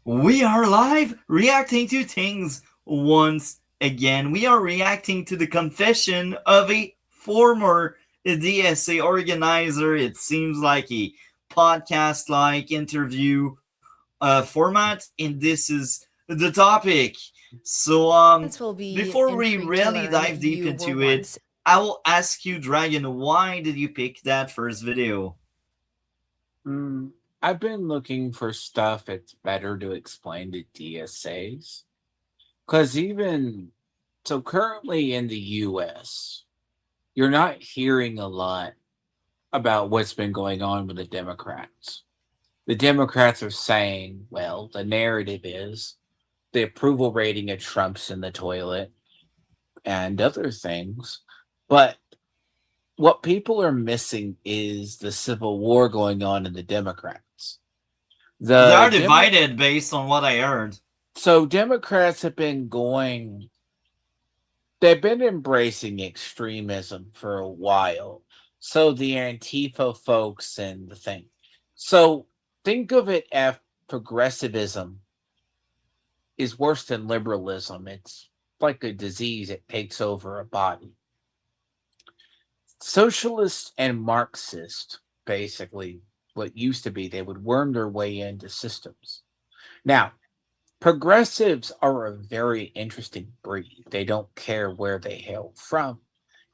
We are live reacting to things once again. We are reacting to the confession of a former DSA organizer. It seems like a podcast like interview format, and this is the topic. So, This will be before we intrigued to really learn dive if deep you were into it, once. I will ask you, Dragon, why did you pick that first video? Mm, I've been looking for stuff that's better to explain to DSAs. Because currently in the US, you're not hearing a lot about what's been going on with the Democrats. The Democrats are saying, well, the narrative is the approval rating of Trump's in the toilet and other things. But what people are missing is the civil war going on in the Democrats. They The are divided based on what I heard. So Democrats have been they've been embracing extremism for a while. So the Antifa folks and the thing. So think of it as progressivism is worse than liberalism. It's like a disease, it takes over a body. Socialists and Marxists, basically, what used to be, they would worm their way into systems. Now, progressives are a very interesting breed. They don't care where they hail from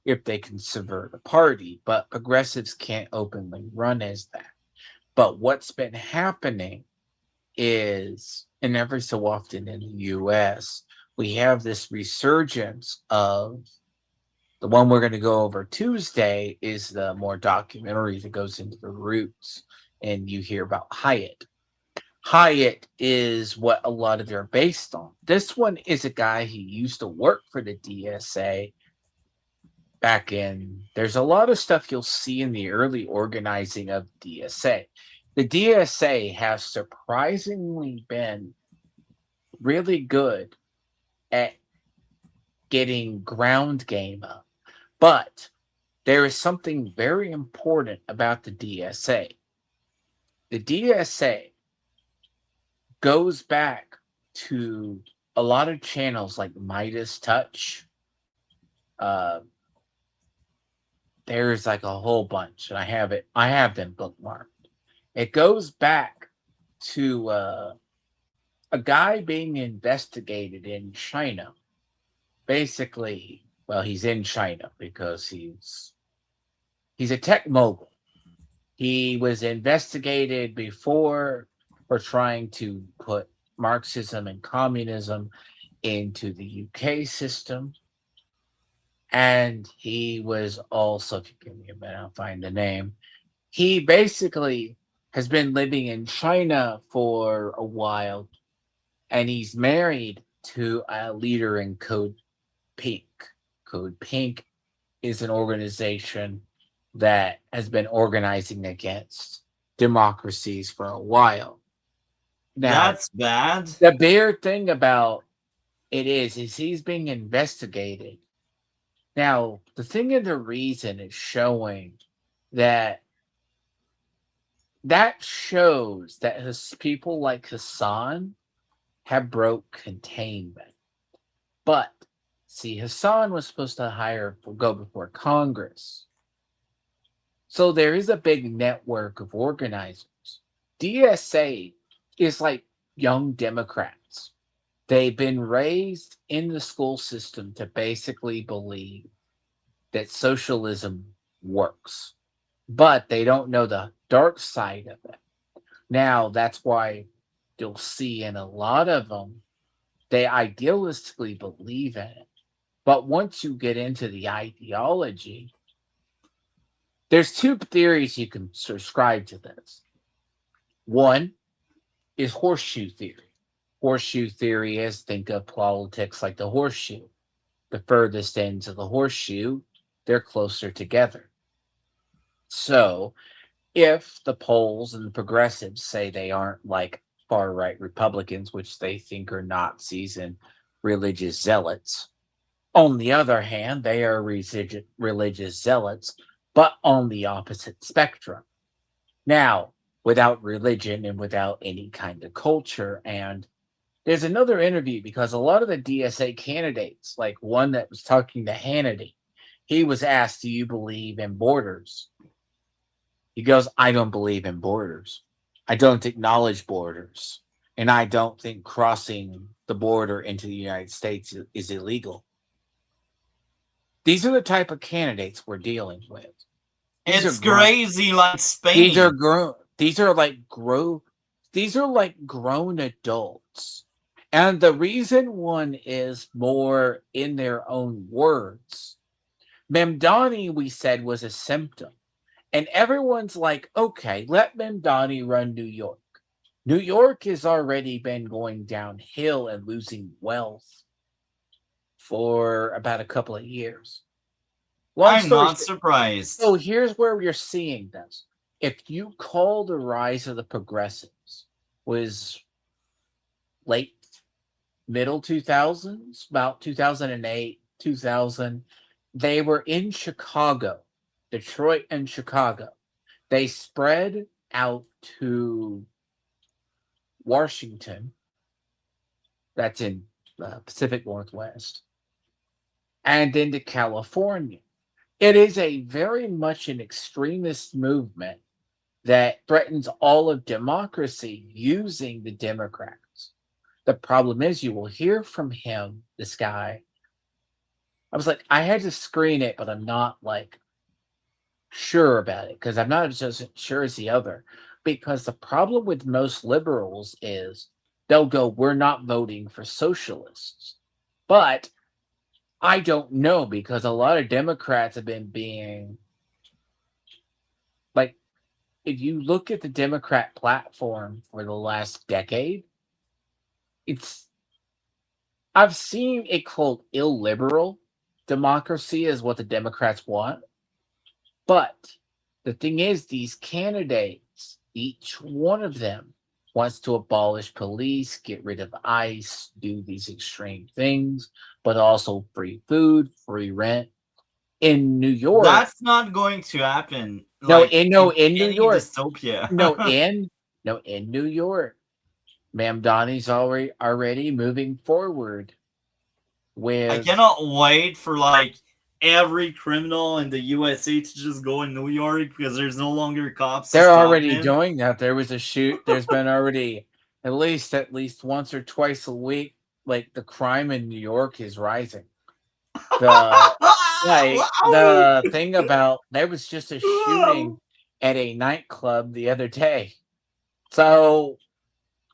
if they can subvert a party, but progressives can't openly run as that. But what's been happening is, and every so often in the US, we have this resurgence of the one we're going to go over Tuesday is the more documentary that goes into the roots, and you hear about Hyatt is what a lot of them are based on. This one is a guy who used to work for the DSA back in. There's a lot of stuff you'll see in the early organizing of DSA. The DSA has surprisingly been really good at getting ground game up, but there is something very important about the DSA. The DSA goes back to a lot of channels like Midas Touch. Uh, there's like a whole bunch, and I have them bookmarked. It goes back to a guy being investigated in China. Basically, well, he's in China because he's a tech mogul. He was investigated before for trying to put Marxism and communism into the UK system. And he was also, if you give me a minute, I'll find the name. He basically has been living in China for a while, and he's married to a leader in Code Pink. Code Pink is an organization that has been organizing against democracies for a while. Now, That's bad. the bare thing about it is he's being investigated. Now, the thing and the reason is showing that shows that his people like Hassan have broke containment. But see, Hassan was supposed to go before Congress. So there is a big network of organizers. DSA is like young Democrats. They've been raised in the school system to basically believe that socialism works, but they don't know the dark side of it. Now, that's why you'll see in a lot of them, they idealistically believe in it. But once you get into the ideology, there's two theories you can subscribe to this. One is horseshoe theory. Horseshoe theory is, think of politics like the horseshoe. The furthest ends of the horseshoe, they're closer together. So if the polls and the progressives say they aren't like far right Republicans, which they think are Nazis and religious zealots, on the other hand, they are religious zealots, but on the opposite spectrum. Now, without religion and without any kind of culture. And there's another interview because a lot of the DSA candidates, like one that was talking to Hannity, he was asked, "Do you believe in borders?" He goes, "I don't believe in borders. I don't acknowledge borders. And I don't think crossing the border into the United States is illegal." These are the type of candidates we're dealing with. These are It's grown. crazy, like These are Spain. grown. These are like grown. These are like grown adults. And the reason one is more in their own words. Mamdani, we said, was a symptom. And everyone's like, okay, let Mamdani run New York. New York has already been going downhill and losing wealth for about a couple of years. Long I'm story not short, surprised. so here's where we're seeing this. If you call the rise of the progressives was late, middle 2000s, about 2008, 2000, they were in Chicago, Detroit and Chicago. They spread out to Washington, that's in the Pacific Northwest, and into California. It is a very much an extremist movement that threatens all of democracy using the Democrats. The problem is you will hear from him, this guy. I was like, I had to screen it, but I'm not like sure about it because I'm not as sure as the other. Because the problem with most liberals is they'll go, we're not voting for socialists. But I don't know because a lot of Democrats have been being like, if you look at the Democrat platform for the last decade, it's I've seen it called illiberal democracy is what the Democrats want. But the thing is, these candidates, each one of them wants to abolish police, get rid of ICE, do these extreme things, but also free food, free rent. In New York, That's not going to happen. no, Like in in New any York, dystopia. no, in no, in New York, Ma'am Donnie's already moving forward I with. cannot wait for like every criminal in the USA to just go in New York because there's no longer cops to They're stop already him. doing that. There was a shoot. There's been already at least once or twice a week. Like the crime in New York is rising. The Wow! the thing about there was just a shooting at a nightclub the other day. So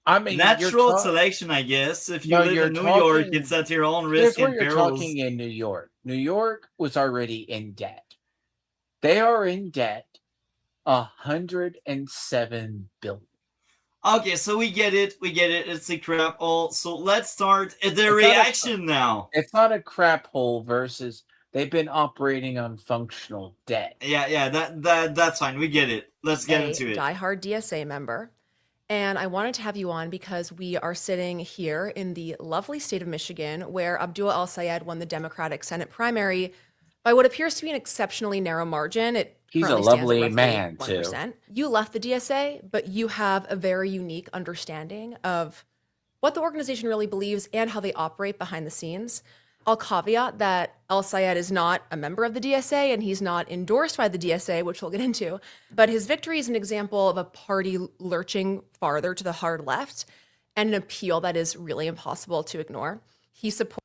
I mean, Natural selection, I guess. If you no, live you're in New York, talking. it's at your own Here's risk where and you're perils. talking in New York. New York was already in debt. They are in debt 107 billion. Okay, so we get it. We get it. It's a crap hole. So let's start the It's not a reaction now. it's not a crap hole versus they've been operating on functional debt. Yeah. That's fine. We get it. Let's get A into it. diehard DSA member. And I wanted to have you on because we are sitting here in the lovely state of Michigan, where Abdul El Sayed won the Democratic Senate primary by what appears to be an exceptionally narrow margin. It He's a currently stands at lovely roughly man too. 1%. You left the DSA, but you have a very unique understanding of what the organization really believes and how they operate behind the scenes. I'll caveat that El Sayed is not a member of the DSA and he's not endorsed by the DSA, which we'll get into. But his victory is an example of a party lurching farther to the hard left and an appeal that is really impossible to ignore. He supports.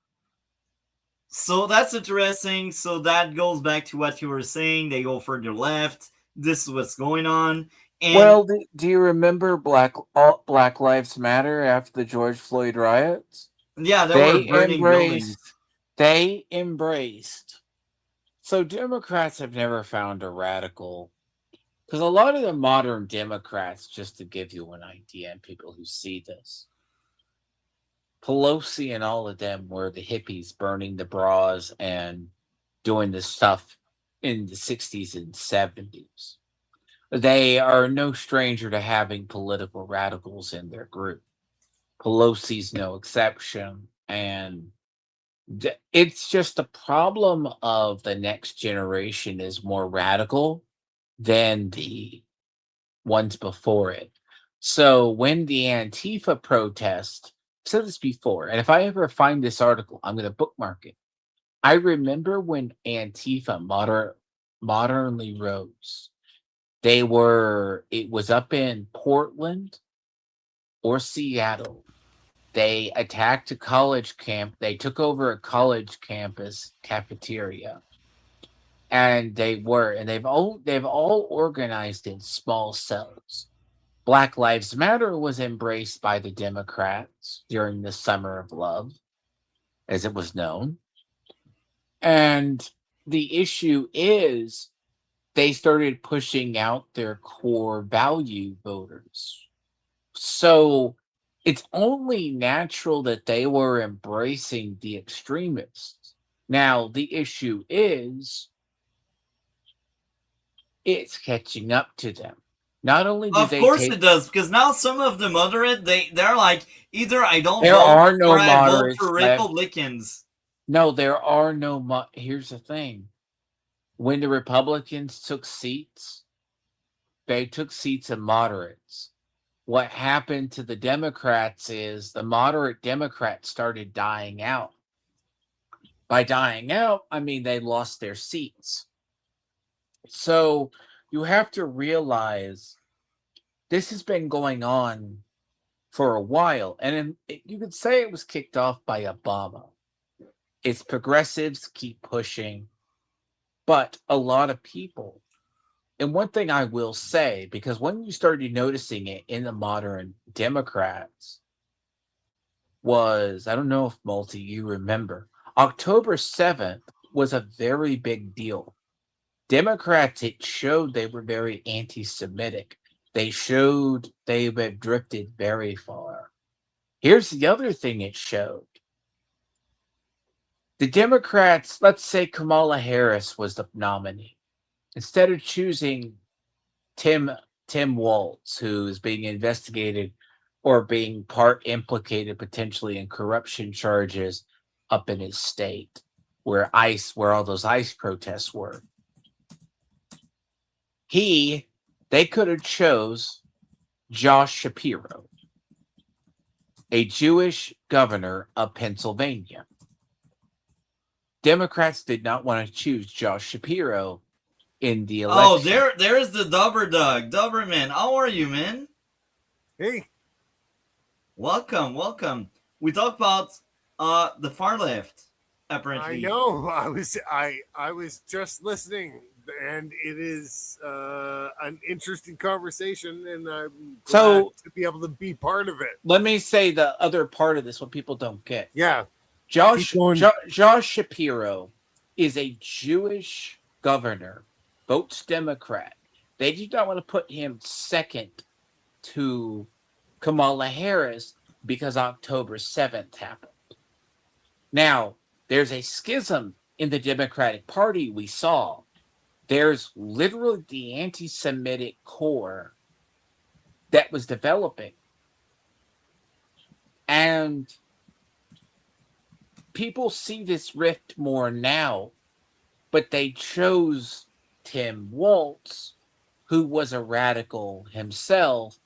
So that's interesting. So that goes back to what you were saying. They go further left. This is what's going on. And Well, do you remember Black Lives Matter after the George Floyd riots? yeah, they were They burning buildings. embraced. So Democrats have never found a radical because a lot of the modern Democrats, just to give you an idea, and people who see this, Pelosi and all of them were the hippies burning the bras and doing this stuff in the 60s and 70s. They are no stranger to having political radicals in their group. Pelosi's no exception. And it's just the problem of the next generation is more radical than the ones before it. So when the Antifa protest, I've said this before, and if I ever find this article, I'm going to bookmark it. I remember when Antifa modernly rose. It was up in Portland or Seattle. They attacked a college camp. They took over a college campus cafeteria. And they've all organized in small cells. Black Lives Matter was embraced by the Democrats during the Summer of Love, as it was known. And the issue is they started pushing out their core value voters. So it's only natural that they were embracing the extremists. Now, the issue is it's catching up to them. Not only do Of they course take... it does, because now some of the moderate, they're like, either I don't There vote are no or I vote moderates for left. Republicans. No, there are no... Here's the thing. When the Republicans took seats, they took seats in moderates. What happened to the Democrats is the moderate Democrats started dying out. By dying out, I mean they lost their seats. So you have to realize this has been going on for a while. And you could say it was kicked off by Obama. It's progressives keep pushing, but a lot of people... And one thing I will say, because when you started noticing it in the modern Democrats was, I don't know if Multi, you remember, October 7th was a very big deal. Democrats, it showed they were very anti-Semitic. They showed they had drifted very far. Here's the other thing it showed. The Democrats, let's say Kamala Harris was the nominee. Instead of choosing Tim Walz, who is being investigated or being part implicated potentially in corruption charges up in his state, where all those ICE protests were. They could have chose Josh Shapiro, a Jewish governor of Pennsylvania. Democrats did not want to choose Josh Shapiro in the election. Oh, there's the Doberman. How are you, man? Hey. Welcome. We talked about the far left, apparently. I know. I was just listening, and it is an interesting conversation, and I'm glad to be able to be part of it. Let me say the other part of this, what people don't get. Yeah. Josh Shapiro is a Jewish governor, votes Democrat. They did not want to put him second to Kamala Harris because October 7th happened. Now, there's a schism in the Democratic Party we saw. There's literally the anti-Semitic core that was developing. And people see this rift more now, but they chose Tim Walz, who was a radical himself,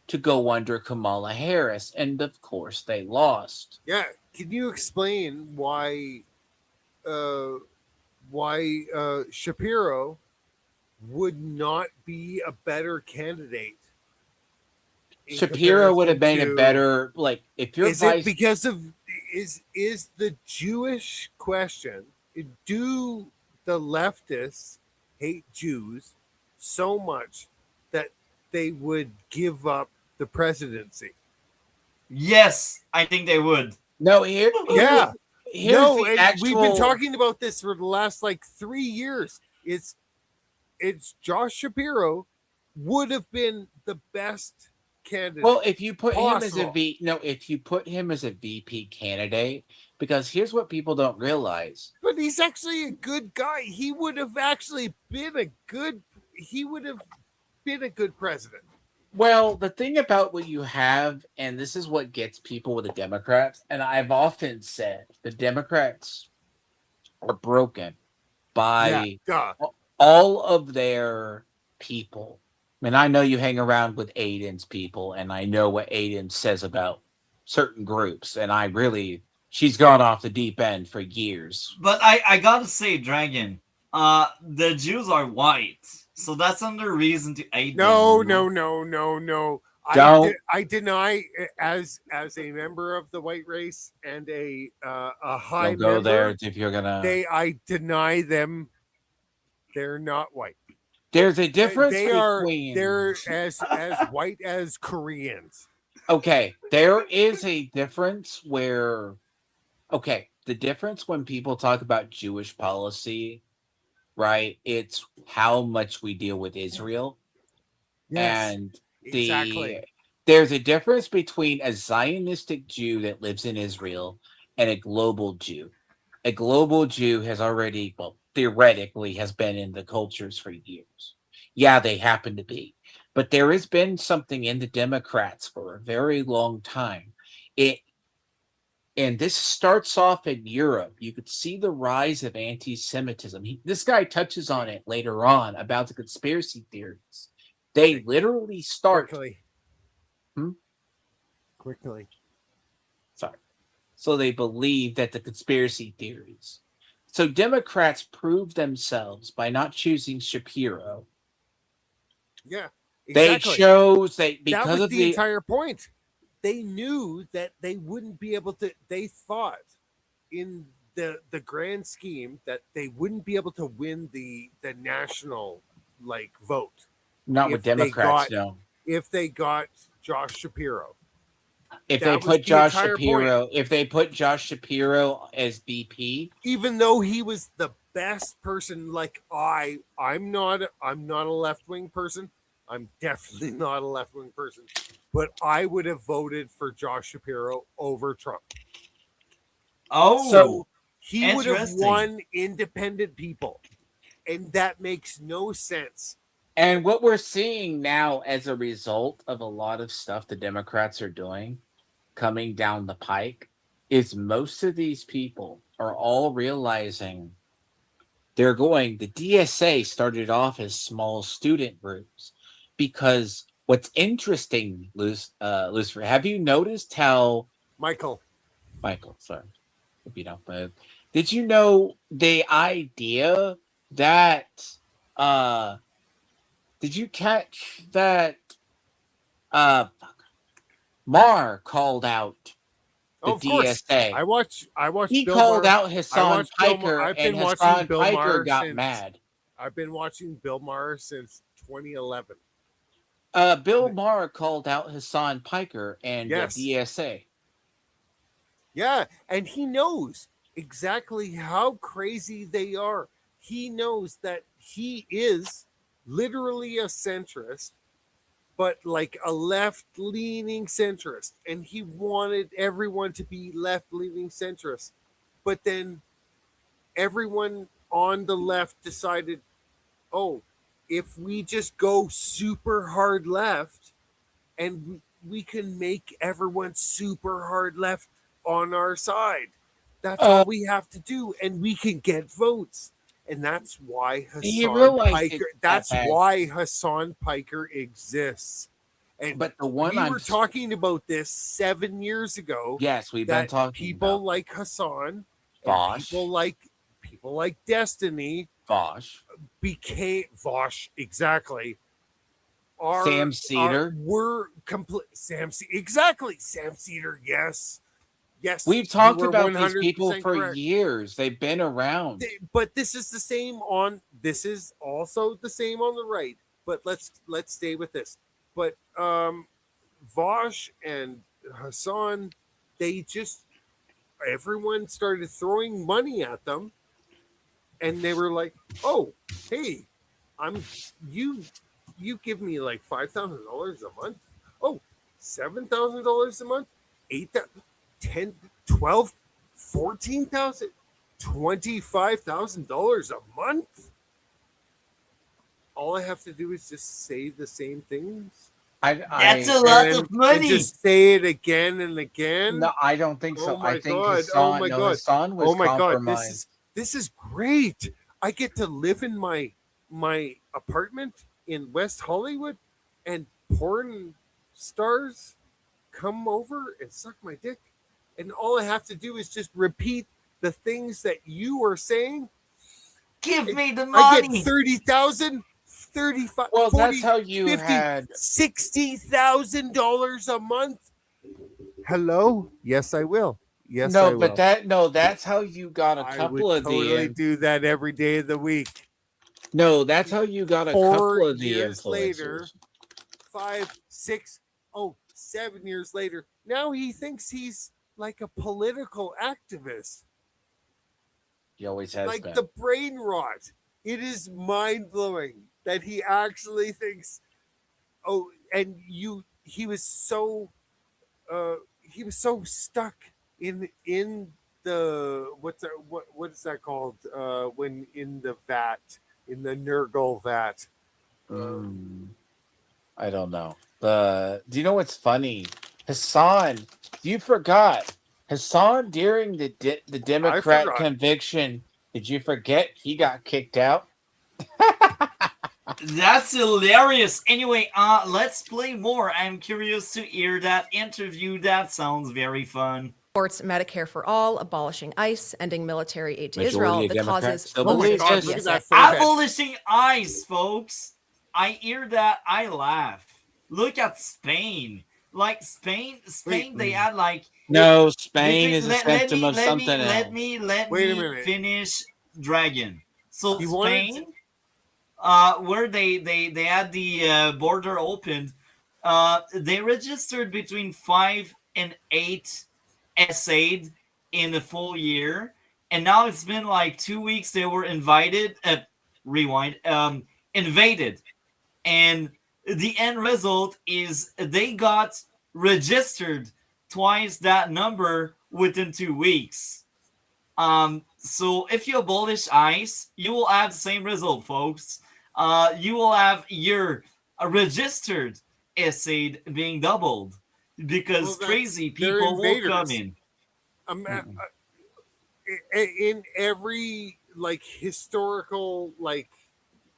to go under Kamala Harris, and of course they lost. Yeah, can you explain why Shapiro would not be a better candidate? Shapiro would have been a better, like, if you're is the Jewish question, do the leftists hate Jews so much that they would give up the presidency? Yes, I think they would. No, we've been talking about this for the last 3 years. It's Josh Shapiro would have been the best candidate. Well, if you put him as a VP candidate, because here's what people don't realize. But he's actually a good guy. He would have actually been a good president. Well, the thing about what you have, and this is what gets people with the Democrats, and I've often said the Democrats are broken by all of their people. And I know you hang around with Aiden's people, and I know what Aiden says about certain groups, and she's gone off the deep end for years. But I gotta say, Dragon, the Jews are white, so that's another reason to hate No, them. no, no, no, no. Don't. I deny, as a member of the white race and a high Don't go member, there if you're gonna. I deny them. They're not white. There's a difference They're between. as white as Koreans. Okay, there is a difference where. Okay, the difference when people talk about Jewish policy, right? It's how much we deal with Israel. And exactly. there's a difference between a Zionistic Jew that lives in Israel and a global Jew. A global Jew has already, well, theoretically has been in the cultures for years. Yeah, they happen to be. But there has been something in the Democrats for a very long time. And this starts off in Europe. You could see the rise of anti-Semitism. This guy touches on it later on about the conspiracy theories. They literally start quickly. Sorry. So they believe that the conspiracy theories. So Democrats prove themselves by not choosing Shapiro. Yeah, exactly. They chose because that was of the entire point. They knew that they wouldn't be able to. They thought in the grand scheme that they wouldn't be able to win the national vote. Not with Democrats, no. If they got Josh Shapiro. If they put Josh Shapiro as BP, even though he was the best person, I'm not a left-wing person. I'm definitely not a left-wing person, but I would have voted for Josh Shapiro over Trump. Oh, so he would have won independent people, and that makes no sense. And what we're seeing now as a result of a lot of stuff the Democrats are doing coming down the pike is most of these people are all realizing the DSA started off as small student groups because what's interesting, Lucifer, have you noticed how Michael, sorry, if you don't, but did you know the idea that did you catch that Maher called out the DSA? I watched. He Bill called Maher. out Hassan Piker, and Hassan Piker got mad. I've been watching Bill Maher since 2011. Bill Maher called out Hassan Piker and the DSA. Yeah, and he knows exactly how crazy they are. He knows that he is literally a centrist, but like a left-leaning centrist, and he wanted everyone to be left-leaning centrist. But then everyone on the left decided, oh, if we just go super hard left, and we can make everyone super hard left on our side. That's all we have to do, and we can get votes. And that's why Hassan Piker exists. And but the one we were talking about this 7 years ago. Yes, we've been talking people like Hassan, Vosh, people like Destiny, Vosh became Vosh exactly. Sam Cedar. We're complete. Sam Cedar. Yes. We've talked about these people for years. They've been around. But this is the same on. This is also the same on the right. But let's stay with this. But Vosh and Hassan, everyone started throwing money at them, and they were like, "Oh, hey, you give me like $5,000 a month. Oh, $7,000 a month, 8,000, 10, 12, 14,000, $25,000 a month. All I have to do is just say the same things. That's a lot of money. And just say it again and again. No, I don't think so. I think Hassan was compromised. This is great. I get to live in my apartment in West Hollywood. and porn stars come over and suck my dick, and all I have to do is just repeat the things that you are saying. Give me the I get money. 30,000, 35, Well, 40, that's how you 50, had. $60,000 a month. Hello? Yes, I will. Yes, I No, will. but that's how you got a I couple would of totally the. do that every day of the week. No, that's how you got a 4 couple of the years later, influencers. 5, 6, 7 years later, now he thinks he's like a political activist. He always has Like been. the brain rot. It is mind blowing that he actually thinks. Oh, and he was so stuck in the what is that called when in the vat, in the Nurgle vat. I don't know. Do you know what's funny? Hassan, you forgot. Hassan during the I Democrat forgot. conviction. Did you forget he got kicked out? That's hilarious. Anyway, let's play more. I'm curious to hear that interview. That sounds very fun. Supports Medicare for all, abolishing ICE, ending military aid to Majority Israel, of the Democrats causes still Oh my believe God! this. Look at DSA. that forehead. Abolishing ICE, folks. I hear that. I laugh. Look at Spain. Like Spain, they had like No, Spain is a let symptom me of something else. Wait a minute. finish Dragon. So He wanted Spain, where they had the border opened, they registered between 5 and 8 essayed in a full year, and now it's been like 2 weeks. They were invaded, and the end result is they got registered twice that number within 2 weeks. So if you abolish ICE, you will have the same result, folks. You will have your registered essay being doubled because crazy they're people will come invaders. in. In every like historical like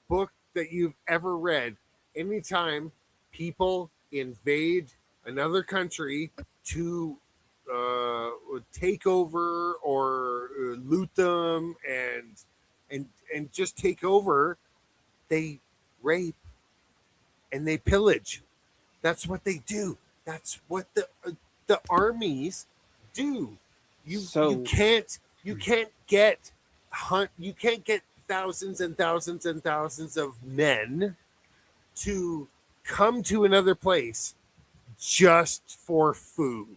book that you've ever read, anytime people invade another country to take over or loot them and just take over, they rape and they pillage. That's what they do. That's what the armies do. You can't get thousands and thousands and thousands of men to come to another place just for food.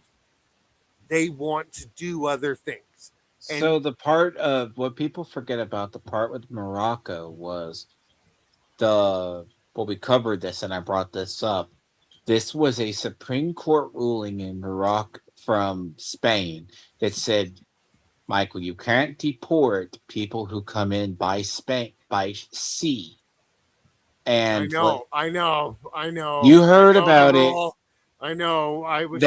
They want to do other things. So the part of what people forget about the part with Morocco was we covered this and I brought this up. This was a Supreme Court ruling in Morocco from Spain that said, Michael, you can't deport people who come in by sea. And I know. You heard I know about the it. rule. I know. I was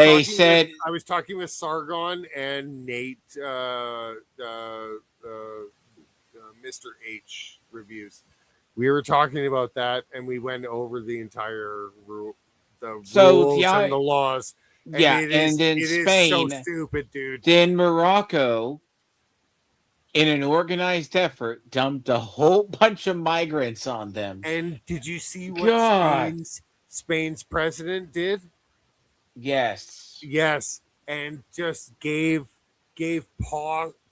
talking with Sargon and Nate, Mr. H reviews. We were talking about that, and we went over the entire rules and the laws. And and then Spain, is so stupid, dude. Then Morocco, in an organized effort, dumped a whole bunch of migrants on them. And did you see what Spain's president did? Yes, and just gave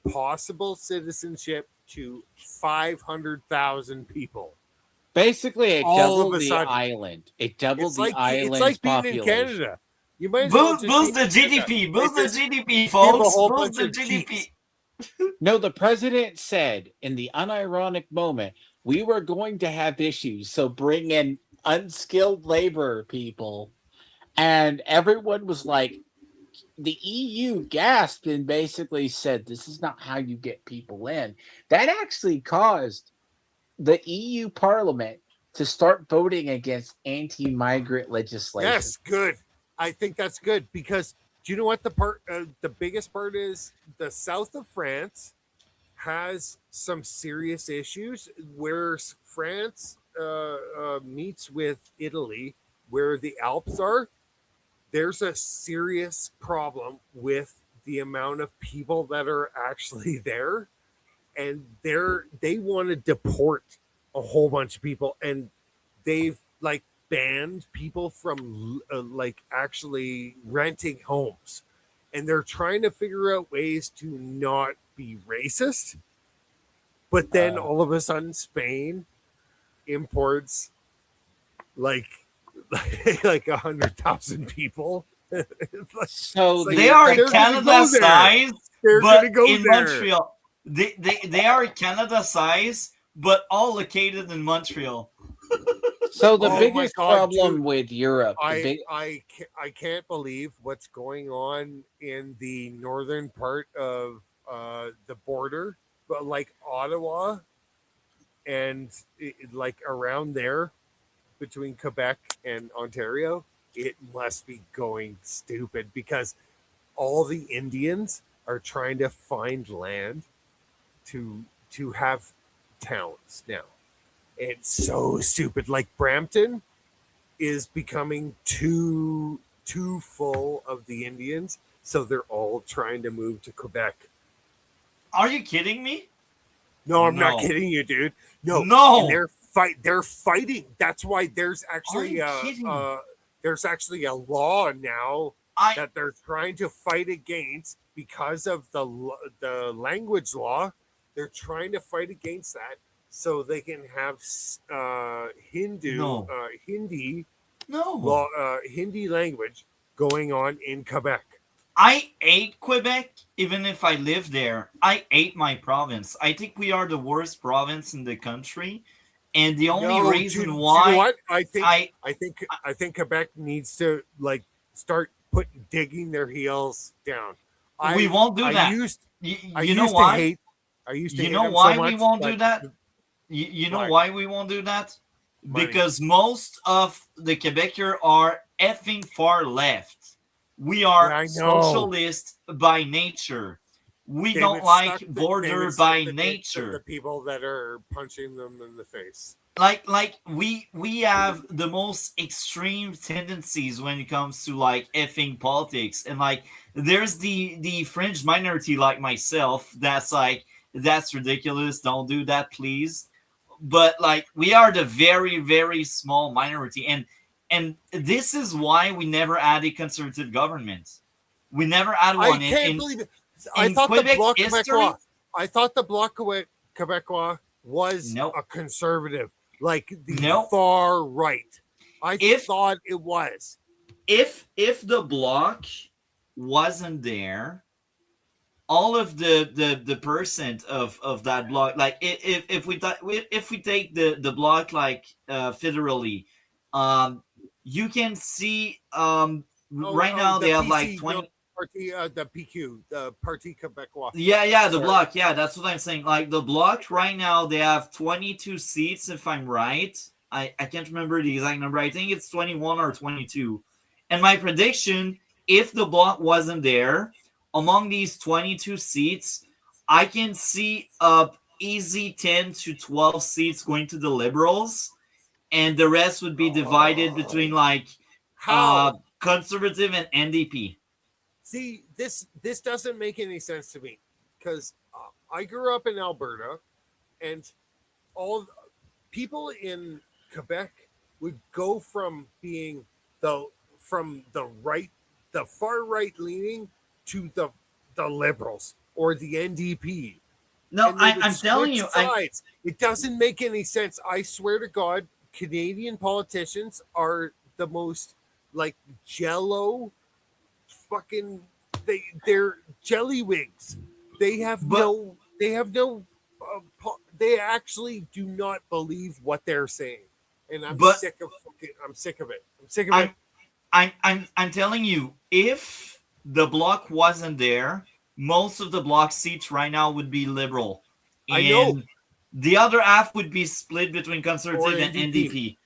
possible citizenship to 500,000 people. Basically, it doubled the island. It doubled the island's It's like being population. in Canada. You might as boost the GDP. Boost the GDP, folks. Boost the GDP. No, the president said in the unironic moment, we were going to have issues, so bring in unskilled labor people. And everyone was like, the EU gasped and basically said, this is not how you get people in. That actually caused the EU Parliament to start voting against anti-migrant legislation. Yes, good. I think that's good because do you know what the biggest part is? The south of France has some serious issues where France meets with Italy. where the Alps are, there's a serious problem with the amount of people that are actually there, and they want to deport a whole bunch of people, and they've like banned people from like actually renting homes, and they're trying to figure out ways to not be racist. But then all of a sudden, Spain imports like like 100,000 people. So They are they're gonna Canada go there. size, They're but gonna go in there. Montreal, they are Canada size, but all located in Montreal. So the Oh my biggest God, problem dude. with Europe, I can't believe what's going on in the northern part of the border, but like Ottawa and like around there between Quebec and Ontario, it must be going stupid because all the Indians are trying to find land to have towns now. It's so stupid. Like Brampton is becoming too full of the Indians, so they're all trying to move to Quebec. Are you kidding me? No, I'm not No. kidding you, dude. No, No. and they're fighting. That's why there's actually Are you kidding me? there's actually a law now I that they're trying to fight against because of the language law. They're trying to fight against that so they can have No. Hindi no. law, Hindi language going on in Quebec. I hate Quebec, even if I live there. I hate my province. I think we are the worst province in the country, and the only No, reason do you know why what? I I think Quebec needs to like start digging their heels down. we won't do I that. used I You know used to why? hate You know them why so we much, won't do but that? You know Why? why we won't do that? Money. Because most of the Quebecers are effing far left. We are Yeah, I know. socialist by nature. We They don't would like suck the- they border would suck by the dicks of nature. The people that are punching them in the face. Like we have the most extreme tendencies when it comes to like effing politics, and like there's the fringe minority like myself that's like, that's ridiculous, don't do that please. But like we are the very very small minority, and this is why we never had a conservative government. We never had I one can't believe it. I in thought the Quebec Bloc history. Québécois. I thought the Bloc Québécois was Nope. a conservative, like the Nope. far right. I If- thought it was. If the bloc wasn't there, all of the percent of that block, like if we take the block like federally, you can see right now the they have PC, like 20. Parti, the PQ, the Parti Québécois. Yeah, the Sorry. block. Yeah, that's what I'm saying. Like the block right now, they have 22 seats, if I'm right. I can't remember the exact number. I think it's 21 or 22. And my prediction, if the block wasn't there, among these 22 seats, I can see up easy 10 to 12 seats going to the Liberals, and the rest would be divided between like How? conservative and NDP. See, this doesn't make any sense to me because I grew up in Alberta, and all people in Quebec would go from being the far right leaning to the Liberals or the NDP. No, And they would I'm telling switch you, sides. It doesn't make any sense. I swear to God, Canadian politicians are the most like jello fucking they're jellywigs. They have no they actually do not believe what they're saying. And I'm sick of it. I'm sick of it. I'm telling you, if the bloc wasn't there, most of the bloc seats right now would be Liberal. And I know. The other half would be split between conservative and NDP.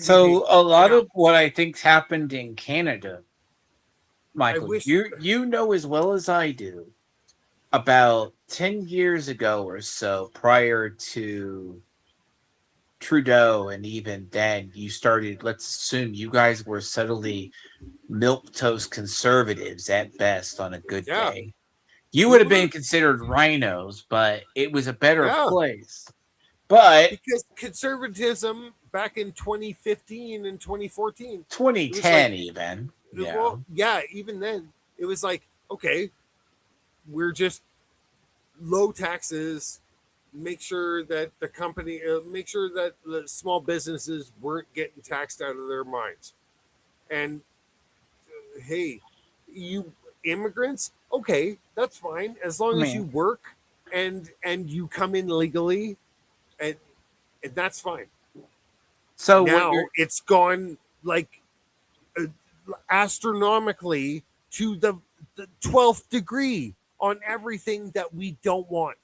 So a lot of what I think's happened in Canada, Michael, you know as well as I do, about 10 years ago or so, prior to Trudeau, and even then you started, let's assume you guys were subtly milquetoast conservatives at best on a good Yeah. day. You would have been considered rhinos, but it was a better Yeah. place. But Because conservatism back in 2015 and 2014, 2010 even. Yeah. Well, yeah, even then, it was like, okay, we're just low taxes, make sure that make sure that the small businesses weren't getting taxed out of their minds. And hey, you immigrants, okay, that's fine as long as you work and you come in legally, and that's fine. So now it's gone like astronomically to the 12th degree on everything that we don't want.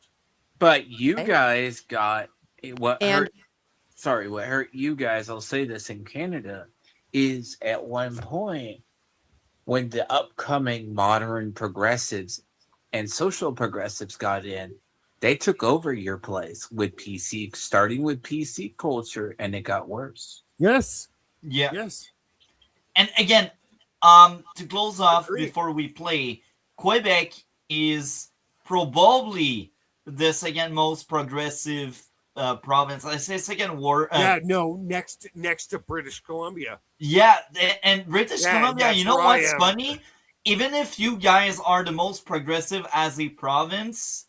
But you guys got what And- what hurt you guys, I'll say this in Canada, is at one point when the upcoming modern progressives and social progressives got in, they took over your place with PC, starting with PC culture, and it got worse. Yes. Yeah. Yes. And again, to close off before we play, Quebec is probably the second most progressive province. I say second war. Next to British Columbia. Yeah, and British Columbia, you know what's funny? Even if you guys are the most progressive as a province,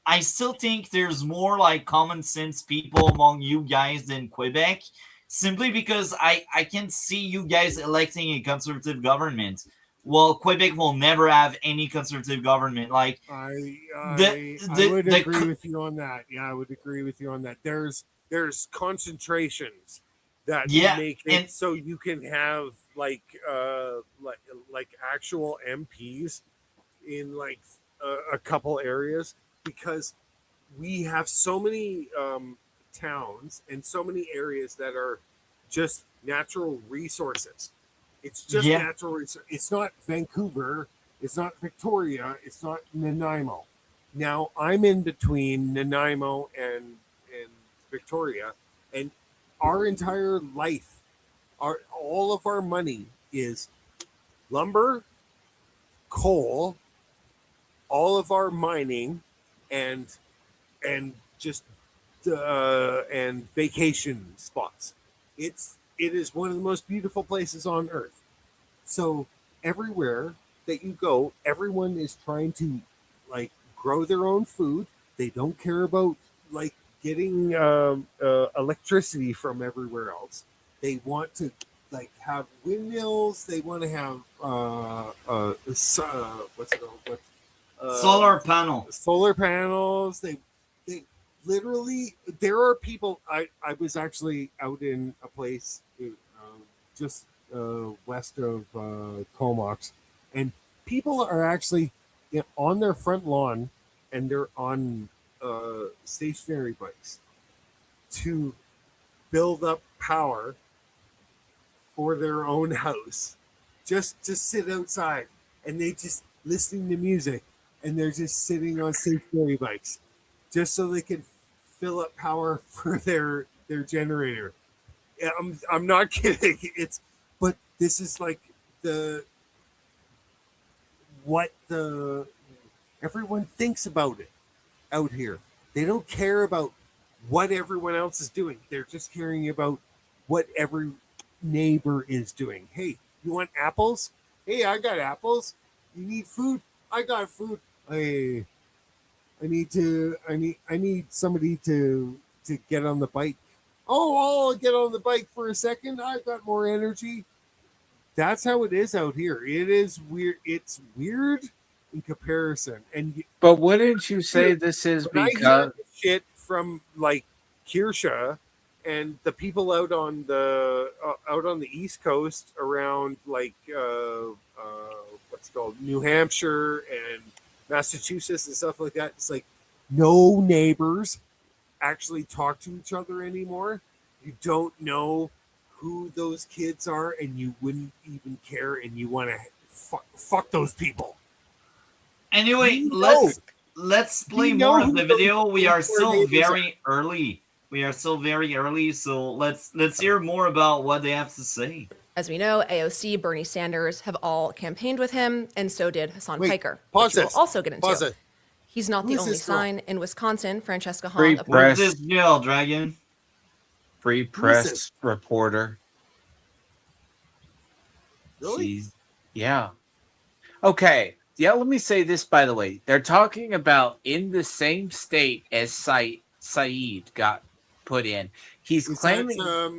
I still think there's more like common sense people among you guys than Quebec, simply because I can see you guys electing a conservative government. Well, Quebec will never have any conservative government. Like I would agree with you on that. Yeah, I would agree with you on that. There's concentrations that make it so you can have like actual MPs in like a couple areas, because we have so many towns and so many areas that are just natural resources. It's just natural resources. It's not Vancouver. It's not Victoria. It's not Nanaimo. Now, I'm in between Nanaimo and Victoria, and our entire life, all of our money is lumber, coal, all of our mining, and just and vacation spots. It is one of the most beautiful places on earth. So everywhere that you go, everyone is trying to like grow their own food. They don't care about like getting electricity from everywhere else. They want to like have windmills. They want to have solar panels. They literally, there are people. I was actually out in a place just west of Comox, and people are actually on their front lawn, and they're on stationary bikes to build up power for their own house, just to sit outside, and they just listening to music, and they're just sitting on stationary bikes, just so they can fill up power for their generator. I'm not kidding. But this is like everyone thinks about it out here. They don't care about what everyone else is doing. They're just caring about what every neighbor is doing. Hey, you want apples? Hey, I got apples. You need food? I got food. Hey, I need somebody to get on the bike. Oh, I'll get on the bike for a second. I've got more energy. That's how it is out here. It is weird. It's weird in comparison. But wouldn't you say this is because shit from like Kirsha and the people out on the East Coast around like what's it called, New Hampshire and Massachusetts and stuff like that? It's like no neighbors actually talk to each other anymore. You don't know who those kids are, and you wouldn't even care, and you want to fuck those people. Anyway, let's play more of the video. We are still very early We are still very early, so let's hear more about what they have to say. As we know, AOC, Bernie Sanders have all campaigned with him, and so did Hassan Wait, Piker, pause which we'll this. also get into. Pause it. He's not Who the is only this girl? sign. In Wisconsin, Francesca Free Hong, press. Where's this jail, Dragon? Free Who is press this? reporter. Really? Yeah. Okay. Yeah, let me say this, by the way. They're talking about in the same state as Saeed got put in. He's Is claiming that,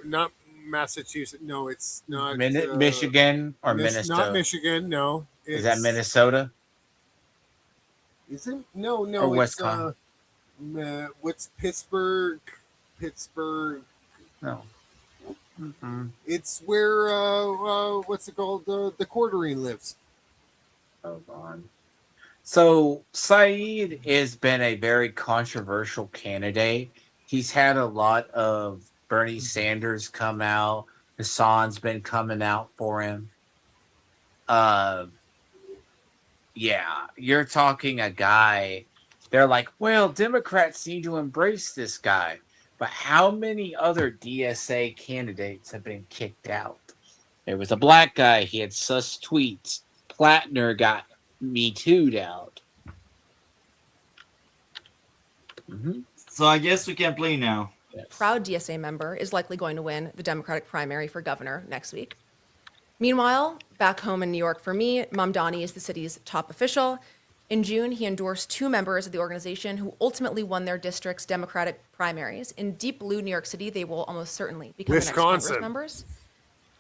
not Massachusetts? No, it's not. Michigan or Minnesota. Not Michigan. No, Is that Minnesota? Is it? No, Or it's Wisconsin? what's Pittsburgh? Pittsburgh. No. Mm-mm. It's where what's it called? The Quarterine lives. Hold on. So Saeed has been a very controversial candidate. He's had a lot of Bernie Sanders come out. Hassan's been coming out for him. Yeah, you're talking a guy. They're like, well, Democrats need to embrace this guy. But how many other DSA candidates have been kicked out? There was a black guy. He had sus tweets. Plattner got Me Too'd out. Mm-hmm. So I guess we can play now. Yes. proud DSA member, is likely going to win the Democratic primary for governor next week. Meanwhile, back home in New York for me, Mamdani is the city's top official. In June, he endorsed 2 members of the organization who ultimately won their district's Democratic primaries. In deep blue New York City, they will almost certainly become the next Congress members.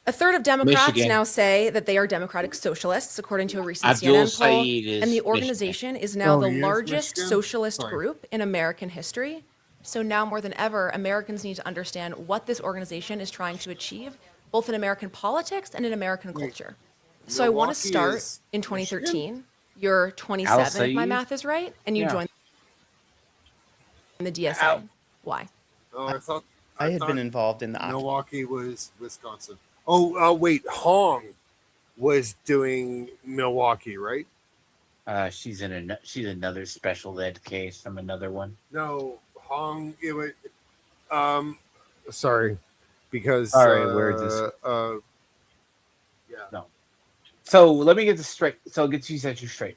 A third of Democrats Michigan. now say that they are Democratic socialists, according to a recent Abdul CNN poll. Saeed is And the Michigan. organization is now the he is largest Michigan? socialist Sorry. group in American history. So now more than ever, Americans need to understand what this organization is trying to achieve, both in American politics and in American culture. So I want to Milwaukee start is in 2013. You're 27, if my Saeed? math is right, and you Yeah. joined the DSA. Al- Why? Oh, I thought I had thought been involved in the Milwaukee was Wisconsin. Oh, wait, Hong was doing Milwaukee, right? She's another special ed case from another one. No, Hong. It was. Sorry, because. Sorry, where's this? Yeah. No. So let me get this straight. So get you set you straight.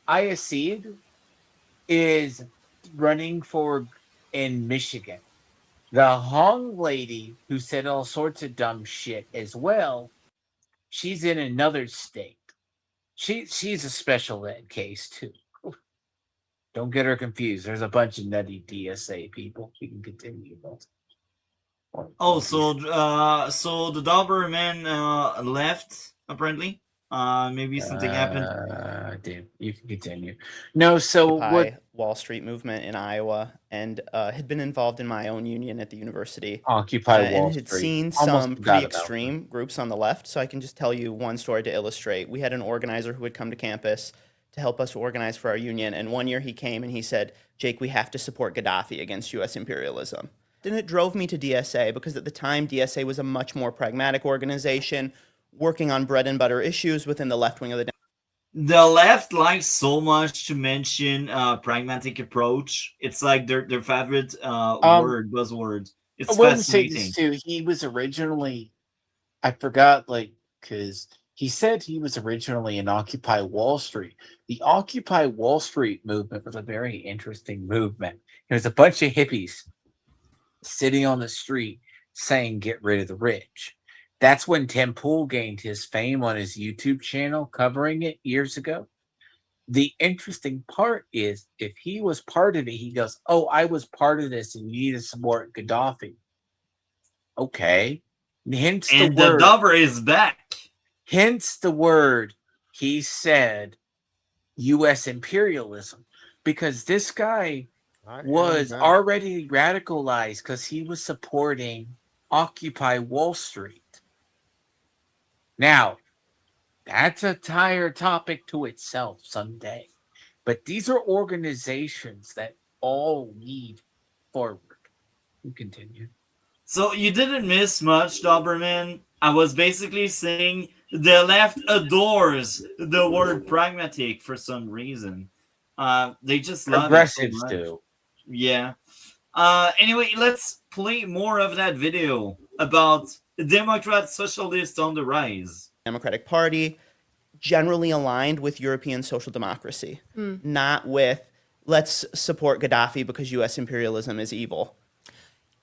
Ayasid is running for in Michigan. The Hong lady who said all sorts of dumb shit as well. She's in another state. She's a special ed case too. Don't get her confused. There's a bunch of nutty DSA people. We can continue. Oh, so the Doberman left apparently. Maybe something happened. Dude, you can continue. No, so Occupy what? Wall Street movement in Iowa, and had been involved in my own union at the university. Occupy Wall and had Street. seen Almost some forgot pretty about extreme groups on the left. So I can just tell you one story to illustrate. We had an organizer who would come to campus to help us organize for our union. And one year he came and he said, Jake, we have to support Gaddafi against U.S. imperialism. And it drove me to DSA because at the time, DSA was a much more pragmatic organization working on bread and butter issues within the left wing of the The left likes so much to mention pragmatic approach. It's like their favorite buzzword. It's I wouldn't say fascinating. this too. He was originally, I forgot, because he said he was originally in Occupy Wall Street. The Occupy Wall Street movement was a very interesting movement. It was a bunch of hippies sitting on the street saying, get rid of the rich. That's when Tim Pool gained his fame on his YouTube channel covering it years ago. The interesting part is if he was part of it, he goes, oh, I was part of this and you need to support Gaddafi. Okay. Hence the And the word. Dober is back. Hence the word he said U.S. imperialism. Because this guy was already radicalized because he was supporting Occupy Wall Street. Now, that's a entire topic to itself someday. But these are organizations that all lead forward. We continue. So you didn't miss much, Doberman. I was basically saying The left adores the word pragmatic for some reason. They just love it so Progressives much. do. Yeah. Anyway, let's play more of that video about Democrat socialists on the rise. Democratic Party, generally aligned with European social democracy, not with let's support Gaddafi because US imperialism is evil.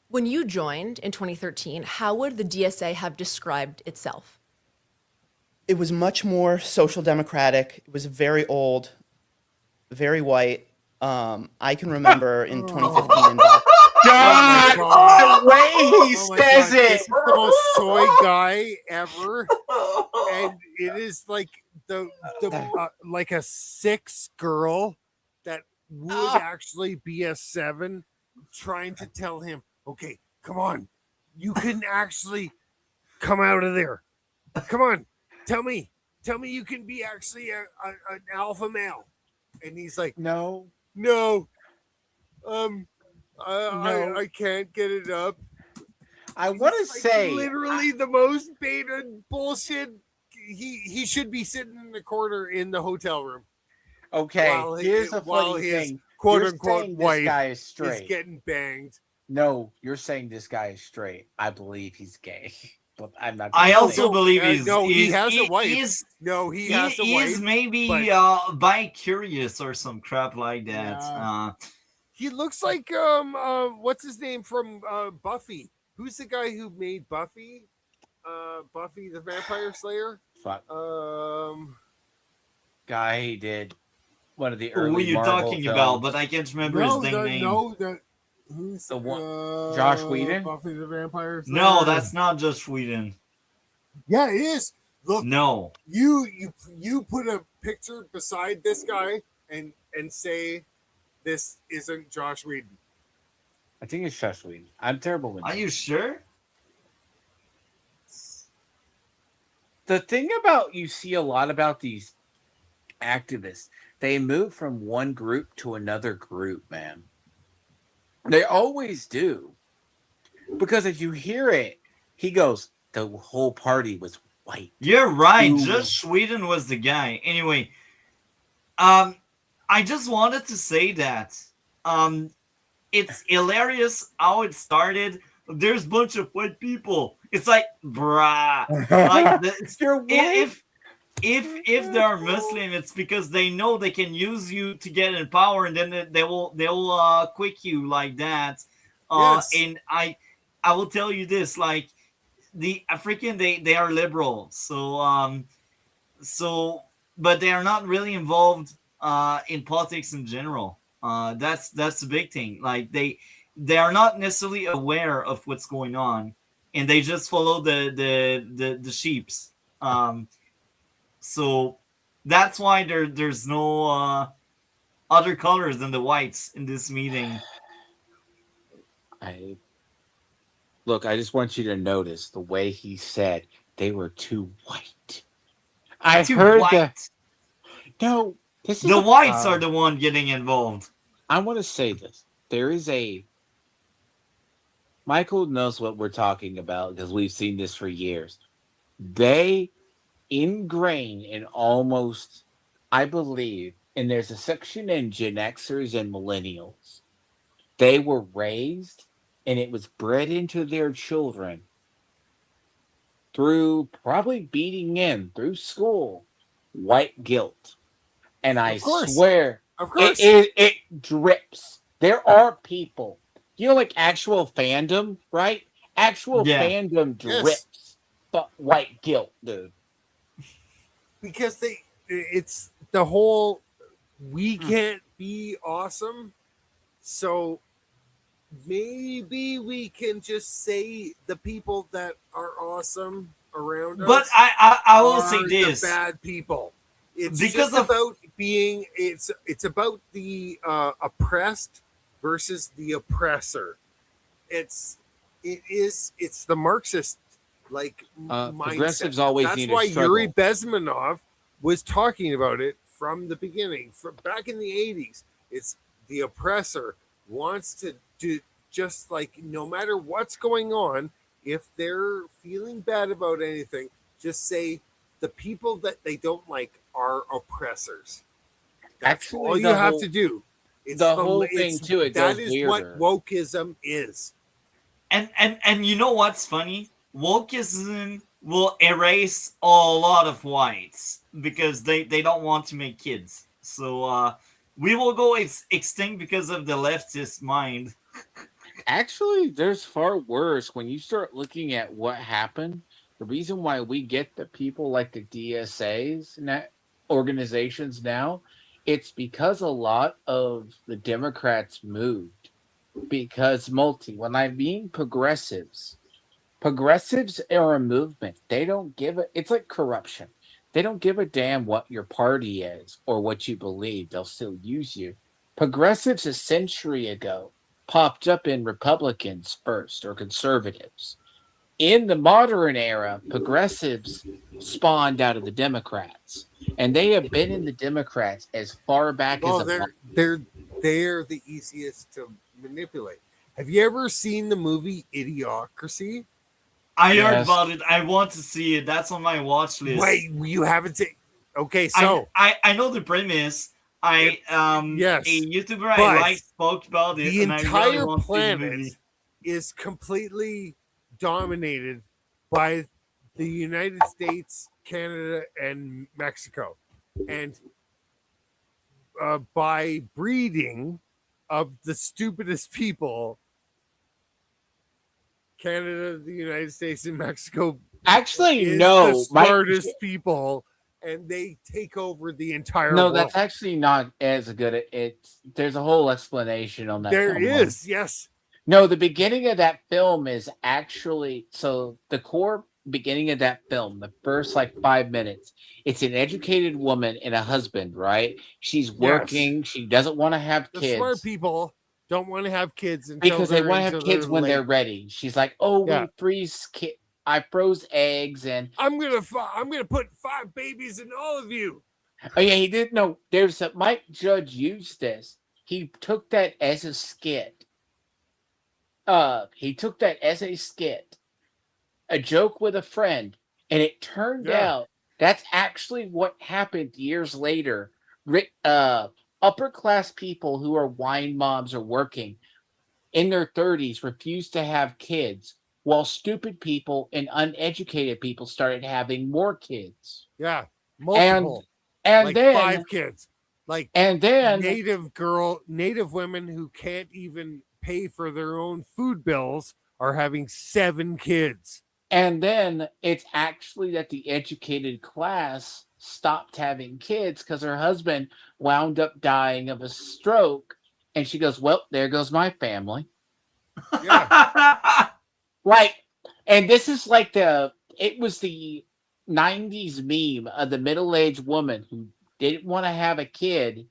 When you joined in 2013, how would the DSA have described itself? It was much more social democratic. It was very old, very white. I can remember in 2015 in God, God. the way he Oh my says God, it. this is the most soy guy ever, and it is like the like a 6 girl that would actually be a 7, trying to tell him, okay, come on, you can actually come out of there. Come on, tell me you can be actually an alpha male. And he's like, No. no, No. I can't get it up. I want to It's like say literally the most beta bullshit. He should be sitting in the corner in the hotel room okay, while here's a while funny his thing. quote You're unquote saying this wife guy is is straight. getting banged. No, you're saying this guy is straight. I believe he's gay. But I'm not. I gonna also say- believe he's no, he he's- has a wife. He's, No, he he has a is wife. maybe but- bi-curious or some crap like that. Yeah. He looks like what's his name from Buffy? Who's the guy who made Buffy? Buffy the Vampire Slayer. Fuck. Um, Guy he did one of the Who early you're Marvel talking films. about, but I can't remember his dang name. who's The one- Josh Whedon? Buffy the Vampire Slayer. No, that's not just Sweden. Yeah, it is. Look, No. you put a picture beside this guy and say this isn't Josh Whedon. I think it's Josh Whedon. I'm terrible with Are names. you sure? The thing about you see a lot about these activists, they move from one group to another group, man. They always do. Because if you hear it, he goes, the whole party was white. You're right. Ooh. Just Sweden was the guy. Anyway, I just wanted to say that it's hilarious how it started. There's a bunch of white people. It's like, bruh. Like You're white. if they're Muslim, it's because they know they can use you to get in power, and then they will quick you like that. Yes. And I will tell you this, like the African, they are liberal, so but they are not really involved in politics in general. That's the big thing. Like they are not necessarily aware of what's going on, and they just follow the sheeps. So that's why there's no other colors than the whites in this meeting. I just want you to notice the way he said they were too white. I Too heard white. that. No, this is The whites are the one getting involved. I want to say this. There is a Michael knows what we're talking about because we've seen this for years. They ingrain in almost, I believe, and there's a section in Gen Xers and Millennials. They were raised and it was bred into their children through probably beating in through school, white guilt. And I Of course. swear Of course. it drips. There are people, like actual fandom, right? Actual Yeah. fandom Yes. drips, but white guilt, dude. Because it's the whole we can't be awesome, so maybe we can just say the people that are awesome around But us I will are say this. the bad people. It's Because just of- about being it's about the oppressed versus the oppressor. It's the Marxist mindset. Progressives always That's need to why struggle. Yuri Bezmenov was talking about it from the beginning, from back in the 80s. It's the oppressor wants to do just like no matter what's going on, if they're feeling bad about anything, just say the people that they don't like are oppressors. That's Actually, all you the have whole- to do. It's the whole thing, too, it that goes is what weirder. wokeism is. And you know what's funny? Wokeism will erase a lot of whites because they don't want to make kids. So we will go extinct because of the leftist mind. Actually, there's far worse when you start looking at what happened. The reason why we get the people like the DSAs and organizations now, it's because a lot of the Democrats moved. Because when I mean progressives are a movement. They don't give a, it's like corruption. They don't give a damn what your party is or what you believe. They'll still use you. Progressives a century ago popped up in Republicans first or conservatives. In the modern era, progressives spawned out of the Democrats. And they have been in the Democrats as far back as Oh, a they're the easiest to manipulate. Have you ever seen the movie Idiocracy? I heard Yes. about it. I want to see it. That's on my watch list. Wait, you haven't seen? Okay, so I know the premise. yes, A YouTuber I but like spoke about it, the and I really entire want to see the planet movie. is completely dominated by the United States, Canada, and Mexico, and by breeding of the stupidest people, Canada, the United States, and Mexico Actually, is no. the smartest people, and they take over the entire No, world. that's actually not as good. There's a whole explanation on that. There film. is, yes. No, the beginning of that film is actually the core beginning of that film, the first like 5 minutes, it's an educated woman and a husband, right? She's working, she doesn't want to have The kids. smart people don't want to have kids until Because they want to have until kids they're when late. they're ready. She's like, "Oh, Yeah. I froze eggs and I'm gonna put 5 babies in all of you." oh yeah, he didn't know. There's a Mike Judge used this. He took that as a skit. He took that as a skit, a joke with a friend, and it turned Yeah. out that's actually what happened years later. Upper class people who are wine moms or working in their 30s refused to have kids, while stupid people and uneducated people started having more kids. Yeah, multiple, And like then 5 kids, like and then native women who can't even pay for their own food bills are having 7 kids. And then it's actually that the educated class stopped having kids because her husband wound up dying of a stroke. And she goes, "Well, there goes my family." Yeah. Like, and this is like it was the 90s meme of the middle-aged woman who didn't want to have a kid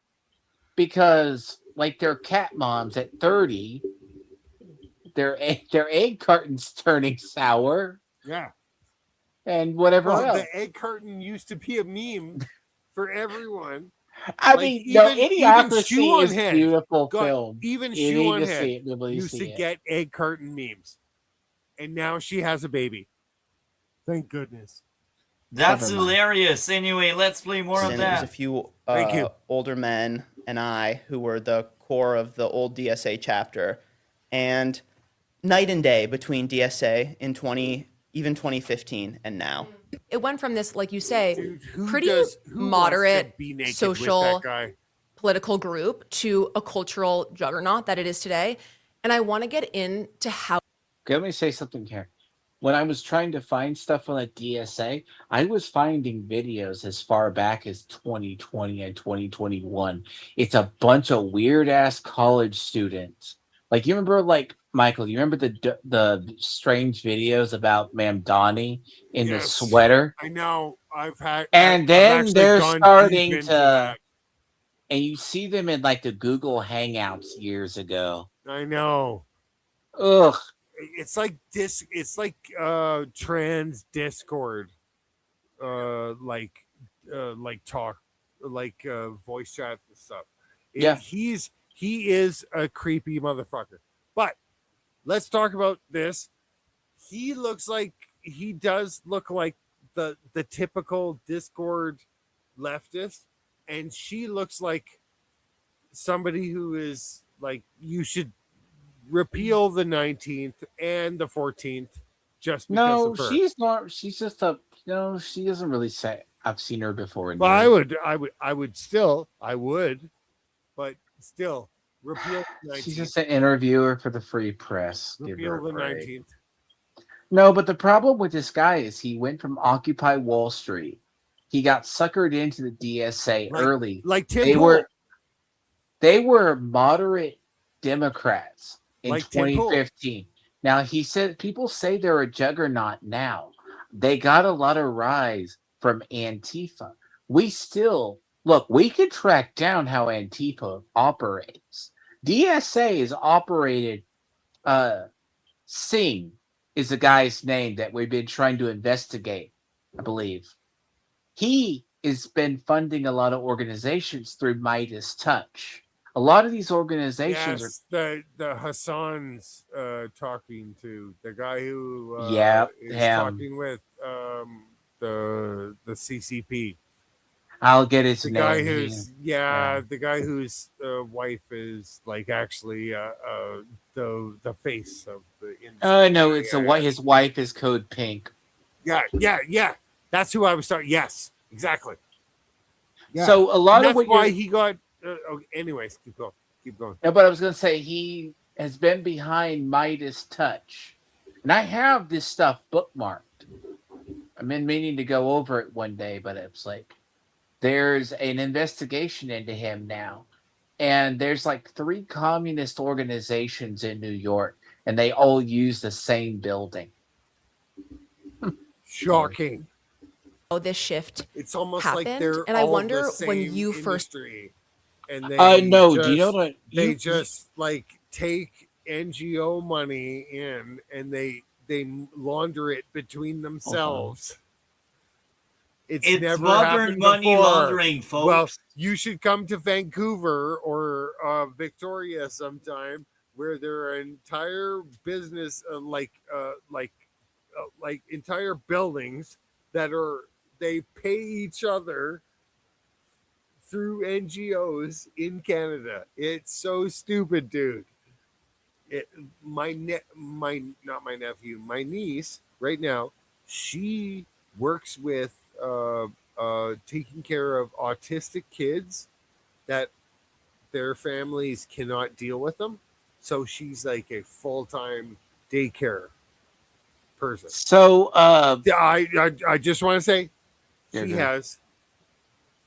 because, like, their cat moms at 30, their egg carton's turning sour. Yeah. And whatever Well, else. the egg carton used to be a meme for everyone. I Like, mean, no, even Idiocracy Shoe on is a Head beautiful got- film. Even You Shoe need on to Head see it. People need to used see to it. get egg carton memes, and now she has a baby. Thank goodness. That's Never mind. hilarious. Anyway, let's play more of And it was a that. few Thank you. older men and I who were the core of the old DSA chapter, and night and day between DSA in 2015 and now. It went from this, like you say, Dude, who pretty wants to moderate be naked with social that guy? political group to a cultural juggernaut that it is today. And I want to get into how Okay, let me say something here. When I was trying to find stuff on the DSA, I was finding videos as far back as 2020 and 2021. It's a bunch of weird ass college students. Like, you remember, like, Michael, you remember the strange videos about Ma'am Donnie in the Yes. sweater? I know. And I've then actually they're gone starting deep into to, that. and you see them in like the Google Hangouts years ago. I know. Ugh. It's like trans Discord, like talk, like voice chat and stuff. Yeah. He is a creepy motherfucker. But let's talk about this. He does look like the typical Discord leftist, and she looks like somebody who is like, you should repeal the 19th and the 14th just because No, of her. she's not. She's just a. No, she doesn't really say. I've seen her before. Well, I would, but still, repeal the 19th. She's just an interviewer for the Free Press. Give her Repeal a the break. 19th. No, but the problem with this guy is he went from Occupy Wall Street. He got suckered into the DSA early. Like Tim They Pool. they were moderate Democrats in Like Tim Pool. 2015. Now he said people say they're a juggernaut now. They got a lot of rise from Antifa. We still look, we could track down how Antifa operates. DSA is operated Singh is the guy's name that we've been trying to investigate, I believe. He has been funding a lot of organizations through Midas Touch. A lot of these organizations yes, the Hassan's talking to the guy who is him. talking with the CCP. I'll get his The name. guy who's the guy whose wife is like actually the face of the industry. No, it's his wife is Code Pink. Yeah. That's who I was talking. Yes, exactly. Yeah. So a lot and of that's what why he got. Anyways, keep going. No, but I was going to say he has been behind Midas Touch, and I have this stuff bookmarked. I've been meaning to go over it one day, but it's like there's an investigation into him now, and there's like 3 communist organizations in New York, and they all use the same building. Shocking. This shift It's almost happened, like they're and all I wonder the same when you first. industry, and they No, just, do you know what? They just like take NGO money in and they launder it between themselves. It's never modern happened money before. laundering, folks. Well, you should come to Vancouver or Victoria sometime, where there are entire business like entire buildings that they pay each other through NGOs in Canada. It's so stupid, dude. My niece right now, she works with taking care of autistic kids that their families cannot deal with them. So she's like a full-time daycare person. So I just want to say she has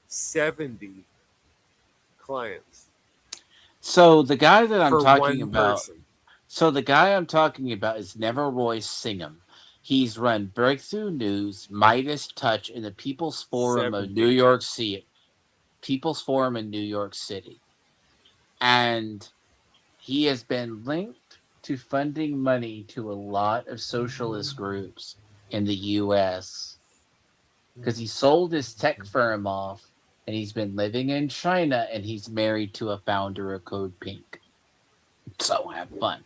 70 clients. So the guy that I'm talking about. Person. So the guy I'm talking about is Neverroy Singham. He's run Breakthrough News, Midas Touch, and the People's Forum of New York City. People's Forum in New York City. And he has been linked to funding money to a lot of socialist groups in the U.S. because he sold his tech firm off, and he's been living in China, and he's married to a founder of Code Pink. So have fun.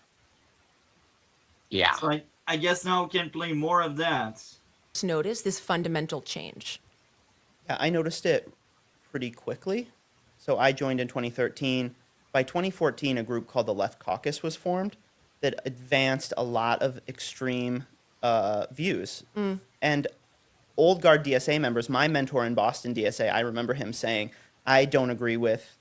Yeah. So I guess now we can play more of that. Notice this fundamental change. Yeah, I noticed it pretty quickly. So I joined in 2013. By 2014, a group called the Left Caucus was formed that advanced a lot of extreme views. And old guard DSA members, my mentor in Boston DSA, I remember him saying, I don't agree with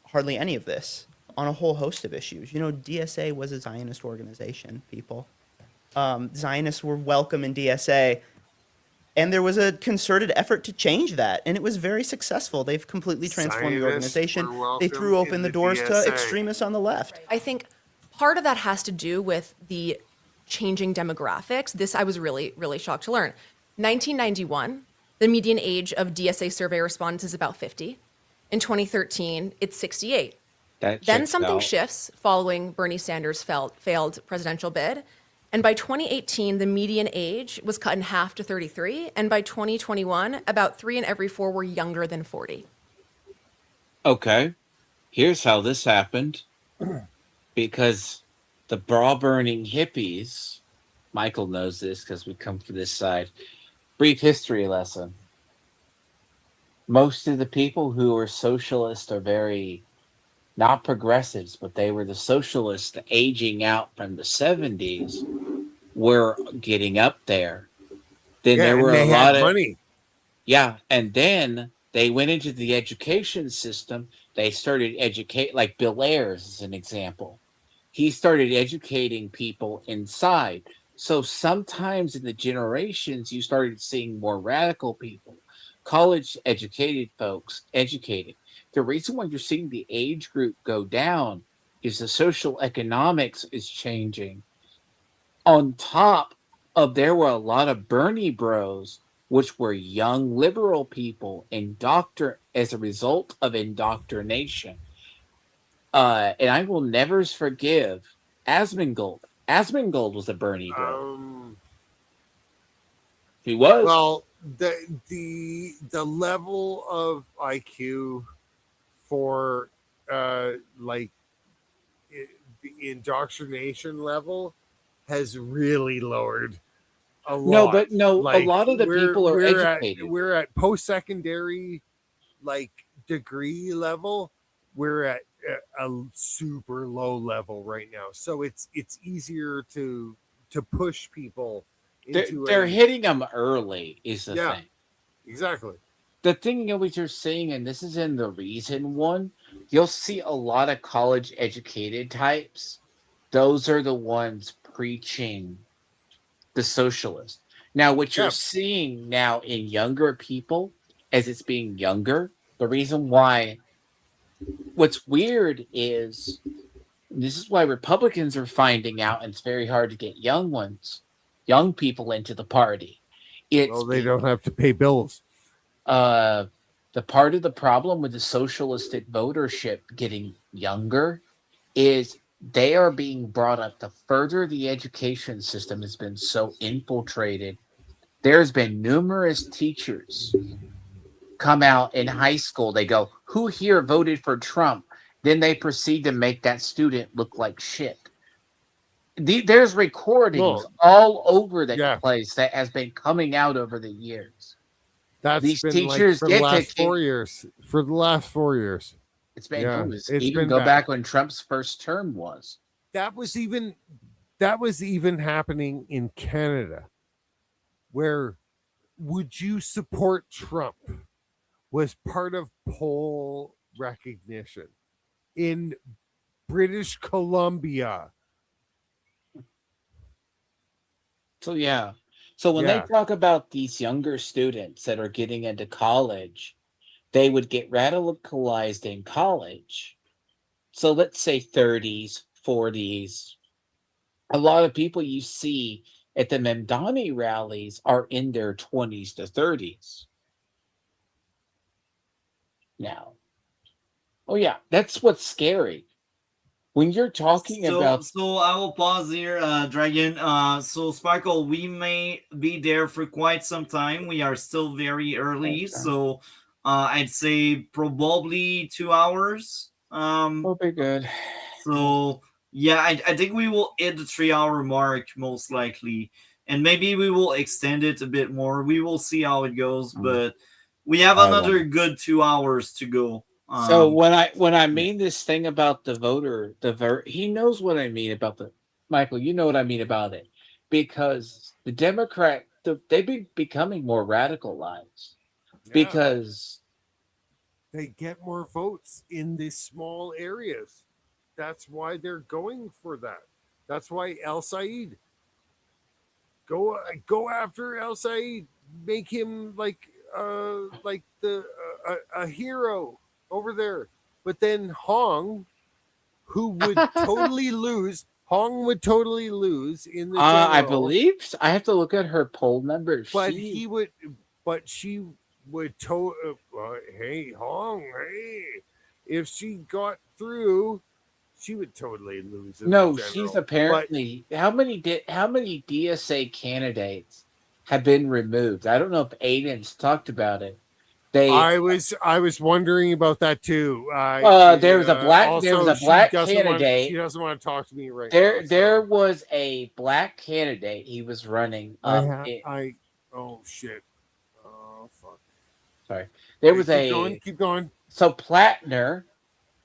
hardly any of this on a whole host of issues. You know, DSA was a Zionist organization, people. Zionists were welcome in DSA. And there was a concerted effort to change that, and it was very successful. They've completely transformed the organization. They threw open the doors to extremists on the left. I think part of that has to do with the changing demographics. This I was really, really shocked to learn. 1991, the median age of DSA survey respondents is about 50. In 2013, it's 68. Then something shifts following Bernie Sanders' failed presidential bid. And by 2018, the median age was cut in half to 33. And by 2021, about 3 in every 4 were younger than 40. Okay. Here's how this happened. Because the bra-burning hippies, Michael knows this because we come from this side, Brief history lesson. Most of the people who are socialists are very not progressives, but they were the socialists aging out from the 70s were getting up there. Then Yeah, there and were a they lot had of money. yeah, and then they went into the education system. They started educate like Bill Ayers is an example. He started educating people inside. So sometimes in the generations, you started seeing more radical people, college educated folks educated. The reason why you're seeing the age group go down is the social economics is changing. On top of there were a lot of Bernie bros, which were young liberal people as a result of indoctrination. And I will never forgive Asmongold. Asmongold was a Bernie bro. He was. Well, the level of IQ for like the indoctrination level has really lowered a lot. A Like lot of the people are educated. We're at post-secondary like degree level. We're at a super low level right now, so it's easier to push people into They're hitting them early is the thing. Exactly. The thing that you're seeing, and this is in the reason one, you'll see a lot of college educated types. Those are the ones preaching the socialist. Now, what you're seeing now in younger people, as it's being younger, the reason why what's weird is this is why Republicans are finding out, and it's very hard to get young people into the party. They don't have to pay bills. The part of the problem with the socialistic votership getting younger is they are being brought up. The further the education system has been so infiltrated, there's been numerous teachers come out in high school. They go, "Who here voted for Trump?" Then they proceed to make that student look like shit. There's recordings all over the place that has been coming out over the years. These been teachers like for the last 4 years. For the last 4 years, it's been back when Trump's first term was. That was even happening in Canada, where would you support Trump was part of poll recognition in British Columbia. So when they talk about these younger students that are getting into college, they would get radicalized in college. So let's say 30s, 40s. A lot of people you see at the Mamdani rallies are in their 20s to 30s. Now, that's what's scary. When you're talking about... So I will pause here, Dragon. So Sparkle, we may be there for quite some time. We are still very early, so I'd say probably 2 hours. Will be good. So yeah, I think we will hit the 3-hour mark most likely, and maybe we will extend it a bit more. We will see how it goes, but we have another good 2 hours to go. So when I mean this thing about the voter, he knows what I mean about Michael. You know what I mean about it, because the Democrat they've been becoming more radicalized because they get more votes in these small areas. That's why they're going for that. That's why El Said go after El Said, make him like the a hero over there. But then Hong, who would totally lose, in the general. I believe I have to look at her poll numbers. But she would hey Hong, if she got through, she would totally lose. No, she's apparently how many DSA candidates have been removed? I don't know if Aiden's talked about it. I was wondering about that too. There was a black candidate. She doesn't want to talk to me right now. So. There was a black candidate. He was running. Oh shit. Oh fuck. Sorry. There Okay, was keep going. Keep going. So Plattner,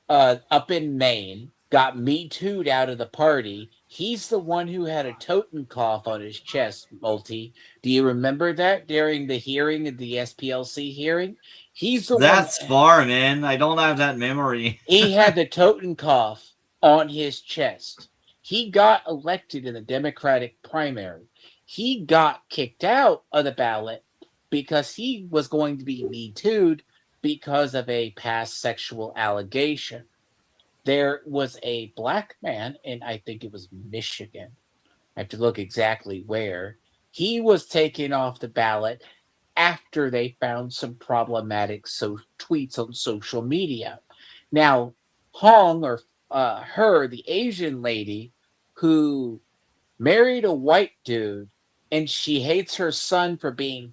up in Maine, got Me Too'd out of the party. He's the one who had a Totenkopf on his chest, Multi. Do you remember that during the hearing of the SPLC hearing? He's the one. That's far, man. I don't have that memory. He had the Totenkopf on his chest. He got elected in the Democratic primary. He got kicked out of the ballot because he was going to be Me Too'd because of a past sexual allegation. There was a black man, and I think it was Michigan. I have to look exactly where. He was taken off the ballot after they found some problematic tweets on social media. Now, Hong, or her, the Asian lady who married a white dude, and she hates her son for being,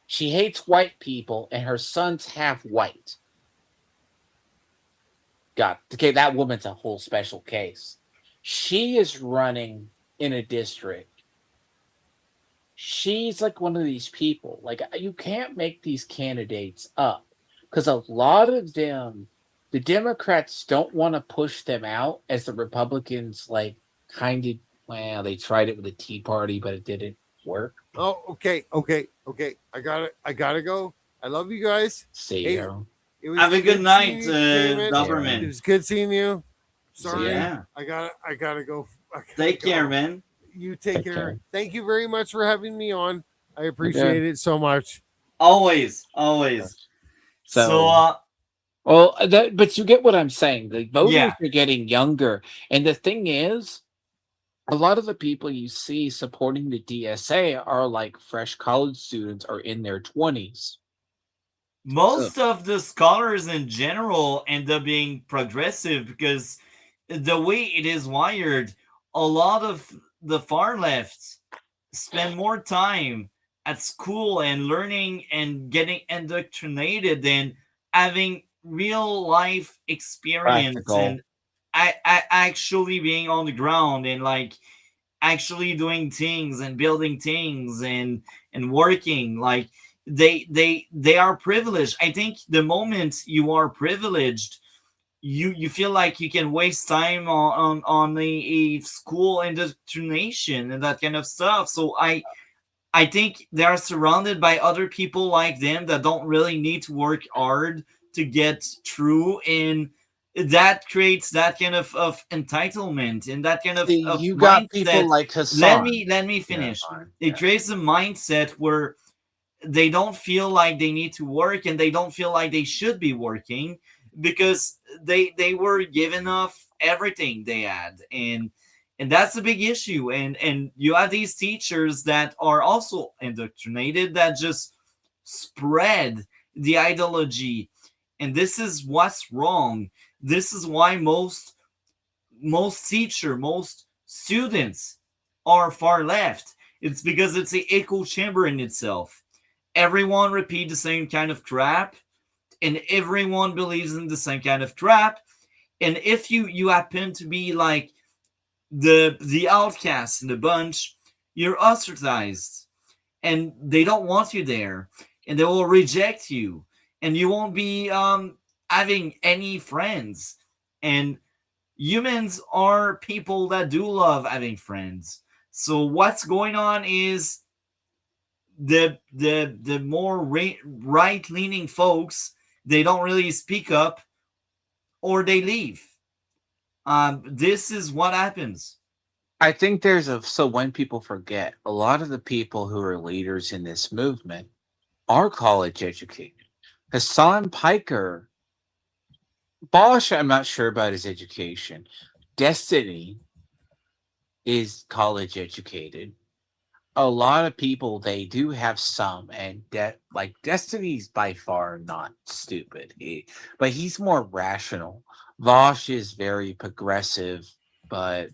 she hates white people, and her son's half white. God, okay, that woman's a whole special case. She is running in a district. She's like one of these people. Like, you can't make these candidates up because a lot of them, the Democrats don't want to push them out as the Republicans, like, kind of, well, they tried it with the Tea Party, but it didn't work. Oh, okay. I gotta go. I love you guys. See Hey, you. it was Have a good night, seeing you, David. Doberman. It was good seeing you. Sorry, Yeah. I gotta go. I gotta Take go. care, man. You take Take care. care. Thank you very much for having me on. I appreciate it so much. Always. So, Well, but you get what I'm saying. The voters Yeah. are getting younger. And the thing is, a lot of the people you see supporting the DSA are like fresh college students or in their 20s. most of the scholars in general end up being progressive because the way it is wired, a lot of the far left spend more time at school and learning and getting indoctrinated than having real life experience Practical. and actually being on the ground and like actually doing things and building things and working. Like they are privileged. I think the moment you are privileged, you feel like you can waste time on a school indoctrination and that kind of stuff. So I think they are surrounded by other people like them that don't really need to work hard to get through, and that creates that kind of entitlement and that kind of You got people mindset. like Hassan. Let me finish. fine. It creates a mindset where they don't feel like they need to work and they don't feel like they should be working because they were given off everything they had, and that's a big issue. And you have these teachers that are also indoctrinated that just spread the ideology, and this is what's wrong. This is why most students are far left. It's because it's an echo chamber in itself. Everyone repeat the same kind of crap, and everyone believes in the same kind of crap. And if you happen to be like the outcast in the bunch, you're ostracized, and they don't want you there, and they will reject you, and you won't be having any friends. And humans are people that do love having friends. So what's going on is the more right leaning folks, they don't really speak up or they leave. This is what happens. I think so when people forget, a lot of the people who are leaders in this movement are college educated. Hassan Piker, Bosch, I'm not sure about his education. Destiny is college educated. A lot of people, they do have some, and like Destiny's by far not stupid, but he's more rational. Vosh is very progressive, but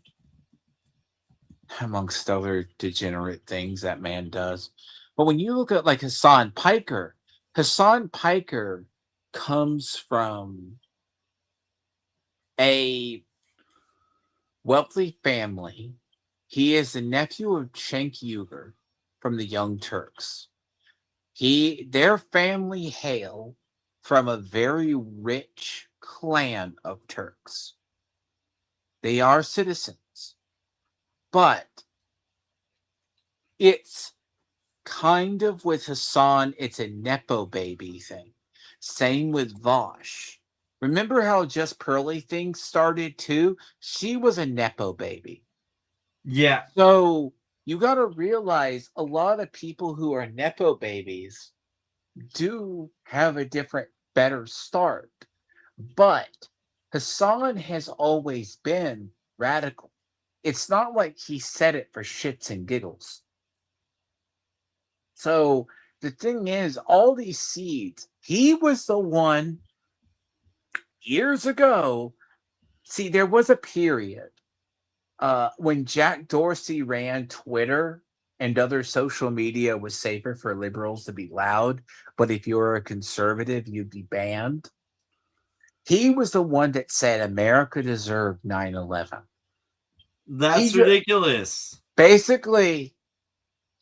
amongst other degenerate things that man does. But when you look at like Hassan Piker comes from a wealthy family. He is the nephew of Cenk Uygur from the Young Turks. Their family hail from a very rich clan of Turks. They are citizens, but it's kind of with Hassan, it's a Nepo baby thing. Same with Vosh. Remember how Just Pearly thing started too? She was a Nepo baby. Yeah. So you got to realize a lot of people who are Nepo babies do have a different, better start. But Hassan has always been radical. It's not like he said it for shits and giggles. So the thing is, all these seeds, he was the one years ago. See, there was a period when Jack Dorsey ran Twitter and other social media was safer for liberals to be loud, but if you were a conservative, you'd be banned. He was the one that said America deserved 9/11. That's ridiculous. Basically,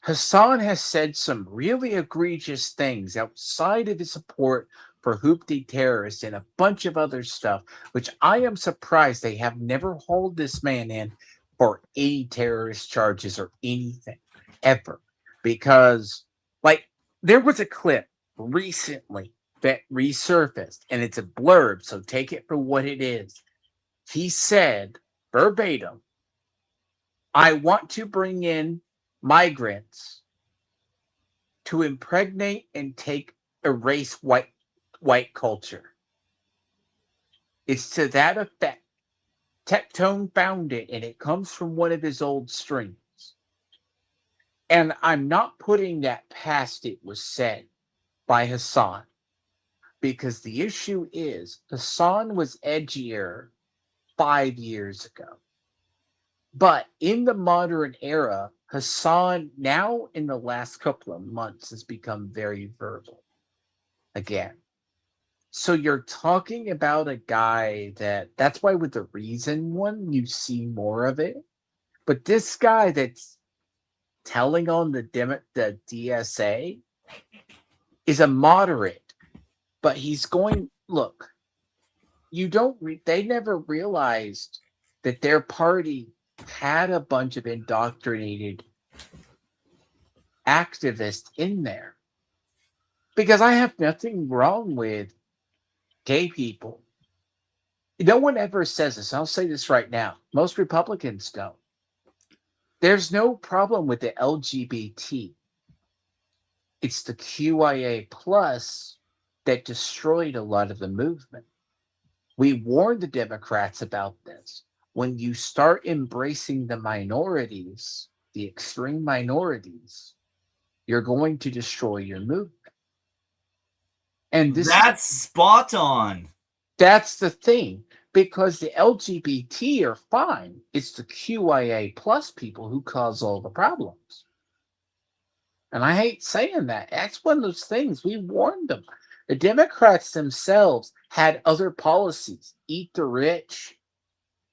Hassan has said some really egregious things outside of his support for Hoopty terrorists and a bunch of other stuff, which I am surprised they have never hauled this man in for any terrorist charges or anything ever. Because, like, there was a clip recently that resurfaced, and it's a blurb, so take it for what it is. He said, verbatim, I want to bring in migrants to impregnate and erase white culture. It's to that effect. Tectone found it, and it comes from one of his old streams. And I'm not putting that past it was said by Hassan, because the issue is Hassan was edgier 5 years ago. But in the modern era, Hassan now in the last couple of months has become very verbal again. So you're talking about a guy that's why with the Reason one, you see more of it. But this guy that's telling on the DSA is a moderate, but he's going, look, they never realized that their party had a bunch of indoctrinated activists in there. Because I have nothing wrong with gay people. No one ever says this. I'll say this right now. Most Republicans don't. There's no problem with the LGBT. It's the QIA plus that destroyed a lot of the movement. We warned the Democrats about this. When you start embracing the minorities, the extreme minorities, you're going to destroy your movement. And that's spot on. That's the thing, because the LGBT are fine. It's the QIA plus people who cause all the problems. And I hate saying that. That's one of those things. We warned them. The Democrats themselves had other policies. Eat the rich,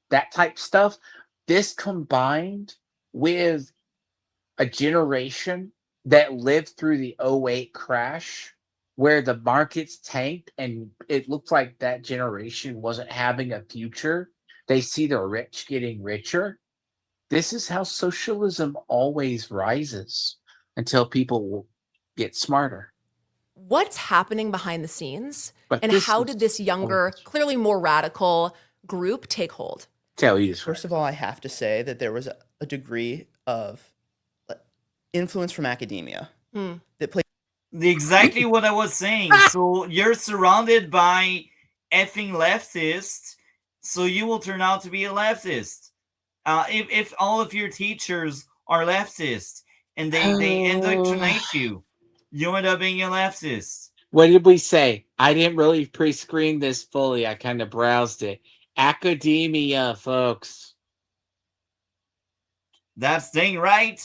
that type stuff. This combined with a generation that lived through the 2008 crash, where the markets tanked and it looked like that generation wasn't having a future. They see the rich getting richer. This is how socialism always rises until people get smarter. What's happening behind the scenes? And how did this younger, clearly more radical group take hold? First of all, I have to say that there was a degree of influence from academia that played. Exactly what I was saying. So you're surrounded by effing leftists, so you will turn out to be a leftist. If all of your teachers are leftists and they indoctrinate you, you end up being a leftist. What did we say? I didn't really pre-screen this fully. I kind of browsed it. Academia, folks. That's dang right.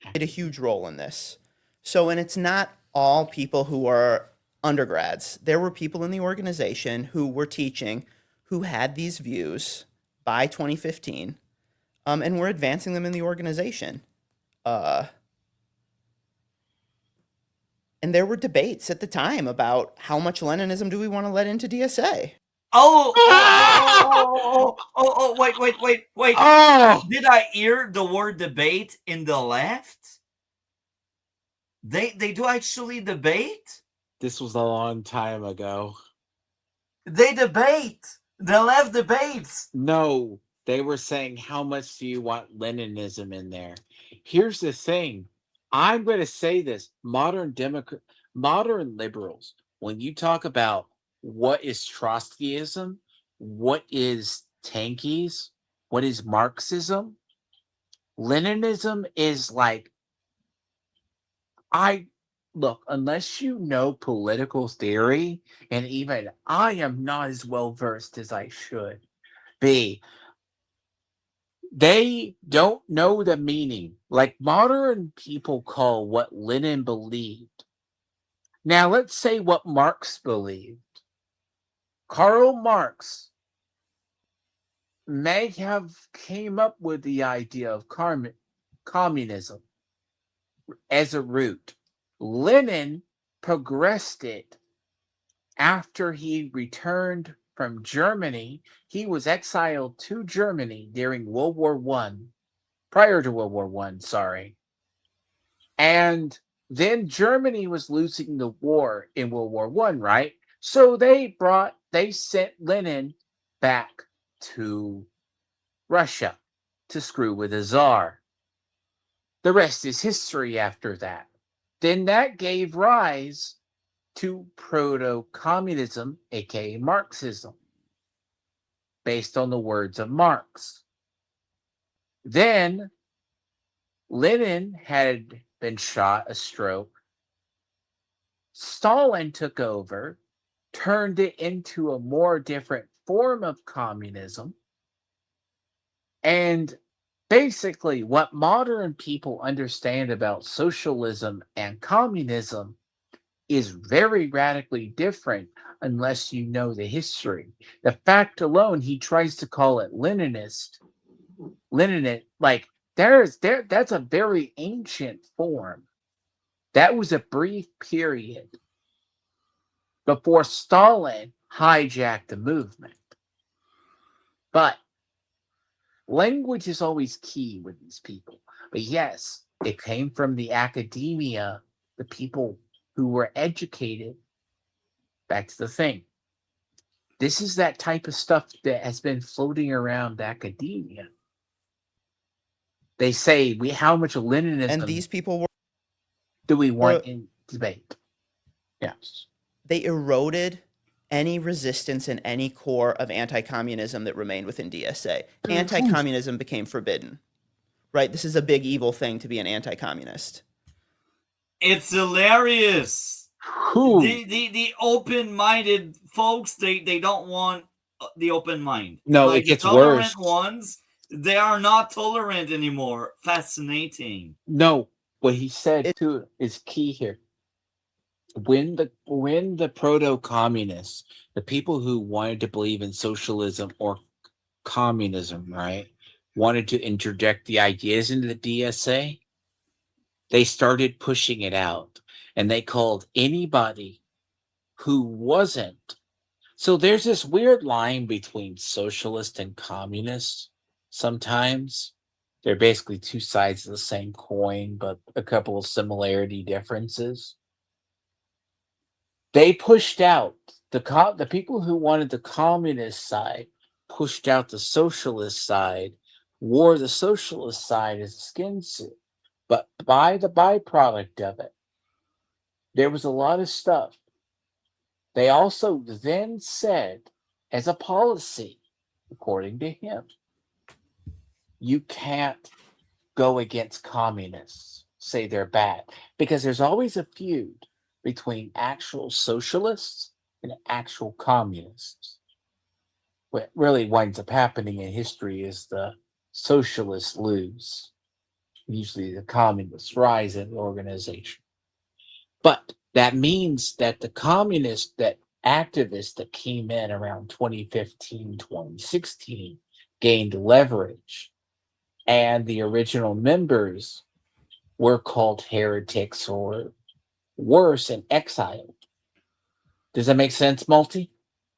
Played a huge role in this. So, and it's not all people who are undergrads. There were people in the organization who were teaching, who had these views by 2015, and were advancing them in the organization. And there were debates at the time about how much Leninism do we want to let into DSA. Wait. Oh, Did I hear the word debate in the left? They do actually debate? this was a long time ago. They debate. The left debates. No, they were saying, how much do you want Leninism in there? Here's the thing. I'm going to say this. Modern liberals, when you talk about what is Trotskyism, what is Tankies, what is Marxism, Leninism is like, look, unless you know political theory, and even I am not as well versed as I should be, they don't know the meaning. Like modern people call what Lenin believed. Now, let's say what Marx believed. Karl Marx may have came up with the idea of communism as a root. Lenin progressed it after he returned from Germany. He was exiled to Germany during World War One, prior to World War One, sorry. And then Germany was losing the war in World War One, right? So they sent Lenin back to Russia to screw with the Tsar. The rest is history after that. Then that gave rise to proto-communism, aka Marxism, based on the words of Marx. Then Lenin had been shot a stroke. Stalin took over, turned it into a more different form of communism. And basically, what modern people understand about socialism and communism is very radically different unless you know the history. The fact alone, he tries to call it Leninist, like that's a very ancient form. That was a brief period before Stalin hijacked the movement. But language is always key with these people. But yes, it came from the academia, the people who were educated. Back to the thing. This is that type of stuff that has been floating around academia. They say, how much Leninism And these people do we want in debate? Yes. they eroded any resistance and any core of anti-communism that remained within DSA. Anti-communism became forbidden. Right? This is a big evil thing to be an anti-communist. It's hilarious. Who? The open-minded folks, they don't want the open mind. No, like it gets the tolerant worse. Ones, they are not tolerant anymore. Fascinating. No, what he said too is key here. When the proto-communists, the people who wanted to believe in socialism or communism, right, wanted to interject the ideas into the DSA, they started pushing it out, and they called anybody who wasn't. So there's this weird line between socialist and communist. Sometimes they're basically two sides of the same coin, but a couple of similarity differences. They pushed out the people who wanted the communist side, pushed out the socialist side, wore the socialist side as a skin suit. But by the byproduct of it, there was a lot of stuff. They also then said, as a policy, according to him, you can't go against communists, say they're bad, because there's always a feud between actual socialists and actual communists. What really winds up happening in history is the socialists lose. Usually the communists rise in the organization. But that means that the communists, that activists that came in around 2015, 2016, gained leverage. And the original members were called heretics or worse, and exiled. Does that make sense, Multi?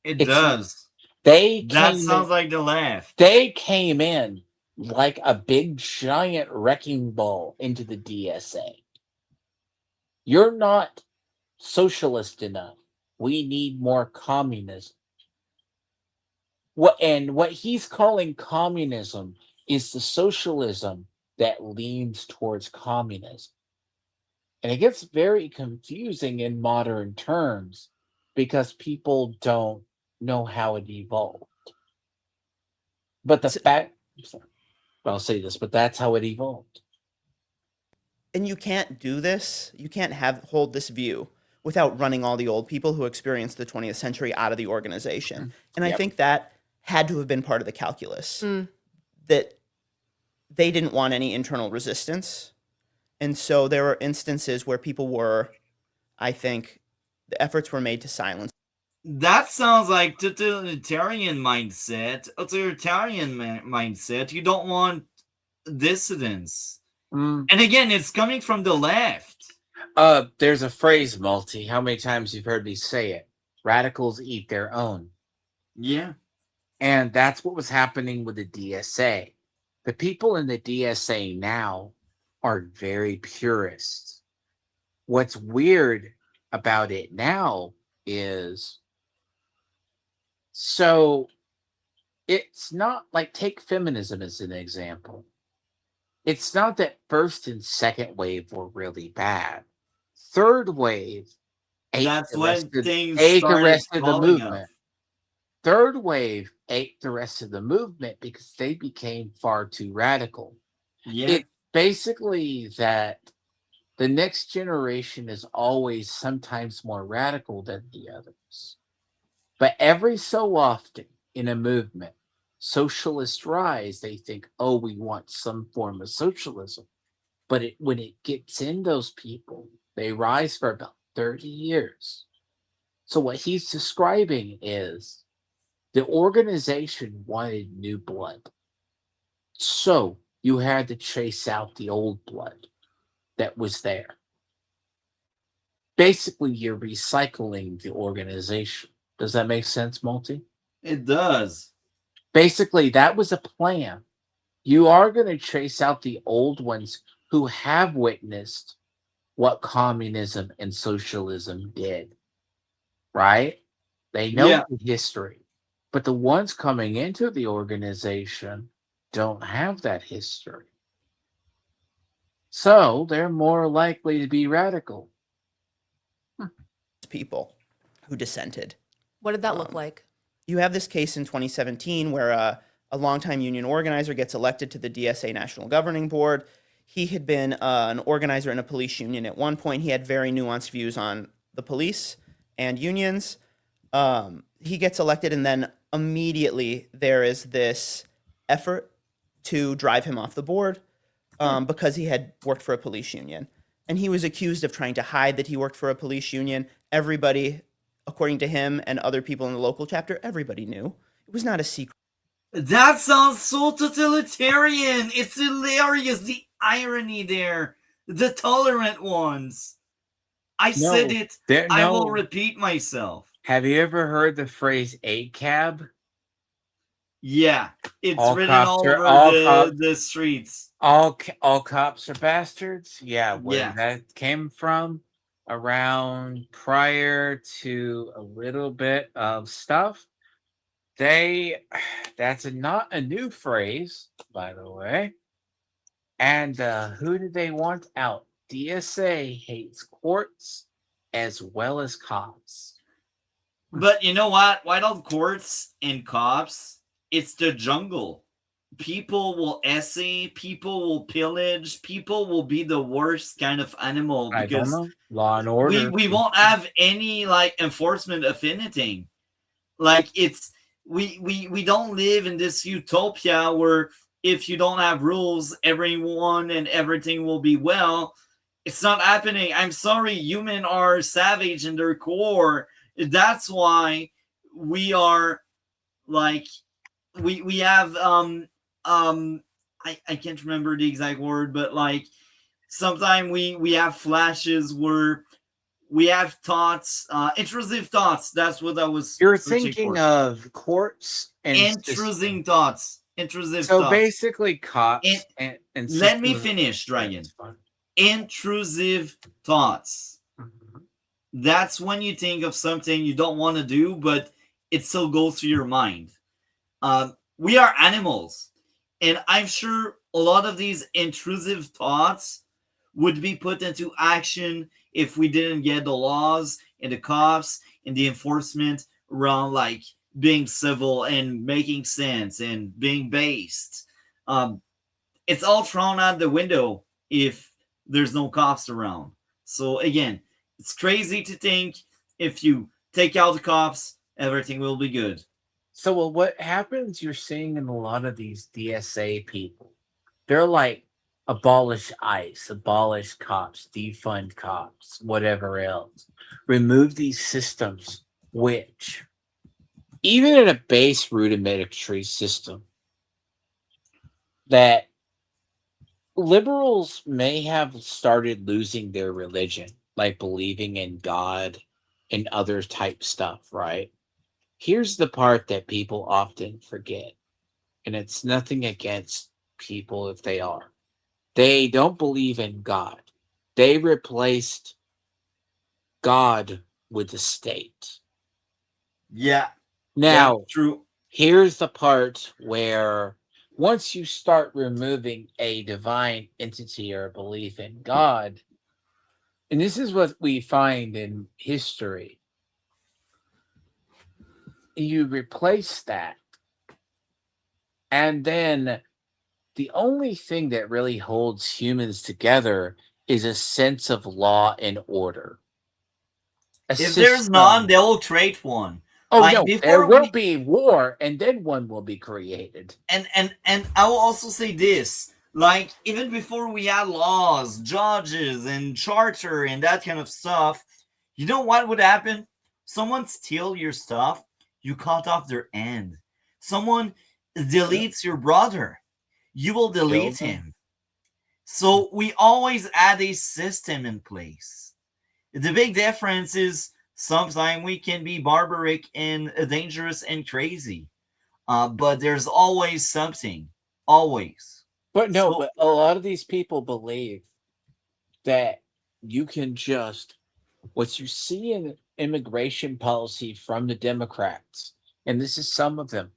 It It's does. they That came sounds in, like the left. they came in like a big giant wrecking ball into the DSA. You're not socialist enough. We need more communism. What he's calling communism is the socialism that leans towards communism. And it gets very confusing in modern terms because people don't know how it evolved. But the fact, I'll say this, but that's how it evolved. And you can't do this. You can't hold this view without running all the old people who experienced the 20th century out of the organization. And I Yep. think that had to have been part of the calculus, that they didn't want any internal resistance. And so there were instances where people were, I think, the efforts were made to silence. That sounds like totalitarian mindset. Authoritarian mindset. You don't want dissidents. And again, it's coming from the left. There's a phrase, Multi. How many times you've heard me say it? Radicals eat their own. Yeah. And that's what was happening with the DSA. The people in the DSA now are very purist. What's weird about it now is, so it's not like, take feminism as an example. It's not that first and second wave were really bad. Third wave ate That's the when rest of, things ate the started rest of the falling movement. off. Third wave ate the rest of the movement because they became far too radical. Yeah. It's basically that the next generation is always sometimes more radical than the others. But every so often in a movement, socialists rise, they think, oh, we want some form of socialism. But when it gets in those people, they rise for about 30 years. So what he's describing is the organization wanted new blood. So you had to chase out the old blood that was there. Basically, you're recycling the organization. Does that make sense, Multi? It does. Basically, that was a plan. You are going to chase out the old ones who have witnessed what communism and socialism did, right? They know the history. But the ones coming into the organization don't have that history. So they're more likely to be radical. People who dissented. What did that look like? You have this case in 2017 where a longtime union organizer gets elected to the DSA National Governing Board. He had been an organizer in a police union at one point. He had very nuanced views on the police and unions. He gets elected, and then immediately there is this effort to drive him off the board because he had worked for a police union. And he was accused of trying to hide that he worked for a police union. Everybody, according to him and other people in the local chapter, everybody knew. It was not a secret. That sounds so totalitarian. It's hilarious. The irony there. The tolerant ones. I said it. I will repeat myself. Have you ever heard the phrase ACAB? Yeah. It's written all over the streets. All cops are bastards? Yeah, where that came from, around prior to a little bit of stuff. That's not a new phrase, by the way. And who do they want out? DSA hates courts as well as cops. But you know what? Why don't courts and cops? It's the jungle. People will essay, people will pillage, people will be the worst kind of animal because I don't know. Law and order. We won't have any like enforcement of anything. Like it's we don't live in this utopia where if you don't have rules, everyone and everything will be well. It's not happening. I'm sorry, humans are savage in their core. That's why we are like we have I can't remember the exact word, but like sometimes we have flashes where We have thoughts, intrusive thoughts. That's what I was You're searching thinking for. of courts and Intrusive thoughts. Intrusive so thoughts. basically cops And and let me systems. finish, Dragon. That's fine. Intrusive thoughts. Mhm. That's when you think of something you don't want to do, but it still goes through your mind. We are animals, and I'm sure a lot of these intrusive thoughts would be put into action if we didn't get the laws and the cops and the enforcement around like being civil and making sense and being based. Um, it's all thrown out the window if there's no cops around. So again, it's crazy to think if you take out the cops, everything will be good. So well, what happens you're seeing in a lot of these DSA people, they're like abolish ICE, abolish cops, defund cops, whatever else. Remove these systems which even in a base rudimentary system that liberals may have started losing their religion, like believing in God and other type stuff, right? Here's the part that people often forget, and it's nothing against people if they are. They don't believe in God. They replaced God with the state. Yeah, Now, true. here's the part where once you start removing a divine entity or belief in God, and this is what we find in history, you replace that. And then the only thing that really holds humans together is a sense of law and order. A If there's none, system. they will create one. Oh Like no, there before will we be war, and then one will be created. and I will also say this. Like even before we had laws, judges, and charter and that kind of stuff, you know what would happen? Someone steal your stuff, you cut off their end. Someone deletes your brother, you will Kill delete them. him. So we always had a system in place. The big difference is sometimes we can be barbaric and dangerous and crazy. But there's always something. Always. But no, So but a lot of these people believe that you can just what you see in immigration policy from the Democrats, and this is some of them,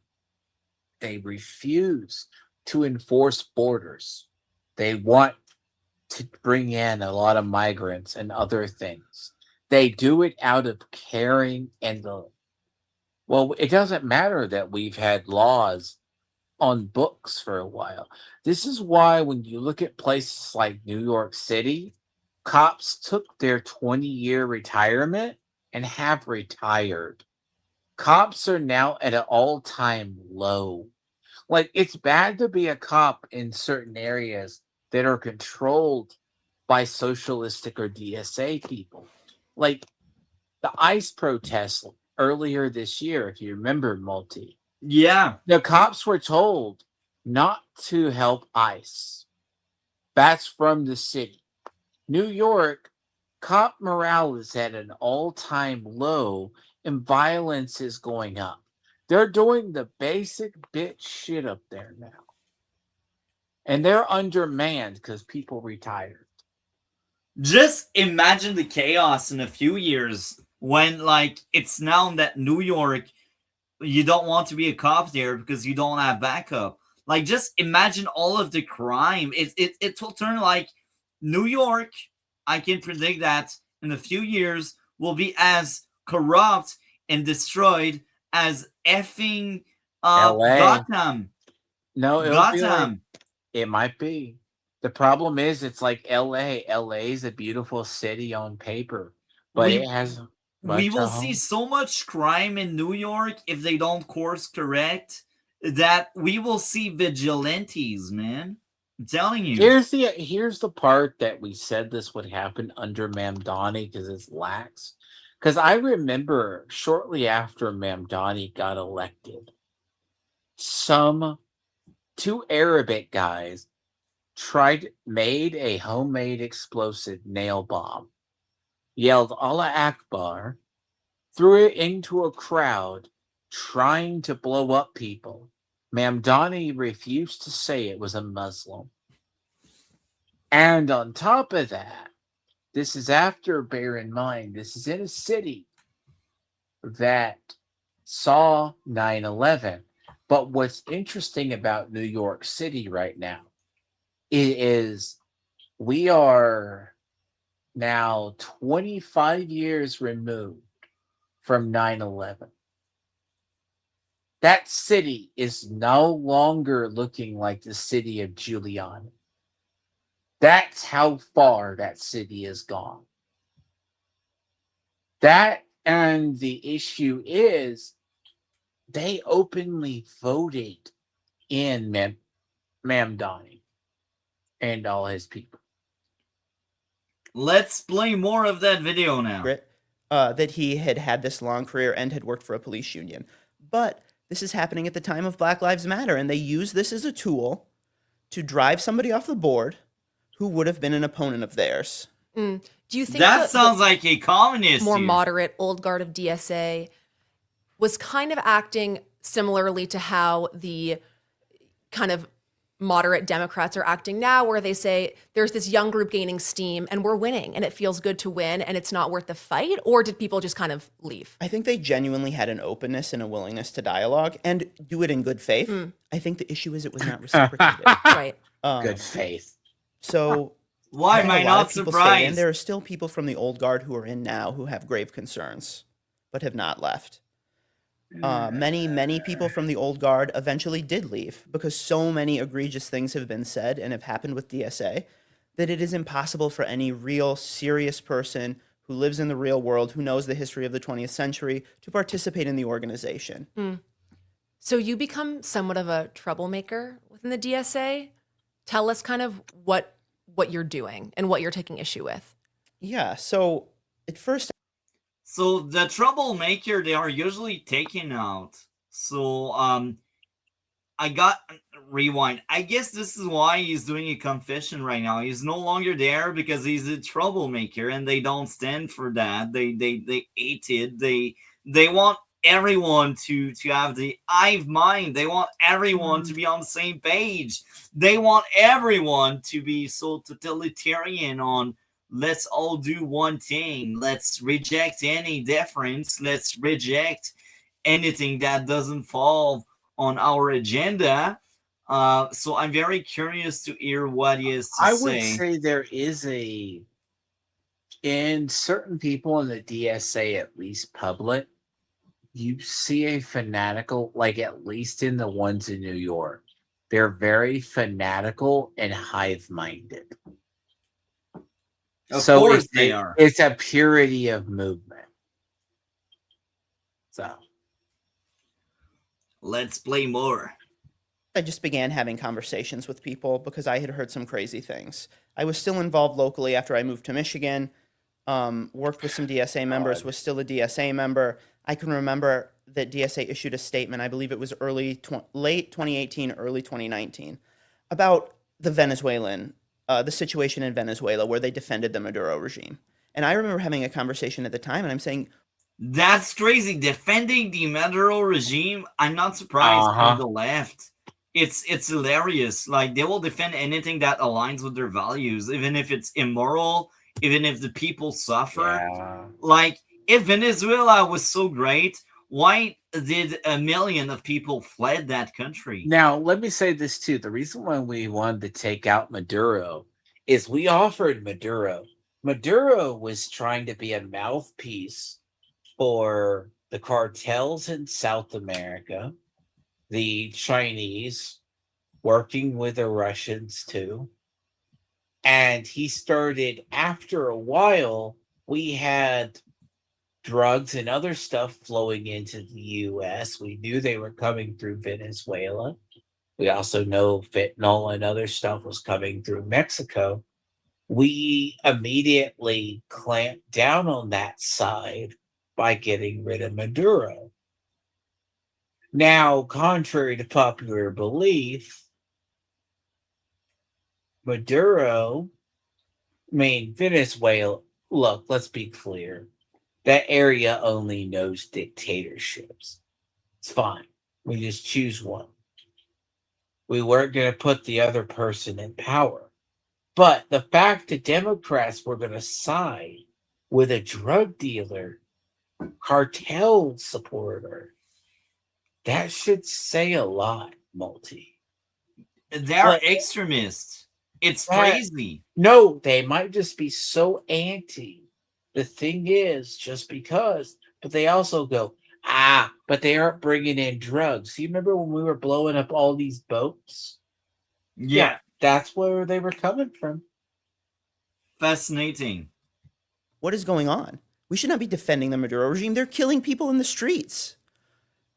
they refuse to enforce borders. They want to bring in a lot of migrants and other things. They do it out of caring and the well, it doesn't matter that we've had laws on books for a while. This is why when you look at places like New York City, cops took their 20-year retirement and have retired. Cops are now at an all-time low. Like it's bad to be a cop in certain areas that are controlled by socialistic or DSA people. Like the ICE protests earlier this year, if you remember, Multi. yeah, The cops were told not to help ICE. That's from the city. New York, cop morale is at an all-time low and violence is going up. They're doing the basic bitch shit up there now. And they're undermanned because people retired. just imagine the chaos in a few years when like it's known that New York, you don't want to be a cop there because you don't have backup. Like just imagine all of the crime. It will turn like New York. I can predict that in a few years will be as corrupt and destroyed as effing LA. Gotham. No, it'll be like Gotham. it might be. The problem is it's like LA. LA is a beautiful city on paper, but We it has a we bunch will of see homes. so much crime in New York if they don't course correct that we will see vigilantes, man. I'm telling you. Here's the part that we said this would happen under Mamdani because it's lax. Because I remember shortly after Mamdani got elected, some two Arabic guys made a homemade explosive nail bomb yelled Allah Akbar, threw it into a crowd, trying to blow up people. Mamdani refused to say it was a Muslim. And on top of that, this is after, bear in mind, this is in a city that saw 9/11. But what's interesting about New York City right now is we are now 25 years removed from 9/11. That city is no longer looking like the city of Giuliani. That's how far that city has gone. That, and the issue is they openly voted in Mamdani and all his people. Let's play more of that video now. That he had this long career and had worked for a police union. But this is happening at the time of Black Lives Matter, and they use this as a tool to drive somebody off the board who would have been an opponent of theirs. Do you think That sounds like a communist more here. moderate old guard of DSA was kind of acting similarly to how the kind of moderate Democrats are acting now, where they say there's this young group gaining steam and we're winning and it feels good to win and it's not worth the fight? Or did people just kind of leave? I think they genuinely had an openness and a willingness to dialogue and do it in good faith. I think the issue is it was not reciprocated. Right. Good faith. So Why am I not surprised? And there are still people from the old guard who are in now who have grave concerns, but have not left. Many people from the old guard eventually did leave because so many egregious things have been said and have happened with DSA that it is impossible for any real serious person who lives in the real world, who knows the history of the 20th century, to participate in the organization. So you become somewhat of a troublemaker within the DSA. Tell us kind of what you're doing and what you're taking issue with. Yeah, so at first... So the troublemaker, they are usually taken out. So I got rewind. I guess this is why he's doing a confession right now. He's no longer there because he's a troublemaker, and they don't stand for that. They hate it. They want everyone to have the hive mind. They want everyone to be on the same page. They want everyone to be so totalitarian on, let's all do one thing. Let's reject any difference. Let's reject anything that doesn't fall on our agenda. So I'm very curious to hear what he has to say. I would say there is in certain people in the DSA, at least public, you see a fanatical, like at least in the ones in New York, they're very fanatical and hive-minded. Of course they are. It's a purity of movement. So let's play more. I just began having conversations with people because I had heard some crazy things. I was still involved locally after I moved to Michigan, worked with some DSA members, was still a DSA member. I can remember that DSA issued a statement, I believe it was late 2018, early 2019, about the Venezuelan, the situation in Venezuela where they defended the Maduro regime. And I remember having a conversation at the time and I'm saying, that's crazy. Defending the Maduro regime, I'm not surprised on the left. It's hilarious. Like, they will defend anything that aligns with their values, even if it's immoral, even if the people suffer. Yeah. Like, if Venezuela was so great, why did 1 million of people fled that country? Now, let me say this too. The reason why we wanted to take out Maduro is we offered Maduro. Maduro was trying to be a mouthpiece for the cartels in South America, the Chinese, working with the Russians too. And he started, after a while, we had drugs and other stuff flowing into the U.S. We knew they were coming through Venezuela. We also know fentanyl and other stuff was coming through Mexico. We immediately clamped down on that side by getting rid of Maduro. Now, contrary to popular belief, Venezuela look, let's be clear. That area only knows dictatorships. It's fine. We just choose one. We weren't going to put the other person in power. But the fact that Democrats were going to side with a drug dealer, cartel supporter, that should say a lot, Multi. They're But extremists. It's that, crazy. no, they might just be so anti. The thing is, just because, but they also go, but they aren't bringing in drugs. You remember when we were blowing up all these boats? Yeah, That's where they were coming from. fascinating. What is going on? We should not be defending the Maduro regime. They're killing people in the streets.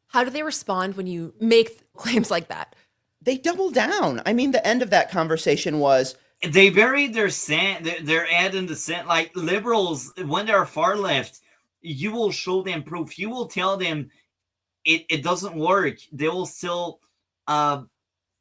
How do they respond when you make claims like that? They double down. I mean, the end of that conversation was, They buried their ad in the sand. Like liberals, when they're far left, you will show them proof. You will tell them it doesn't work. They will still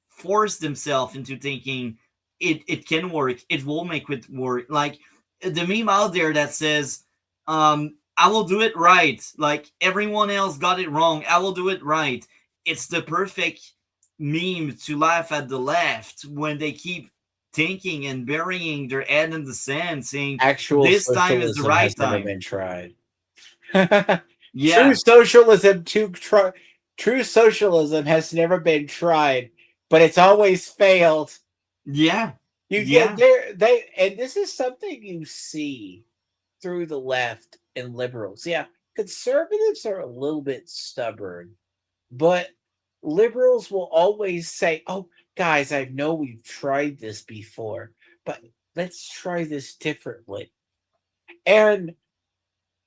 force themselves into thinking it can work. It will make it work. Like the meme out there that says, I will do it right. Like everyone else got it wrong. I will do it right. It's the perfect meme to laugh at the left when they keep thinking and burying their head in the sand, saying Actual this time is the socialism right has never time. been tried. Yeah, True socialism true socialism has never been tried, but it's always failed. yeah, You yeah. get they and this is something you see through the left and liberals. Yeah, conservatives are a little bit stubborn, but liberals will always say, "Oh, guys, I know we've tried this before, but let's try this differently." And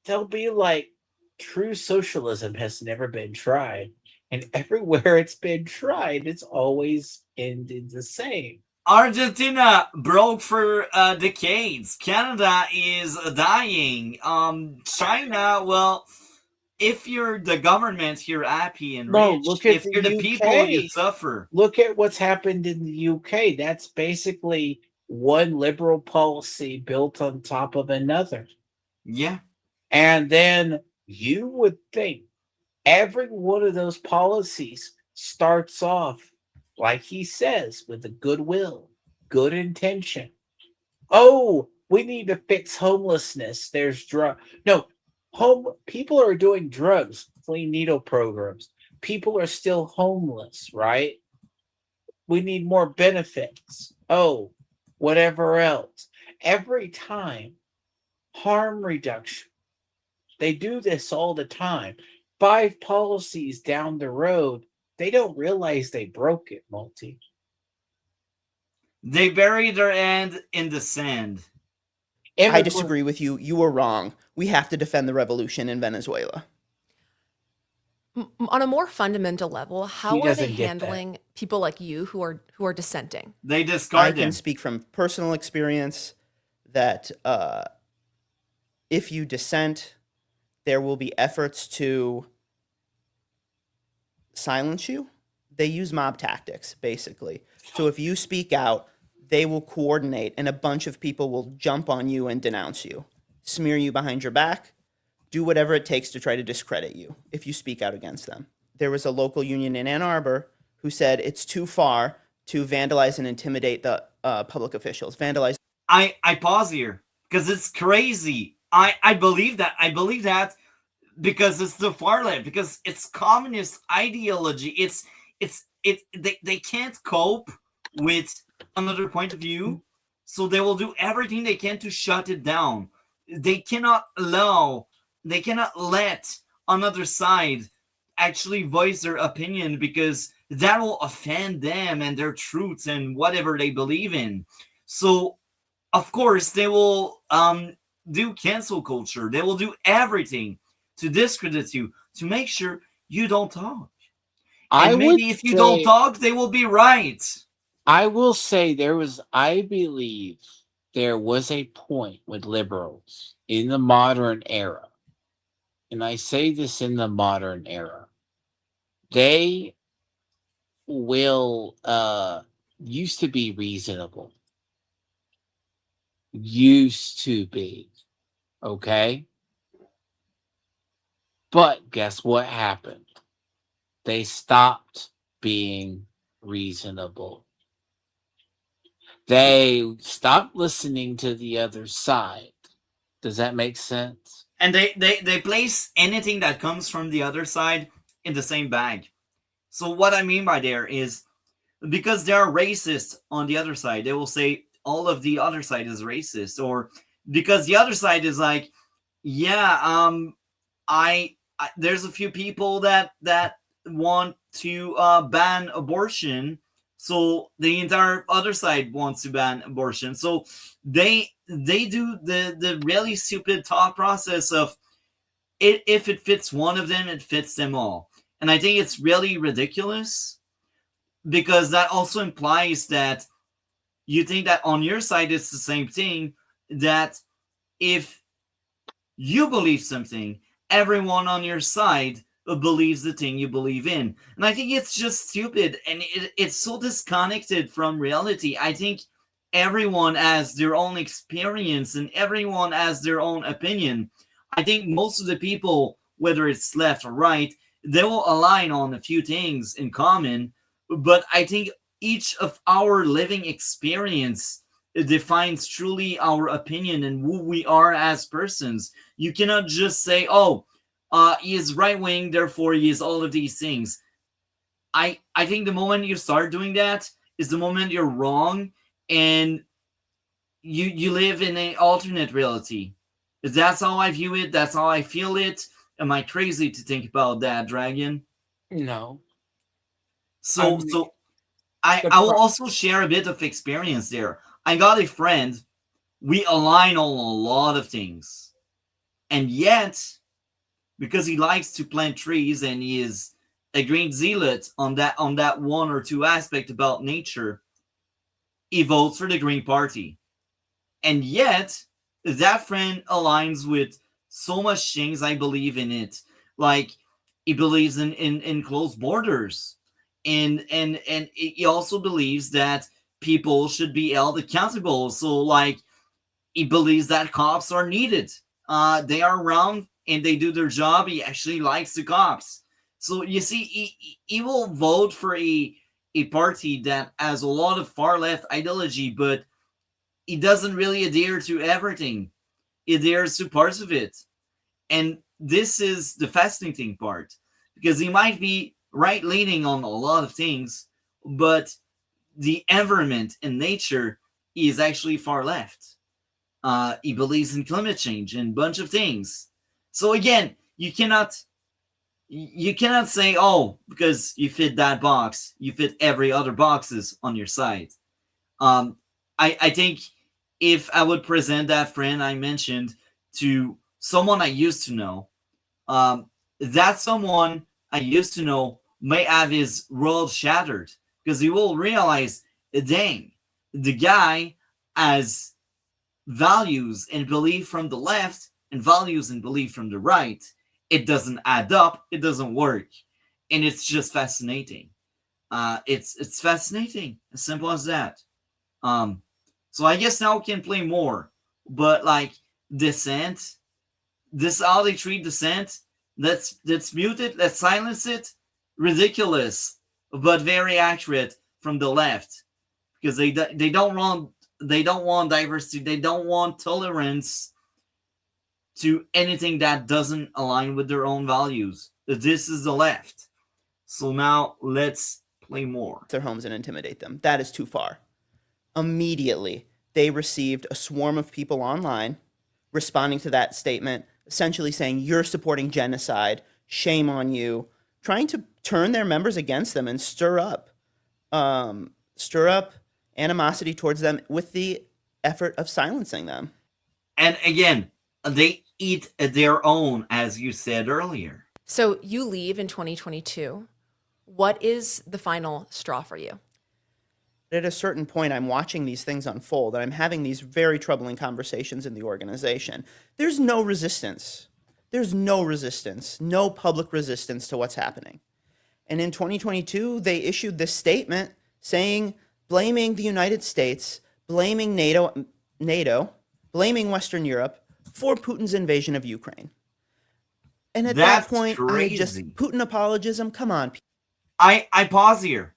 they'll be like, "True socialism has never been tried, and everywhere it's been tried, it's always ended the same." Argentina broke for decades. Canada is dying. China, well, if you're the government, you're happy and No, rich. look at If the you're the people, you UK. suffer. Look at what's happened in the UK. That's basically one liberal policy built on top of another. Yeah, And then you would think every one of those policies starts off, like he says, with a goodwill, good intention. Oh, we need to fix homelessness. There's drug. No, people are doing drugs, clean needle programs. People are still homeless, right? We need more benefits. Oh, whatever else. Every time, harm reduction. They do this all the time. 5 policies down the road, they don't realize they broke it, Multi. they bury their hand in the sand. I disagree with you. You were wrong. We have to defend the revolution in Venezuela. On a more fundamental level, how He are they doesn't get that. handling people like you who are dissenting? They I discard can them. speak from personal experience that if you dissent, there will be efforts to silence you. They use mob tactics, basically. So if you speak out, they will coordinate and a bunch of people will jump on you and denounce you, smear you behind your back, do whatever it takes to try to discredit you if you speak out against them. There was a local union in Ann Arbor who said it's too far to vandalize and intimidate the public officials. Vandalize. I pause here because it's crazy. I believe that. I believe that because it's the far left, because it's communist ideology. They can't cope with another point of view, so they will do everything they can to shut it down. They cannot let another side actually voice their opinion, because that will offend them and their truths and whatever they believe in. So of course they will do cancel culture. They will do everything to discredit you, to make sure you don't talk. And maybe if you don't talk, they will be right. I will say I believe there was a point with liberals in the modern era, and I say this in the modern era, they will used to be reasonable. Used to be. Okay? But guess what happened? They stopped being reasonable. They stopped listening to the other side. Does that make sense? And they place anything that comes from the other side in the same bag. So what I mean by there is, because there are racists on the other side, they will say all of the other side is racist, or because the other side is like, yeah, I there's a few people that want to ban abortion, so the entire other side wants to ban abortion. So they do the really stupid thought process of it. If it fits one of them, it fits them all, and I think it's really ridiculous, because that also implies that you think that on your side it's the same thing, that if you believe something, everyone on your side believes the thing you believe in. And I think it's just stupid, and it's so disconnected from reality. I think everyone has their own experience and everyone has their own opinion. I think most of the people, whether it's left or right, they will align on a few things in common, but I think each of our living experience defines truly our opinion and who we are as persons. You cannot just say, "Oh, he is right wing, therefore he is all of these things." I think the moment you start doing that is the moment you're wrong, and you live in an alternate reality. That's how I view it. That's how I feel it. Am I crazy to think about that, Dragon? No. So mean, so I will also share a bit of experience there. I got a friend. We align on a lot of things, and yet, because he likes to plant trees and he is a great zealot on that one or two aspect about nature, he votes for the Green Party. And yet, that friend aligns with so much things I believe in it. Like, he believes in closed borders. And he also believes that people should be held accountable. So, like, he believes that cops are needed. They are around and they do their job. He actually likes the cops. So you see, he will vote for a party that has a lot of far left ideology, but he doesn't really adhere to everything. He adheres to parts of it. And this is the fascinating part, because he might be right leaning on a lot of things, but the environment and nature is actually far left. He believes in climate change and a bunch of things. So again, you cannot say, "Oh, because you fit that box, you fit every other boxes on your side." I think if I would present that friend I mentioned to someone I used to know, that someone I used to know may have his world shattered, because he will realize, dang, the guy has values and belief from the left and values and belief from the right. It doesn't add up. It doesn't work, and it's just fascinating. It's fascinating, as simple as that. So I guess now we can play more, but like dissent, this how they treat dissent. Let's mute it. Let's silence it. Ridiculous, but very accurate from the left, because they don't want diversity. They don't want tolerance to anything that doesn't align with their own values. This is the left. So now let's play more. Their homes and intimidate them. That is too far. Immediately, they received a swarm of people online responding to that statement, essentially saying, "You're supporting genocide. Shame on you," trying to turn their members against them and stir up animosity towards them with the effort of silencing them. And again, they eat their own, as you said earlier. So you leave in 2022. What is the final straw for you? At a certain point, I'm watching these things unfold, and I'm having these very troubling conversations in the organization. There's no resistance. There's no resistance, no public resistance to what's happening. And in 2022, they issued this statement saying, blaming the United States, blaming NATO, blaming Western Europe, for Putin's invasion of Ukraine. And at That's that point, I had just crazy. Putin apologism. Come on, I pause here.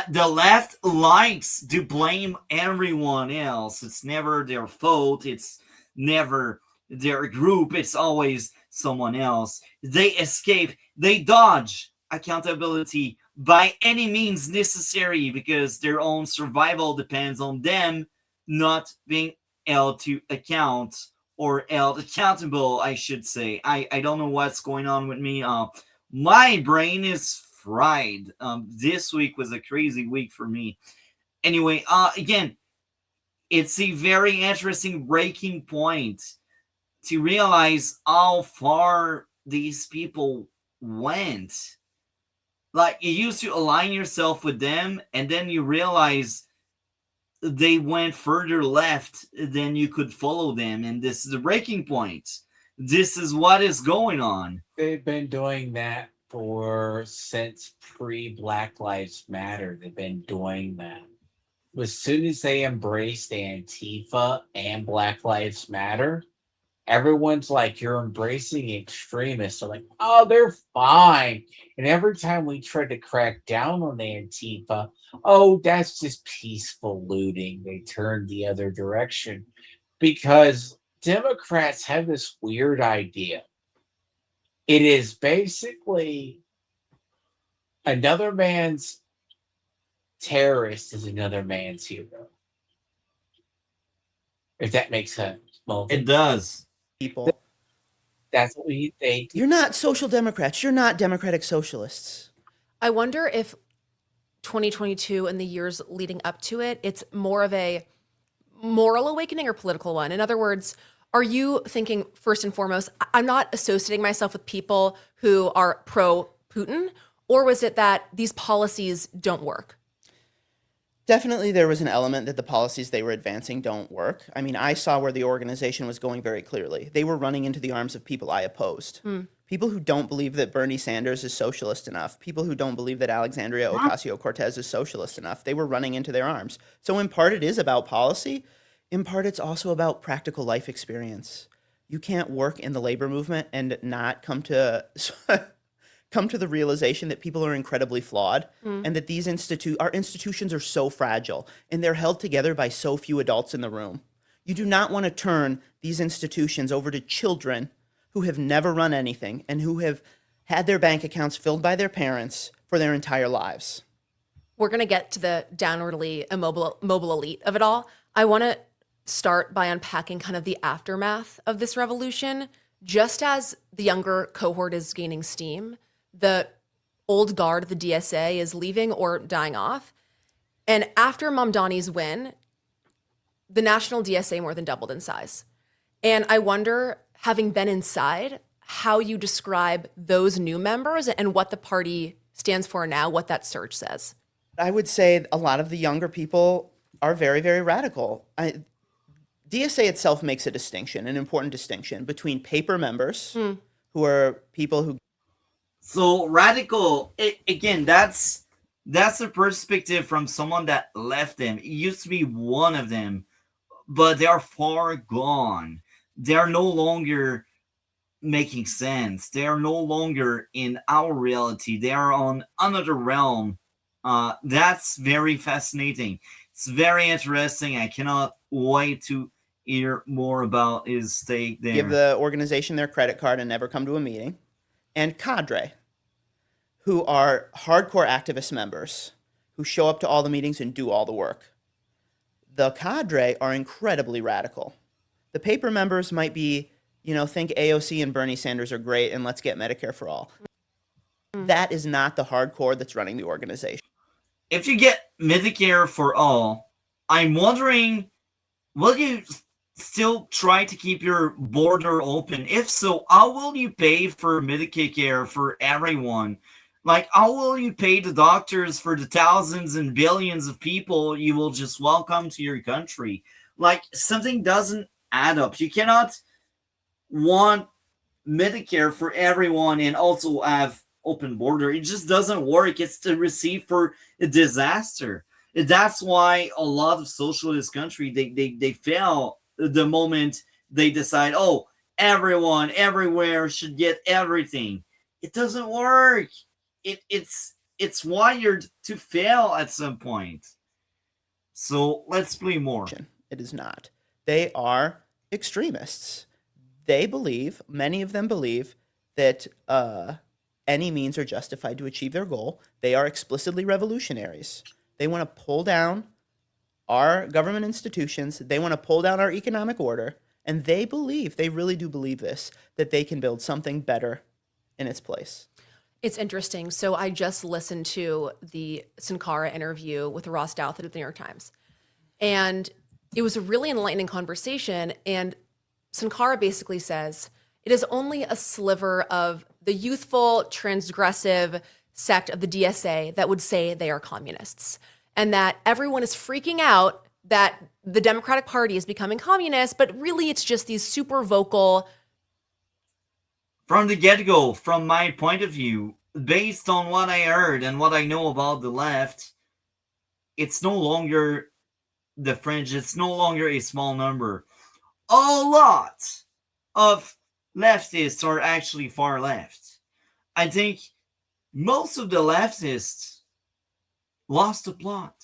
The left likes to blame everyone else. It's never their fault. It's never their group. It's always someone else. They escape. They dodge accountability by any means necessary because their own survival depends on them not being held to account or held accountable, I should say. I don't know what's going on with me. My brain is fried. This week was a crazy week for me. Anyway, again, it's a very interesting breaking point to realize how far these people went. Like, you used to align yourself with them, and then you realize they went further left than you could follow them, and this is the breaking point. This is what is going on. They've been doing that since pre-Black Lives Matter. They've been doing that. As soon as they embraced Antifa and Black Lives Matter, everyone's like, you're embracing extremists. They're like, oh, they're fine. And every time we try to crack down on Antifa, oh, that's just peaceful looting. They turned the other direction because Democrats have this weird idea. It is basically another man's terrorist is another man's hero. If that makes sense. Well, It does. people. that's what we think. You're not social democrats. You're not democratic socialists. I wonder if 2022 and the years leading up to it, it's more of a moral awakening or political one. In other words, are you thinking first and foremost, I'm not associating myself with people who are pro-Putin, or was it that these policies don't work? Definitely there was an element that the policies they were advancing don't work. I mean, I saw where the organization was going very clearly. They were running into the arms of people I opposed. People who don't believe that Bernie Sanders is socialist enough. People who don't believe that Alexandria Ocasio-Cortez is socialist enough. They were running into their arms. So in part it is about policy. In part it's also about practical life experience. You can't work in the labor movement and not come to the realization that people are incredibly flawed and that these our institutions are so fragile and they're held together by so few adults in the room. You do not want to turn these institutions over to children who have never run anything and who have had their bank accounts filled by their parents for their entire lives. We're going to get to the downwardly mobile elite of it all. I want to start by unpacking kind of the aftermath of this revolution. Just as the younger cohort is gaining steam, the old guard of the DSA is leaving or dying off. And after Mamdani's win, the national DSA more than doubled in size. And I wonder, having been inside, how you describe those new members and what the party stands for now, what that surge says. I would say a lot of the younger people are very, very radical. DSA itself makes a distinction, an important distinction, between paper members, who are people who... So radical, again, that's a perspective from someone that left them. It used to be one of them, but they are far gone. They are no longer making sense. They are no longer in our reality. They are on another realm. That's very fascinating. It's very interesting. I cannot wait to hear more about his take there. give the organization their credit card and never come to a meeting, and cadre, who are hardcore activist members who show up to all the meetings and do all the work. The cadre are incredibly radical. The paper members might be, think AOC and Bernie Sanders are great and let's get Medicare for all. That is not the hardcore that's running the organization. If you get Medicare for all, I'm wondering, will you still try to keep your border open? If so, how will you pay for Medicare for everyone? Like, how will you pay the doctors for the thousands and billions of people you will just welcome to your country? Like, something doesn't add up. You cannot want Medicare for everyone and also have open border. It just doesn't work. It's the recipe for a disaster. That's why a lot of socialist countries, they fail the moment they decide, oh, everyone everywhere should get everything. It doesn't work. It's wired to fail at some point. So let's play more. It is not. They are extremists. They believe, many of them believe, that any means are justified to achieve their goal. They are explicitly revolutionaries. They want to pull down our government institutions. They want to pull down our economic order. And they believe, they really do believe this, that they can build something better in its place. It's interesting. So I just listened to the Sankara interview with Ross Douthat at the New York Times. And it was a really enlightening conversation. And Sankara basically says, it is only a sliver of the youthful, transgressive sect of the DSA that would say they are communists. And that everyone is freaking out that the Democratic Party is becoming communist, but really it's just these super vocal. From the get-go, from my point of view, based on what I heard and what I know about the left, it's no longer the fringe, it's no longer a small number. A lot of leftists are actually far left. I think most of the leftists lost the plot.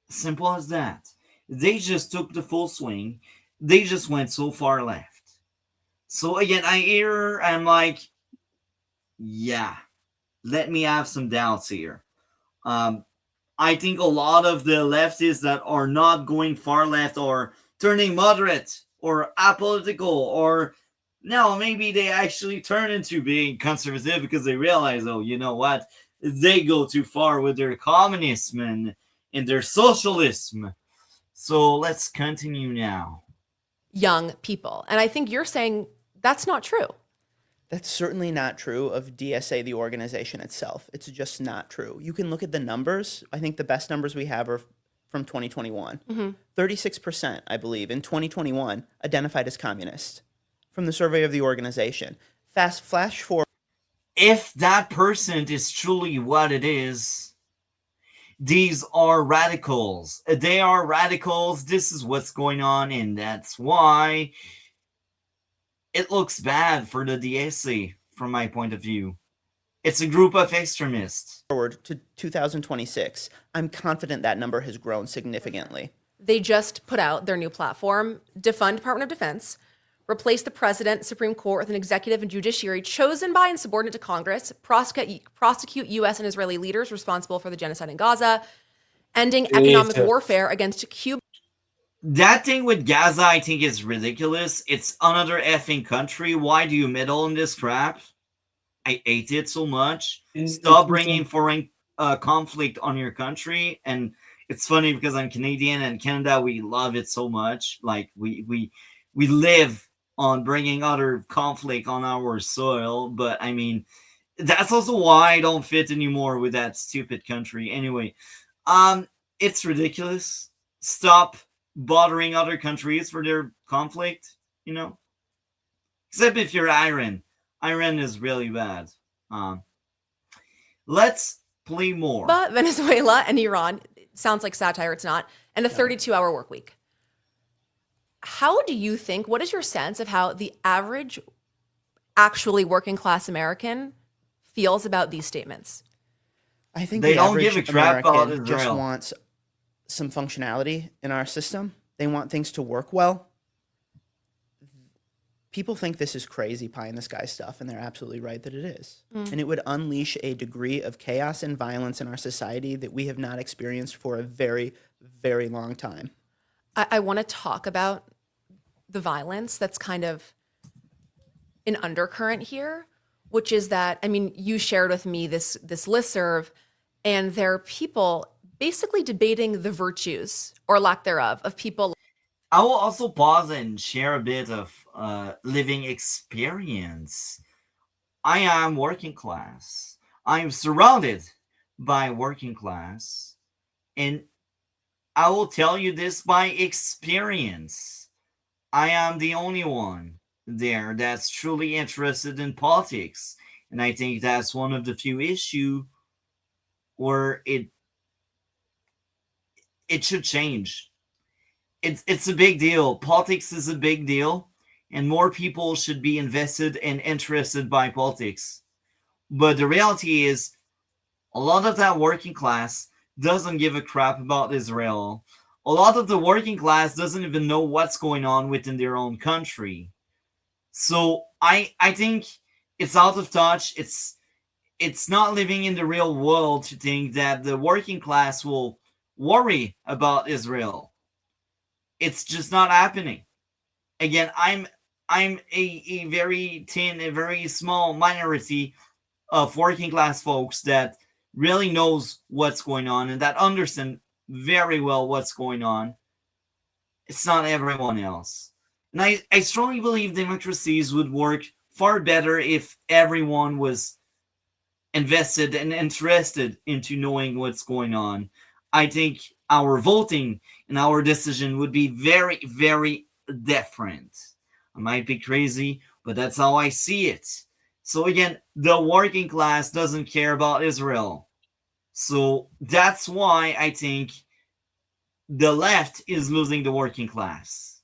Simple as that. They just took the full swing. They just went so far left. So again, I'm like, yeah, let me have some doubts here. I think a lot of the leftists that are not going far left are turning moderate or apolitical, or no, maybe they actually turn into being conservative because they realize, oh, you know what? They go too far with their communism and their socialism. So let's continue now. Young people. And I think you're saying that's not true. That's certainly not true of DSA, the organization itself. It's just not true. You can look at the numbers. I think the best numbers we have are from 2021. 36%, I believe, in 2021 identified as communist from the survey of the organization. Flash forward. If that percent is truly what it is, these are radicals. They are radicals. This is what's going on, and that's why it looks bad for the DSA from my point of view. It's a group of extremists. Forward to 2026, I'm confident that number has grown significantly. They just put out their new platform, defund Department of Defense, replace the president, Supreme Court with an executive and judiciary chosen by and subordinate to Congress, prosecute U.S. and Israeli leaders responsible for the genocide in Gaza, ending economic warfare against Cuba. That thing with Gaza, I think, is ridiculous. It's another effing country. Why do you meddle in this crap? I hate it so much. Stop bringing foreign conflict on your country. And it's funny because I'm Canadian, and Canada, we love it so much. Like, we live on bringing other conflict on our soil. But, I mean, that's also why I don't fit anymore with that stupid country. Anyway, it's ridiculous. Stop bothering other countries for their conflict, you know? Except if you're Iran. Iran is really bad. Let's play more. But Venezuela and Iran, it sounds like satire, it's not, and a 32-hour work week. How do you think, what is your sense of how the average actually working class American feels about these statements? I think they the don't average give a crap about American just Israel. wants some functionality in our system. They want things to work well. People think this is crazy pie in the sky stuff, and they're absolutely right that it is. And it would unleash a degree of chaos and violence in our society that we have not experienced for a very, very long time. I want to talk about the violence that's kind of an undercurrent here, which is that, I mean, you shared with me this listserv, and there are people basically debating the virtues or lack thereof of people. I will also pause and share a bit of living experience. I am working class. I am surrounded by working class. And I will tell you this by experience. I am the only one there that's truly interested in politics. And I think that's one of the few issues where it should change. It's a big deal. Politics is a big deal. and more people should be invested and interested by politics. But the reality is, a lot of that working class doesn't give a crap about Israel. A lot of the working class doesn't even know what's going on within their own country. So I think it's out of touch. It's not living in the real world to think that the working class will worry about Israel. It's just not happening. Again, I'm a very thin, a very small minority of working class folks that really knows what's going on and that understand very well what's going on. It's not everyone else. And I strongly believe democracies would work far better if everyone was invested and interested into knowing what's going on. I think our voting and our decision would be very, very different. I might be crazy, but that's how I see it. So again, the working class doesn't care about Israel. So that's why I think the left is losing the working class.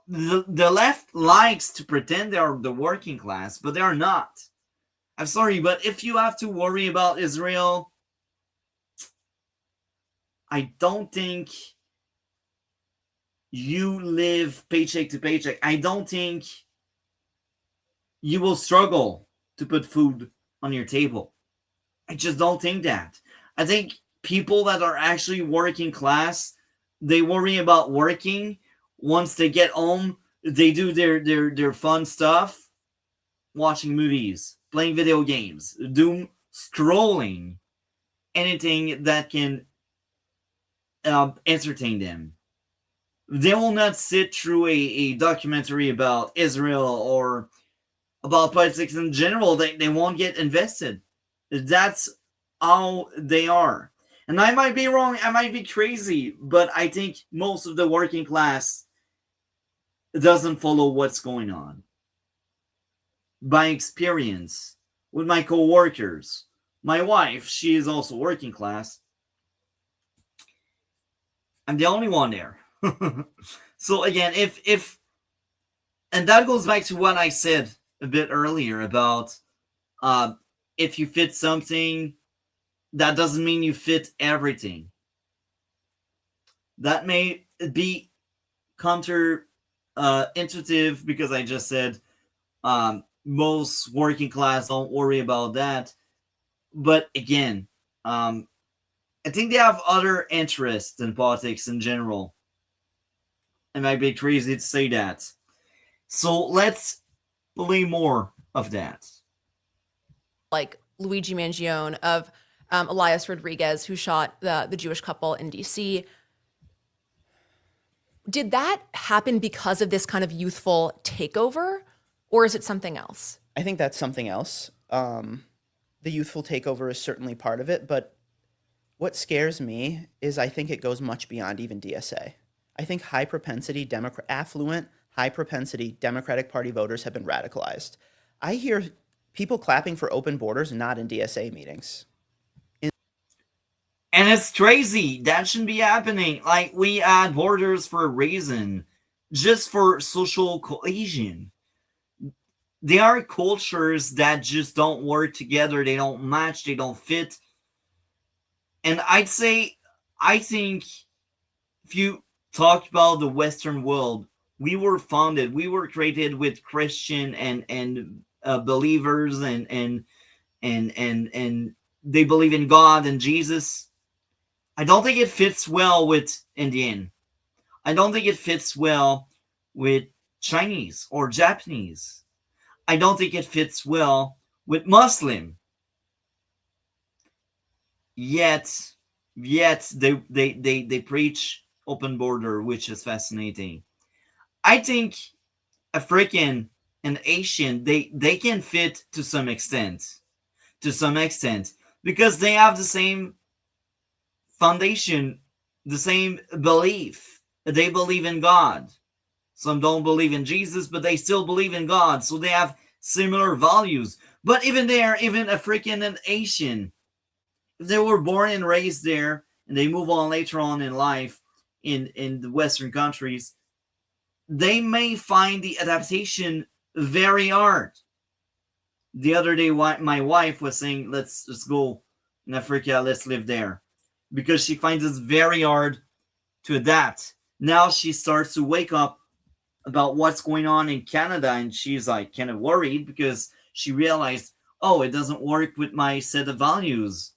The left likes to pretend they are the working class, but they are not. I'm sorry, but if you have to worry about Israel, I don't think you live paycheck to paycheck. I don't think you will struggle to put food on your table. I just don't think that. I think people that are actually working class, they worry about working. Once they get home, they do their fun stuff, watching movies, playing video games, doom scrolling, anything that can entertain them. They will not sit through a documentary about Israel or about politics in general. They won't get invested. That's how they are. And I might be wrong, I might be crazy, but I think most of the working class doesn't follow what's going on. By experience, with my co-workers, my wife, she is also working class. I'm the only one there. So again, if and that goes back to what I said a bit earlier about if you fit something, that doesn't mean you fit everything. That may be counter intuitive because I just said most working class don't worry about that. But again, I think they have other interests in politics in general. It might be crazy to say that. So let's play more of that. Like Luigi Mangione, of Elias Rodriguez, who shot the Jewish couple in DC. Did that happen because of this kind of youthful takeover, or is it something else? I think that's something else. The youthful takeover is certainly part of it, but what scares me is I think it goes much beyond even DSA. I think affluent, high-propensity Democratic Party voters have been radicalized. I hear people clapping for open borders not in DSA meetings. And it's crazy. That shouldn't be happening. Like, we had borders for a reason, just for social cohesion. There are cultures that just don't work together. They don't match. They don't fit. And I think if you talk about the Western world, we were created with Christian and believers and they believe in God and Jesus. I don't think it fits well with Indian. I don't think it fits well with Chinese or Japanese. I don't think it fits well with Muslim. Yet they preach open border, which is fascinating. I think African and Asian, they can fit to some extent, because they have the same foundation, the same belief. They believe in God. Some don't believe in Jesus, but they still believe in God. So they have similar values. But even African and Asian, if they were born and raised there and they move on later on in life in the Western countries, they may find the adaptation very hard. The other day, my wife was saying, let's go in Africa, let's live there. Because she finds it very hard to adapt. Now she starts to wake up about what's going on in Canada, and she's like kind of worried because she realized, oh, it doesn't work with my set of values.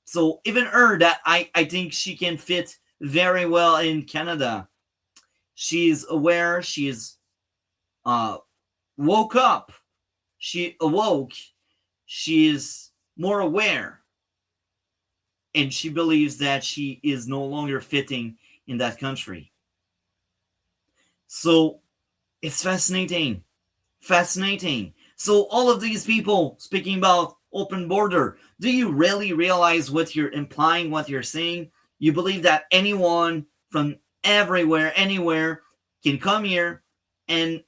So even her, that I think she can fit very well in Canada. She's aware, she's woke up, she awoke, she is more aware, and she believes that she is no longer fitting in that country. So it's fascinating. So all of these people speaking about open border, do you really realize what you're implying, what you're saying? You believe that anyone from everywhere, anywhere can come here and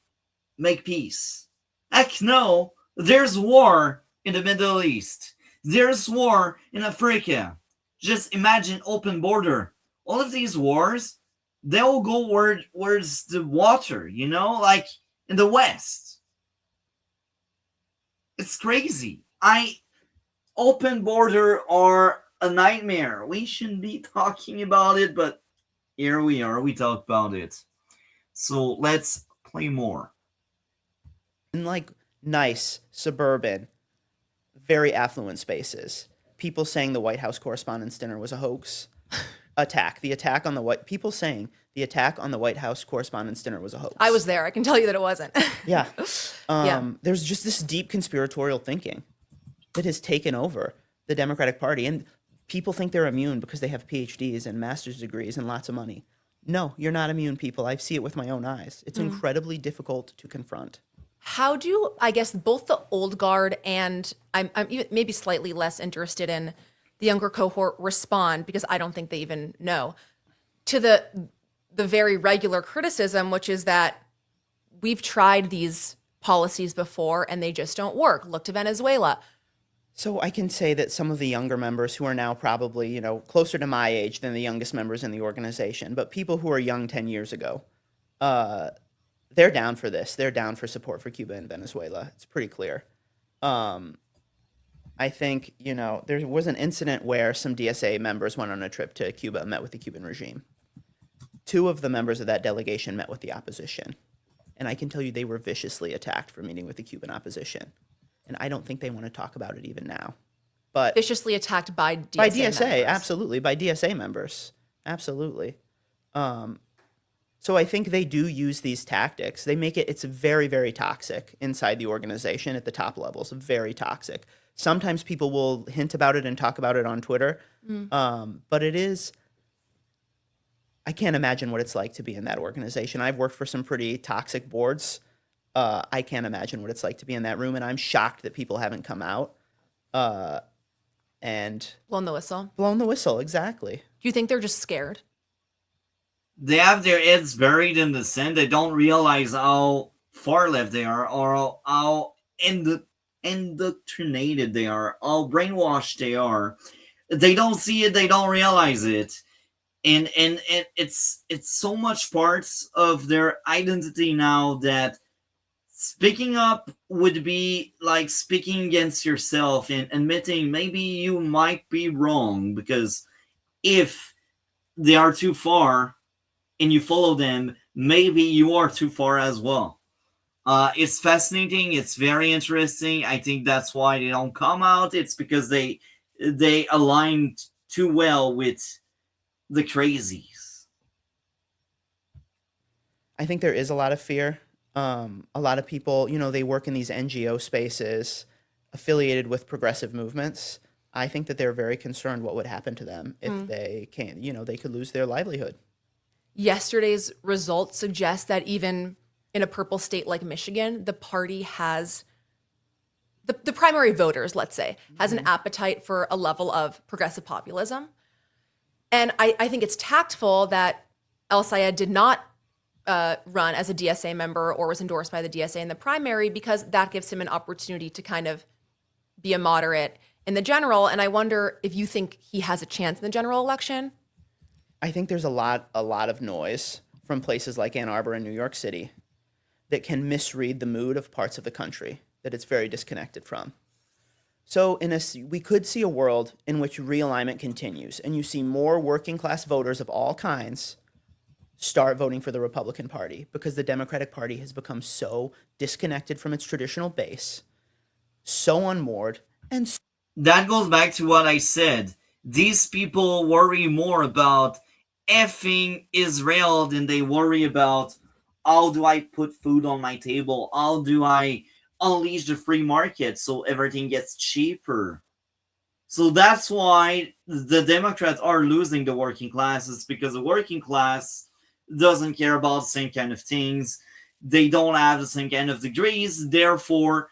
make peace. Heck no, there's war in the Middle East. There's war in Africa. Just imagine open border. All of these wars, they'll go where's the water, like in the West. It's crazy. Open border are a nightmare. We shouldn't be talking about it, but here we are. We talk about it. So let's play more. In like nice, suburban, very affluent spaces, people saying the White House Correspondents' Dinner was a hoax. The attack on the White House Correspondents' Dinner was a hoax. I was there. I can tell you that it wasn't. Yeah. Yeah. There's just this deep conspiratorial thinking that has taken over the Democratic Party. And people think they're immune because they have PhDs and master's degrees and lots of money. No, you're not immune, people. I see it with my own eyes. It's incredibly difficult to confront. How do, I guess, both the old guard and I'm even maybe slightly less interested in the younger cohort respond, because I don't think they even know, to the very regular criticism, which is that we've tried these policies before and they just don't work. Look to Venezuela. So I can say that some of the younger members who are now probably, closer to my age than the youngest members in the organization, but people who are young 10 years ago, they're down for this. They're down for support for Cuba and Venezuela. It's pretty clear. I think, there was an incident where some DSA members went on a trip to Cuba and met with the Cuban regime. 2 of the members of that delegation met with the opposition. And I can tell you they were viciously attacked for meeting with the Cuban opposition. And I don't think they want to talk about it even now. But Viciously attacked by DSA by DSA, members. absolutely. By DSA members. Absolutely. So I think they do use these tactics. They make it's very, very toxic inside the organization at the top levels, very toxic. Sometimes people will hint about it and talk about it on Twitter. But it is, I can't imagine what it's like to be in that organization. I've worked for some pretty toxic boards. I can't imagine what it's like to be in that room, and I'm shocked that people haven't come out and Blown the whistle. blown the whistle. Exactly. Do you think they're just scared? They have their heads buried in the sand. They don't realize how far left they are, or how indoctrinated they are, how brainwashed they are. They don't see it. They don't realize it. And it's so much parts of their identity now that speaking up would be like speaking against yourself and admitting maybe you might be wrong, because if they are too far and you follow them, maybe you are too far as well. It's fascinating. It's very interesting. I think that's why they don't come out. It's because they align too well with the crazies. I think there is a lot of fear. A lot of people, they work in these NGO spaces affiliated with progressive movements. I think that they're very concerned what would happen to them if they can't, they could lose their livelihood. Yesterday's results suggest that even in a purple state like Michigan, the party has, the primary voters, let's say, has an appetite for a level of progressive populism. And I think it's tactful that El Sayed did not run as a DSA member or was endorsed by the DSA in the primary, because that gives him an opportunity to kind of be a moderate in the general. And I wonder if you think he has a chance in the general election. I think there's a lot of noise from places like Ann Arbor and New York City that can misread the mood of parts of the country that it's very disconnected from. So we could see a world in which realignment continues, and you see more working class voters of all kinds start voting for the Republican Party because the Democratic Party has become so disconnected from its traditional base, so unmoored, and That goes back to what I said. These people worry more about effing Israel than they worry about how do I put food on my table? How do I unleash the free market so everything gets cheaper? So that's why the Democrats are losing the working classes, because the working class doesn't care about the same kind of things. They don't have the same kind of degrees. Therefore,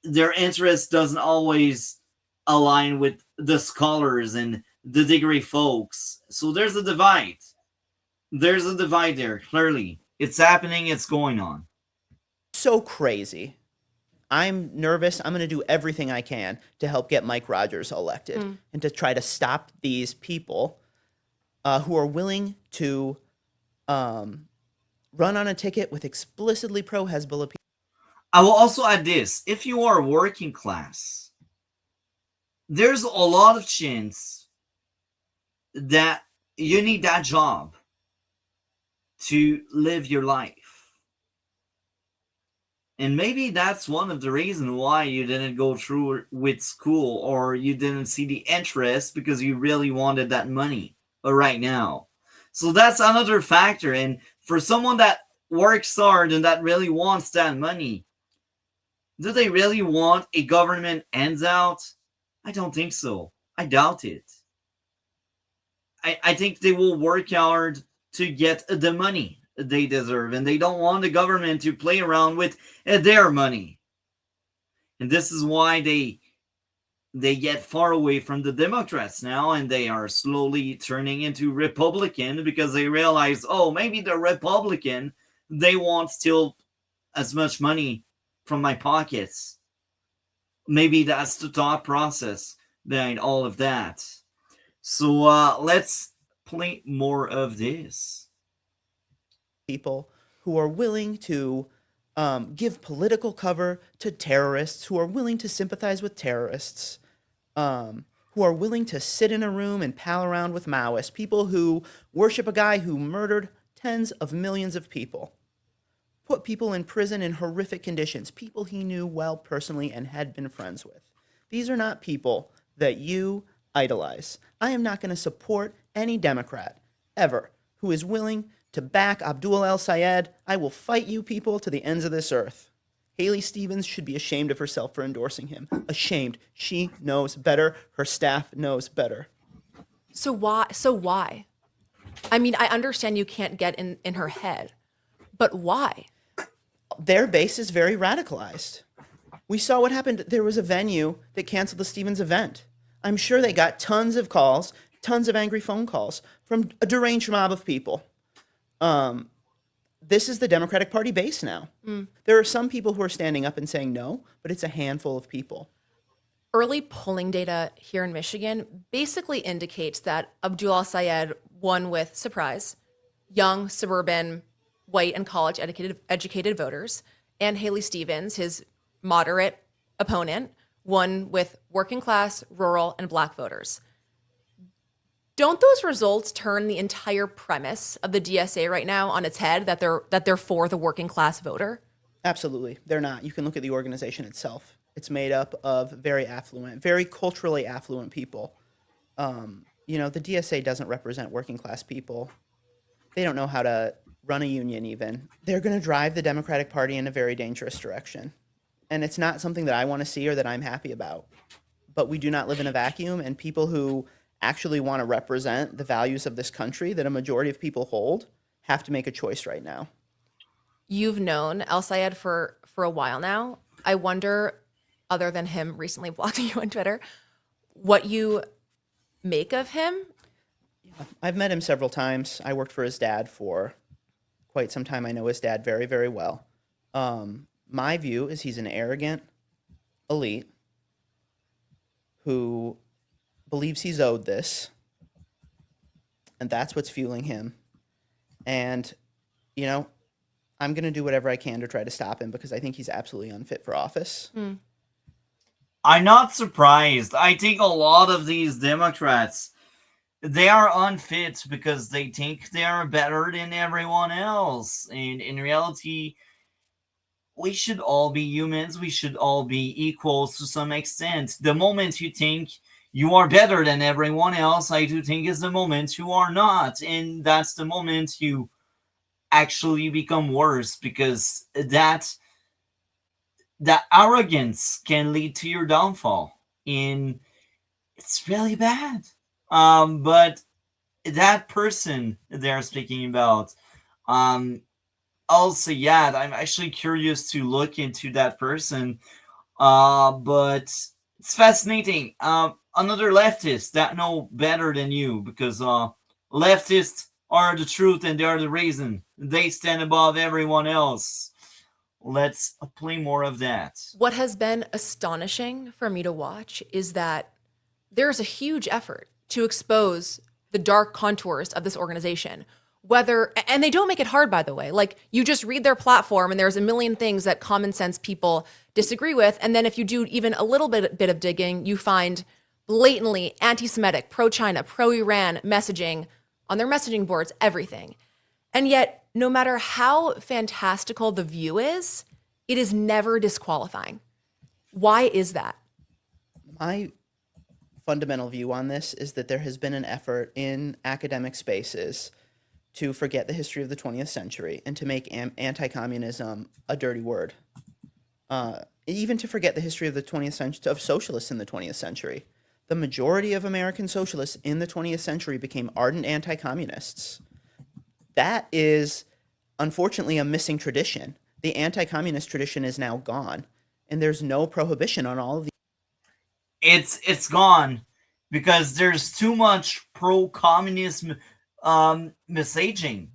their interest doesn't always align with the scholars and the degree folks. So there's a divide. There's a divide there, clearly. It's happening, it's going on. so crazy. I'm nervous. I'm going to do everything I can to help get Mike Rogers elected and to try to stop these people who are willing to run on a ticket with explicitly pro-Hezbollah people. I will also add this. If you are working class, there's a lot of chance that you need that job to live your life. And maybe that's one of the reasons why you didn't go through with school, or you didn't see the interest, because you really wanted that money right now. So that's another factor. And for someone that works hard and that really wants that money, do they really want a government handout? I don't think so. I doubt it. I think they will work hard to get the money they deserve, and they don't want the government to play around with their money. And this is why they get far away from the Democrats now, and they are slowly turning into Republican, because they realize, oh, maybe the Republican, they want still as much money from my pockets. Maybe that's the thought process behind all of that. So let's play more of this. People who are willing to give political cover to terrorists, who are willing to sympathize with terrorists, who are willing to sit in a room and pal around with Maoists, people who worship a guy who murdered tens of millions of people, put people in prison in horrific conditions, people he knew well personally and had been friends with. These are not people that you idolize. I am not going to support any Democrat ever who is willing to back Abdul el-Sayed. I will fight you people to the ends of this earth. Haley Stevens should be ashamed of herself for endorsing him. Ashamed. She knows better. Her staff knows better. So why? I mean, I understand you can't get in her head, but why? Their base is very radicalized. We saw what happened. There was a venue that canceled the Stevens event. I'm sure they got tons of calls, tons of angry phone calls from a deranged mob of people. This is the Democratic Party base now. There are some people who are standing up and saying no, but it's a handful of people. Early polling data here in Michigan basically indicates that Abdul el-Sayed won with, surprise, young, suburban, white, and college-educated voters, and Haley Stevens, his moderate opponent, won with working-class, rural, and black voters. Don't those results turn the entire premise of the DSA right now on its head, that they're for the working-class voter? Absolutely. They're not. You can look at the organization itself. It's made up of very affluent, very culturally affluent people. The DSA doesn't represent working-class people. They don't know how to run a union even. They're going to drive the Democratic Party in a very dangerous direction. And it's not something that I want to see or that I'm happy about. But we do not live in a vacuum, and people who actually want to represent the values of this country that a majority of people hold have to make a choice right now. You've known el-Sayed for a while now. I wonder, other than him recently blocking you on Twitter, what you make of him. I've met him several times. I worked for his dad for quite some time. I know his dad very, very well. My view is he's an arrogant elite who believes he's owed this, and that's what's fueling him. And, you know, I'm going to do whatever I can to try to stop him because I think he's absolutely unfit for office. I'm not surprised. I think a lot of these Democrats, they are unfit because they think they are better than everyone else. And in reality, we should all be humans. We should all be equals to some extent. The moment you think you are better than everyone else, I do think is the moment you are not. And that's the moment you actually become worse, because that arrogance can lead to your downfall. And it's really bad. But that person they're speaking about, also, yeah, I'm actually curious to look into that person. But it's fascinating. Another leftist that know better than you, because leftists are the truth and they are the reason. They stand above everyone else. Let's play more of that. What has been astonishing for me to watch is that there's a huge effort to expose the dark contours of this organization. And they don't make it hard, by the way. Like, you just read their platform and there's a million things that common sense people disagree with. And then if you do even a little bit of digging, you find blatantly anti-Semitic, pro-China, pro-Iran messaging on their messaging boards, everything. And yet, no matter how fantastical the view is, it is never disqualifying. Why is that? My fundamental view on this is that there has been an effort in academic spaces to forget the history of the 20th century and to make anti-communism a dirty word. Even to forget the history of the 20th century, of socialists in the 20th century. The majority of American socialists in the 20th century became ardent anti-communists. That is, unfortunately, a missing tradition. The anti-communist tradition is now gone, and there's no prohibition on all of the. It's gone because there's too much pro-communism messaging.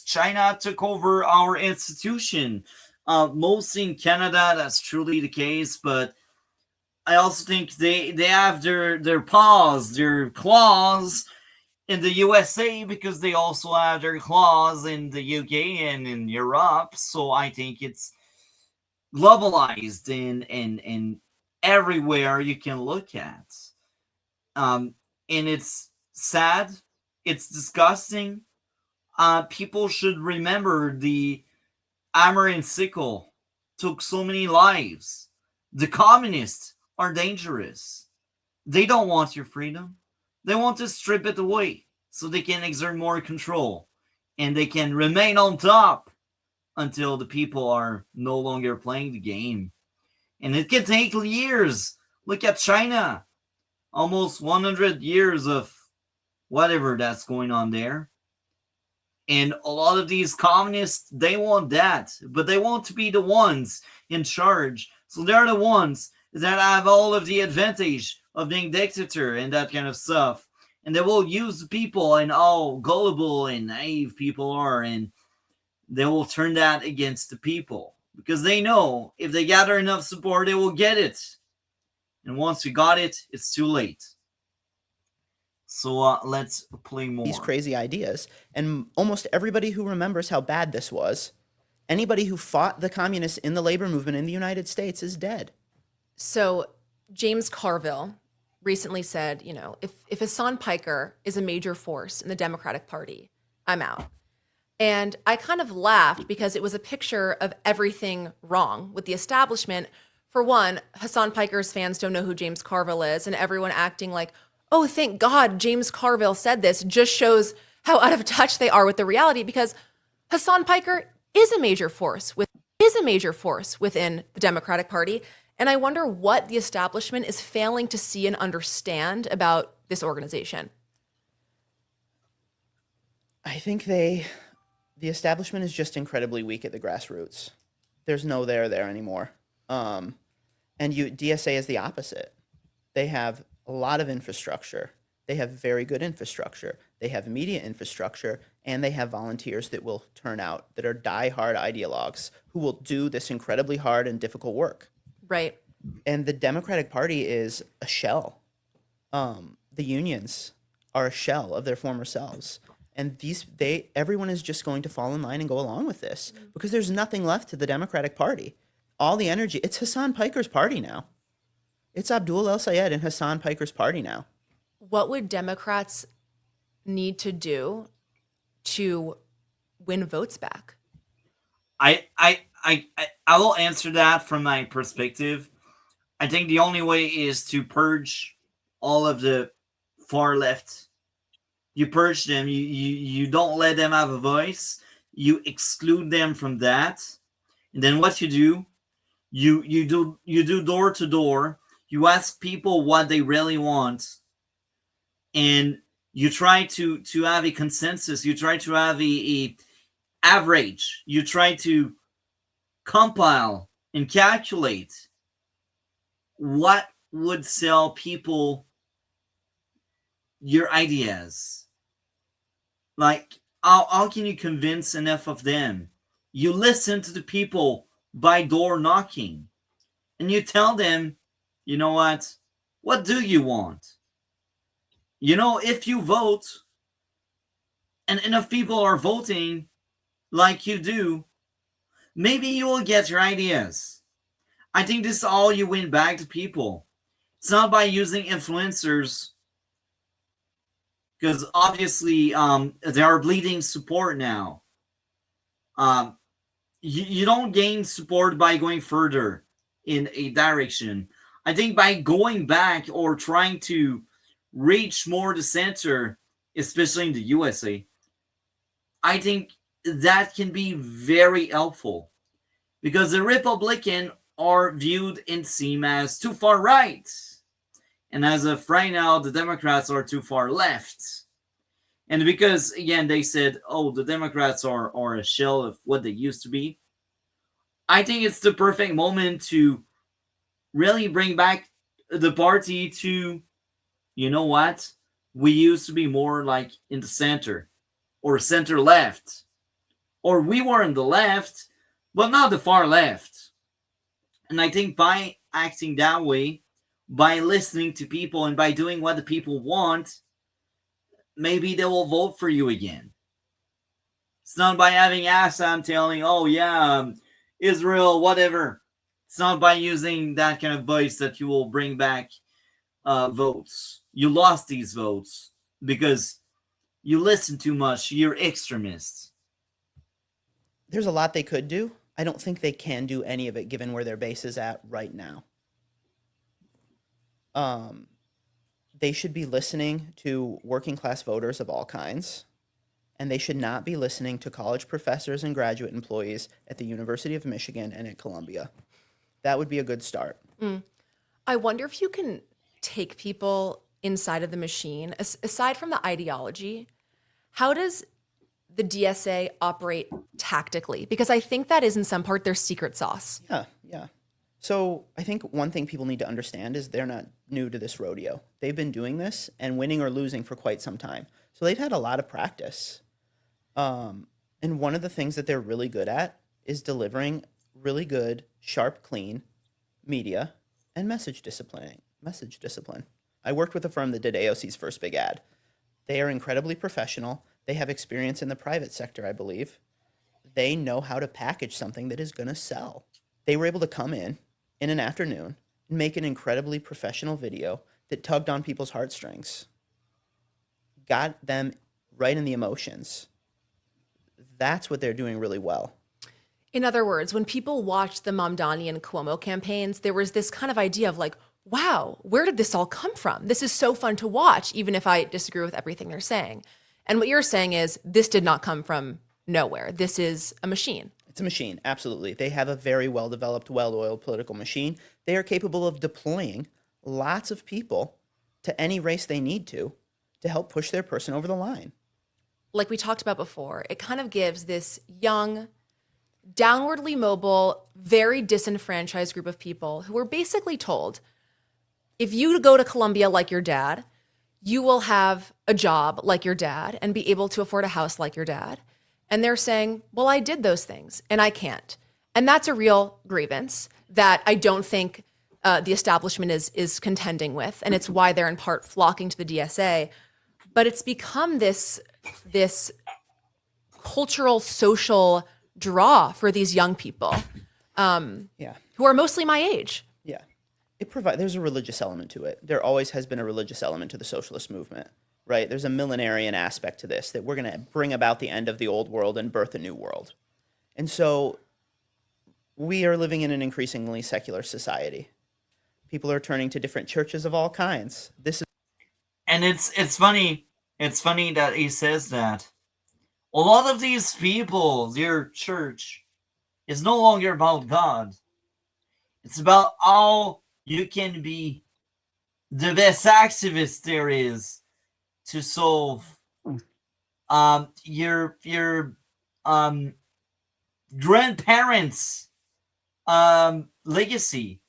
China took over our institution. Mostly in Canada, that's truly the case, but I also think they have their paws, their claws in the USA, because they also have their claws in the UK and in Europe. So I think it's globalized in everywhere you can look at. And it's sad. It's disgusting. People should remember the hammer and sickle took so many lives. The communists are dangerous. They don't want your freedom. They want to strip it away so they can exert more control and they can remain on top until the people are no longer playing the game. And it can take years. Look at China. Almost 100 years of whatever that's going on there. And a lot of these communists, they want that, but they want to be the ones in charge. So they're the ones that have all of the advantage of being dictator and that kind of stuff. And they will use the people and how gullible and naive people are, and they will turn that against the people because they know if they gather enough support, they will get it. And once you got it, it's too late. So let's play more. These crazy ideas. And almost everybody who remembers how bad this was, anybody who fought the communists in the labor movement in the United States is dead. So James Carville recently said, you know, if Hassan Piker is a major force in the Democratic Party, I'm out. And I kind of laughed because it was a picture of everything wrong with the establishment. For one, Hassan Piker's fans don't know who James Carville is, and everyone acting like, oh, thank God James Carville said this, just shows how out of touch they are with the reality, because Hassan Piker is a major force within the Democratic Party. And I wonder what the establishment is failing to see and understand about this organization. I think the establishment is just incredibly weak at the grassroots. There's no there anymore. And DSA is the opposite. They have a lot of infrastructure. They have very good infrastructure. They have media infrastructure, and they have volunteers that will turn out, that are diehard ideologues who will do this incredibly hard and difficult work. Right. And the Democratic Party is a shell. The unions are a shell of their former selves. And everyone is just going to fall in line and go along with this because there's nothing left to the Democratic Party. All the energy, it's Hassan Piker's party now. It's Abdul El Sayed and Hassan Piker's party now. What would Democrats need to do to win votes back? I will answer that from my perspective. I think the only way is to purge all of the far left. You purge them. You don't let them have a voice. You exclude them from that. And then what you do, you do door to door. You ask people what they really want, and you try to have a consensus. You try to have a average. You try to compile and calculate what would sell people your ideas. Like, how can you convince enough of them? You listen to the people by door knocking, and you tell them, you know what do you want? You know, if you vote, and enough people are voting like you do, maybe you will get your ideas. I think this is all you win back to people. It's not by using influencers, because obviously they are bleeding support now. You don't gain support by going further in a direction. I think by going back or trying to reach more the center, especially in the USA, I think that can be very helpful, because the Republicans are viewed and seen as too far right. And as of right now, the Democrats are too far left. And because, again, they said, oh, the Democrats are a shell of what they used to be, I think it's the perfect moment to really bring back the party to, you know what? We used to be more like in the center or center left. Or we were in the left, but not the far left. And I think by acting that way, by listening to people and by doing what the people want, maybe they will vote for you again. It's not by having Assam telling, oh yeah, Israel, whatever. It's not by using that kind of voice that you will bring back votes. You lost these votes because you listen too much. You're extremists. There's a lot they could do. I don't think they can do any of it given where their base is at right now. They should be listening to working class voters of all kinds, and they should not be listening to college professors and graduate employees at the University of Michigan and at Columbia. That would be a good start. I wonder if you can take people inside of the machine, aside from the ideology. How does the DSA operate tactically? Because I think that is in some part their secret sauce. Yeah. So I think one thing people need to understand is they're not new to this rodeo. They've been doing this and winning or losing for quite some time. So they've had a lot of practice. And one of the things that they're really good at is delivering really good, sharp, clean media and message discipline. I worked with a firm that did AOC's first big ad. They are incredibly professional. They have experience in the private sector, I believe. They know how to package something that is going to sell. They were able to come in an afternoon and make an incredibly professional video that tugged on people's heartstrings, got them right in the emotions. That's what they're doing really well. In other words, when people watched the Mamdani and Cuomo campaigns, there was this kind of idea of like, wow, where did this all come from? This is so fun to watch, even if I disagree with everything they're saying. And what you're saying is this did not come from nowhere. This is a machine. It's a machine, absolutely. They have a very well-developed, well-oiled political machine. They are capable of deploying lots of people to any race they need to help push their person over the line. Like we talked about before, it kind of gives this young, downwardly mobile, very disenfranchised group of people who were basically told, if you go to Columbia like your dad, you will have a job like your dad and be able to afford a house like your dad. And they're saying, well, I did those things and I can't. And that's a real grievance that I don't think the establishment is contending with. And it's why they're in part flocking to the DSA. But it's become this this cultural, social draw for these young people who are mostly my age. Yeah. There's a religious element to it. There always has been a religious element to the socialist movement, right? There's a millenarian aspect to this, that we're going to bring about the end of the old world and birth a new world. And so we are living in an increasingly secular society. People are turning to different churches of all kinds. And it's funny. It's funny that he says that. A lot of these people, their church, is no longer about God. It's about how you can be the best activist there is to solve your grandparents' legacy,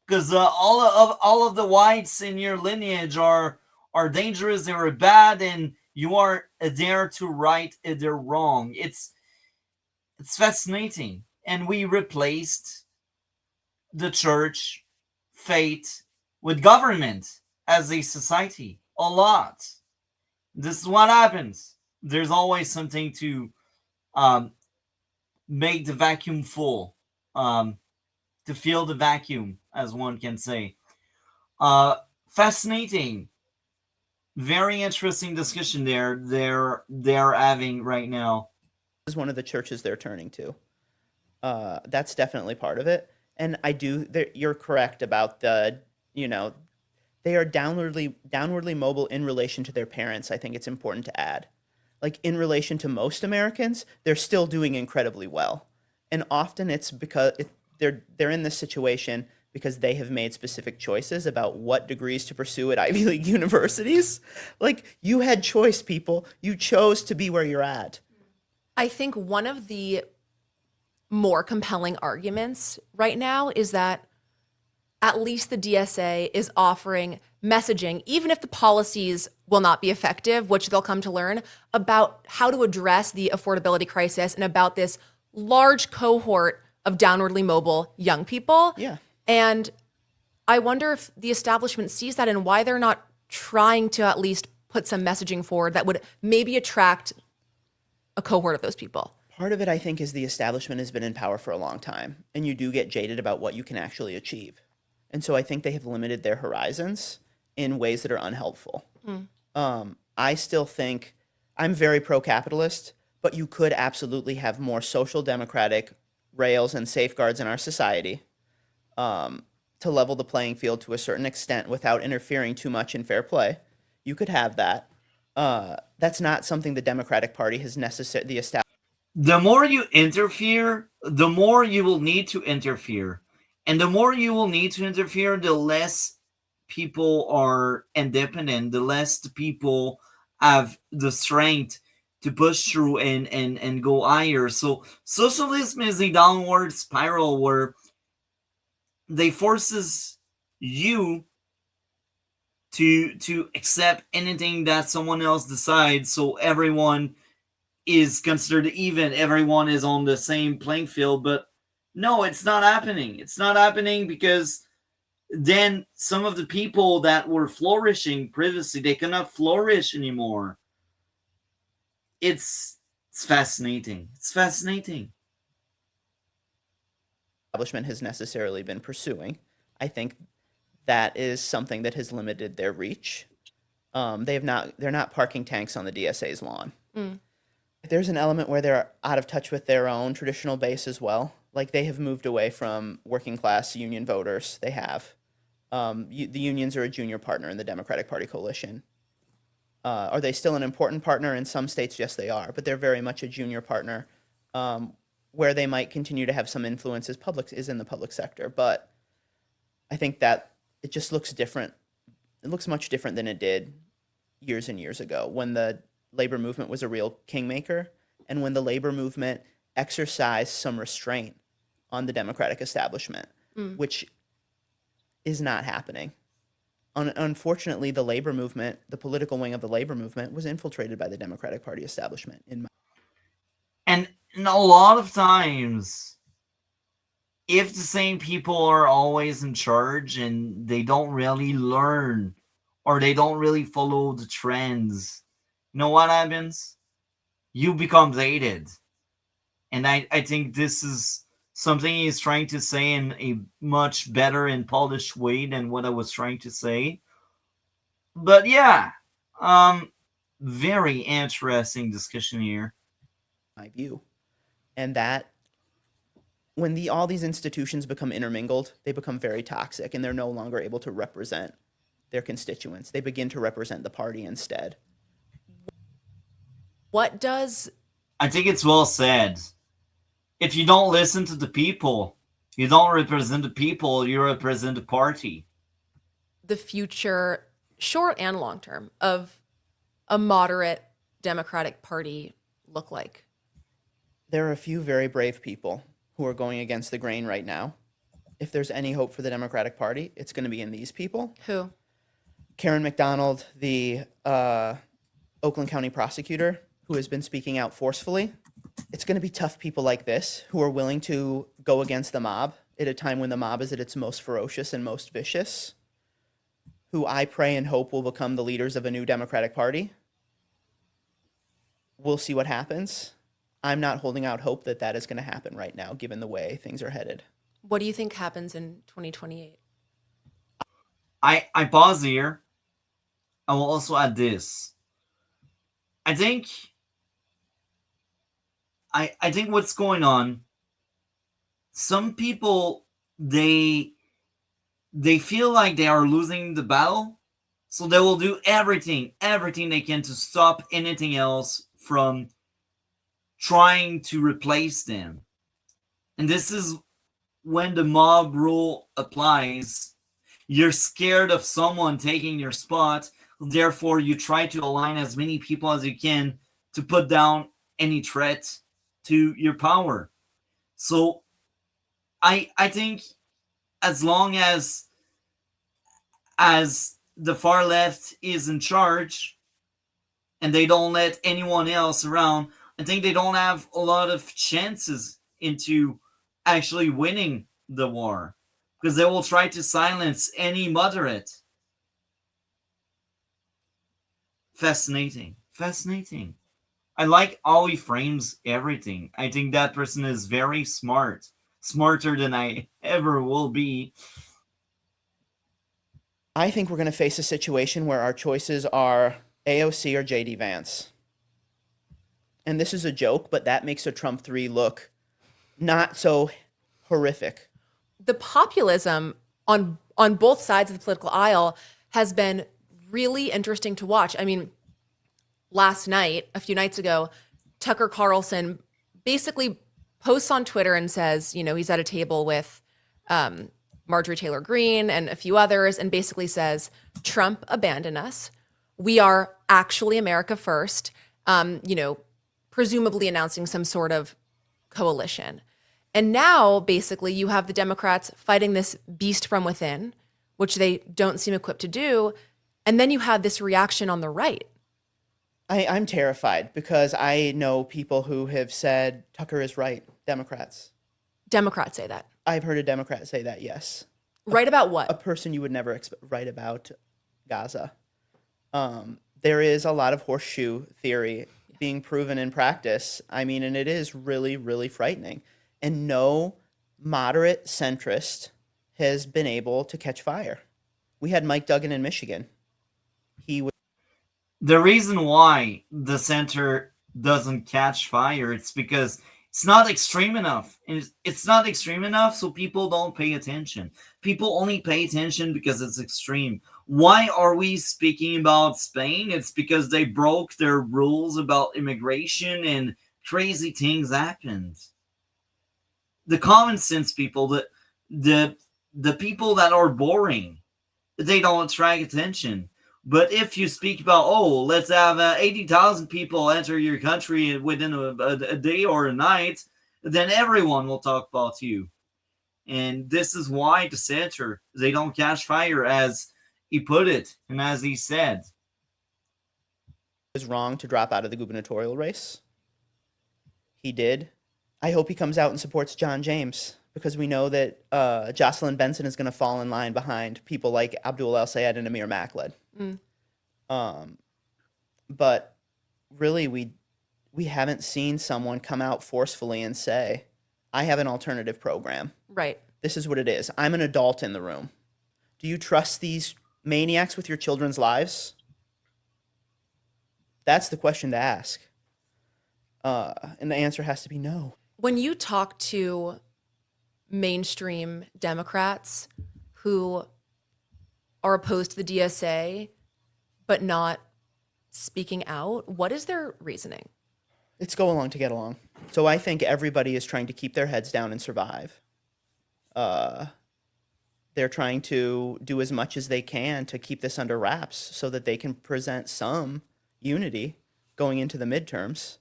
because all of the whites in your lineage are dangerous, they are bad, and you are there to right their wrong. It's fascinating, and we replaced the church, faith, with government as a society a lot. This is what happens. There's always something to make the vacuum full, to fill the vacuum, as one can say. Fascinating, very interesting discussion they're having right now. Is one of the churches they're turning to. That's definitely part of it. And you're correct about they are downwardly mobile in relation to their parents. I think it's important to add. Like, in relation to most Americans, they're still doing incredibly well. And often it's because they're in this situation because they have made specific choices about what degrees to pursue at Ivy League universities. Like, you had choice, people. You chose to be where you're at. I think one of the more compelling arguments right now is that at least the DSA is offering messaging, even if the policies will not be effective, which they'll come to learn, about how to address the affordability crisis and about this large cohort of downwardly mobile young people. Yeah. And I wonder if the establishment sees that and why they're not trying to at least put some messaging forward that would maybe attract a cohort of those people. Part of it, I think, is the establishment has been in power for a long time, and you do get jaded about what you can actually achieve. And so I think they have limited their horizons in ways that are unhelpful. I still think I'm very pro-capitalist, but you could absolutely have more social democratic rails and safeguards in our society to level the playing field to a certain extent without interfering too much in fair play. You could have that. That's not something the Democratic Party has necessarily established. The more you interfere, the more you will need to interfere. And the more you will need to interfere, the less people are independent, the less the people have the strength to push through and go higher. So socialism is a downward spiral where they forces you to accept anything that someone else decides, so everyone is considered even, everyone is on the same playing field. But no, it's not happening. It's not happening because then some of the people that were flourishing previously, they cannot flourish anymore. It's fascinating. It's fascinating. Establishment has necessarily been pursuing. I think that is something that has limited their reach. They're not parking tanks on the DSA's lawn. There's an element where they're out of touch with their own traditional base as well. Like, they have moved away from working class union voters. They have. The unions are a junior partner in the Democratic Party coalition. Are they still an important partner? In some states, yes, they are. But they're very much a junior partner. Where they might continue to have some influence is in the public sector. But I think that it just looks different. It looks much different than it did years and years ago, when the labor movement was a real kingmaker, and when the labor movement exercised some restraint on the Democratic establishment, which is not happening. Unfortunately, the labor movement, the political wing of the labor movement, was infiltrated by the Democratic Party establishment. And a lot of times, if the same people are always in charge and they don't really learn or they don't really follow the trends, you know what happens? you become dated. And I think this is something he's trying to say in a much better and polished way than what I was trying to say. But yeah, very interesting discussion here. My view. And that when all these institutions become intermingled, they become very toxic and they're no longer able to represent their constituents. They begin to represent the party instead. What does I think it's well said. If you don't listen to the people, you don't represent the people, you represent the party. the future, short and long term, of a moderate Democratic Party look like? There are a few very brave people who are going against the grain right now. If there's any hope for the Democratic Party, it's going to be in these people. Who? Karen McDonald, the Oakland County prosecutor, who has been speaking out forcefully. It's going to be tough people like this who are willing to go against the mob at a time when the mob is at its most ferocious and most vicious, who I pray and hope will become the leaders of a new Democratic Party. We'll see what happens. I'm not holding out hope that that is going to happen right now, given the way things are headed. What do you think happens in 2028? I pause here. I will also add this. I think what's going on, some people they feel like they are losing the battle, so they will do everything they can to stop anything else from trying to replace them. And this is when the mob rule applies. You're scared of someone taking your spot, therefore you try to align as many people as you can to put down any threat to your power. So I think as long as the far left is in charge and they don't let anyone else around, I think they don't have a lot of chances into actually winning the war, because they will try to silence any moderate. Fascinating. I like how he frames everything. I think that person is very smart. Smarter than I ever will be. I think we're going to face a situation where our choices are AOC or JD Vance. And this is a joke, but that makes a Trump 3 look not so horrific. The populism on both sides of the political aisle has been really interesting to watch. I mean, last night, a few nights ago, Tucker Carlson basically posts on Twitter and says, you know, he's at a table with Marjorie Taylor Greene and a few others, and basically says, Trump abandoned us. We are actually America first, presumably announcing some sort of coalition. And now, basically, you have the Democrats fighting this beast from within, which they don't seem equipped to do. And then you have this reaction on the right. I'm terrified because I know people who have said Tucker is right, Democrats. Democrats say that. I've heard a Democrat say that, yes. Right about A what? person you would never write about Gaza. There is a lot of horseshoe theory being proven in practice. I mean, and it is really, really frightening. And no moderate centrist has been able to catch fire. We had Mike Duggan in Michigan. He was The reason why the center doesn't catch fire, it's because it's not extreme enough. It's not extreme enough, so people don't pay attention. People only pay attention because it's extreme. Why are we speaking about Spain? It's because they broke their rules about immigration and crazy things happened. The common sense people, the people that are boring, they don't attract attention. But if you speak about, let's have 80,000 people enter your country within a day or a night, then everyone will talk about you. And this is why the center, they don't catch fire, as he put it, and as he said. wrong to drop out of the gubernatorial race. He did. I hope he comes out and supports John James, because we know that Jocelyn Benson is going to fall in line behind people like Abdul El Sayed and Amir Maklad. But really, we we haven't seen someone come out forcefully and say, I have an alternative program. Right. This is what it is. I'm an adult in the room. Do you trust these maniacs with your children's lives? That's the question to ask. And the answer has to be no. When you talk to mainstream Democrats who are opposed to the DSA but not speaking out, what is their reasoning? It's go along to get along. So I think everybody is trying to keep their heads down and survive. They're trying to do as much as they can to keep this under wraps so that they can present some unity going into the midterms.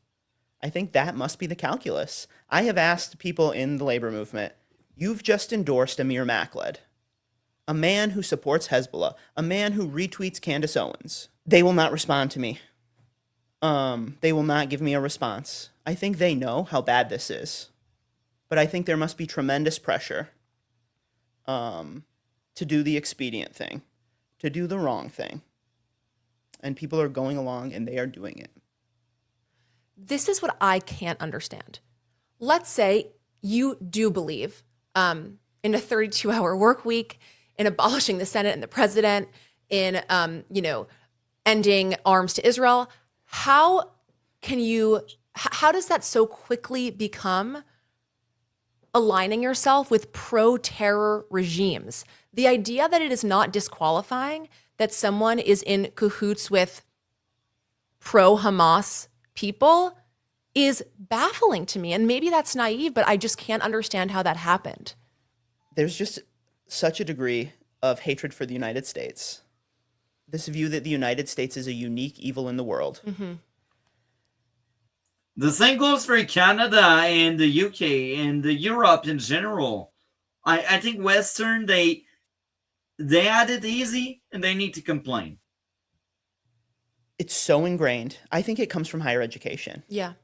I think that must be the calculus. I have asked people in the labor movement, you've just endorsed Amir Makled, a man who supports Hezbollah, a man who retweets Candace Owens. They will not respond to me. They will not give me a response. I think they know how bad this is. But I think there must be tremendous pressure to do the expedient thing, to do the wrong thing. And people are going along and they are doing it. This is what I can't understand. Let's say you do believe in a 32-hour work week, in abolishing the Senate and the president, in ending arms to Israel. How does that so quickly become aligning yourself with pro-terror regimes? The idea that it is not disqualifying that someone is in cahoots with pro-Hamas people is baffling to me. And maybe that's naive, but I just can't understand how that happened. There's just such a degree of hatred for the United States. This view that the United States is a unique evil in the world. Mm-hmm. The same goes for Canada and the UK and the Europe in general. I think Western, they had it easy and they need to complain. It's so ingrained. I think it comes from higher education. Yeah.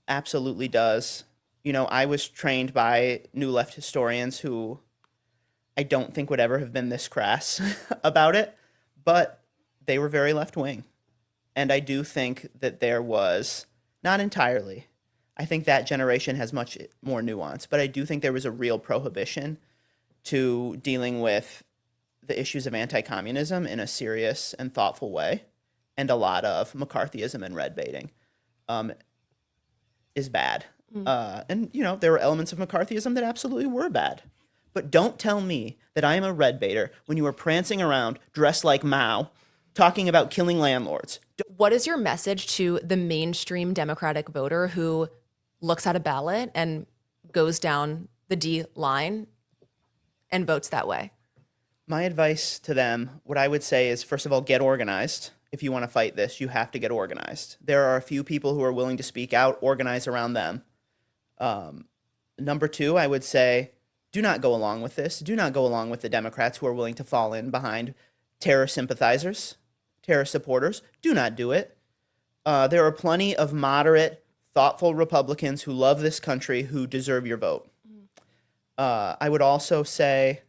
Absolutely does. I was trained by New Left historians who I don't think would ever have been this crass about it, but they were very left-wing. And I do think that there was, not entirely, I think that generation has much more nuance, but I do think there was a real prohibition to dealing with the issues of anti-communism in a serious and thoughtful way. And a lot of McCarthyism and red baiting is bad. And there were elements of McCarthyism that absolutely were bad. But don't tell me that I am a red baiter when you are prancing around dressed like Mao, talking about killing landlords. What is your message to the mainstream Democratic voter who looks at a ballot and goes down the D line and votes that way? My advice to them, what I would say is, first of all, get organized. If you want to fight this, you have to get organized. There are a few people who are willing to speak out, organize around them. Number two, I would say, do not go along with this. Do not go along with the Democrats who are willing to fall in behind terror sympathizers, terror supporters. Do not do it. There are plenty of moderate, thoughtful Republicans who love this country who deserve your vote. I would also say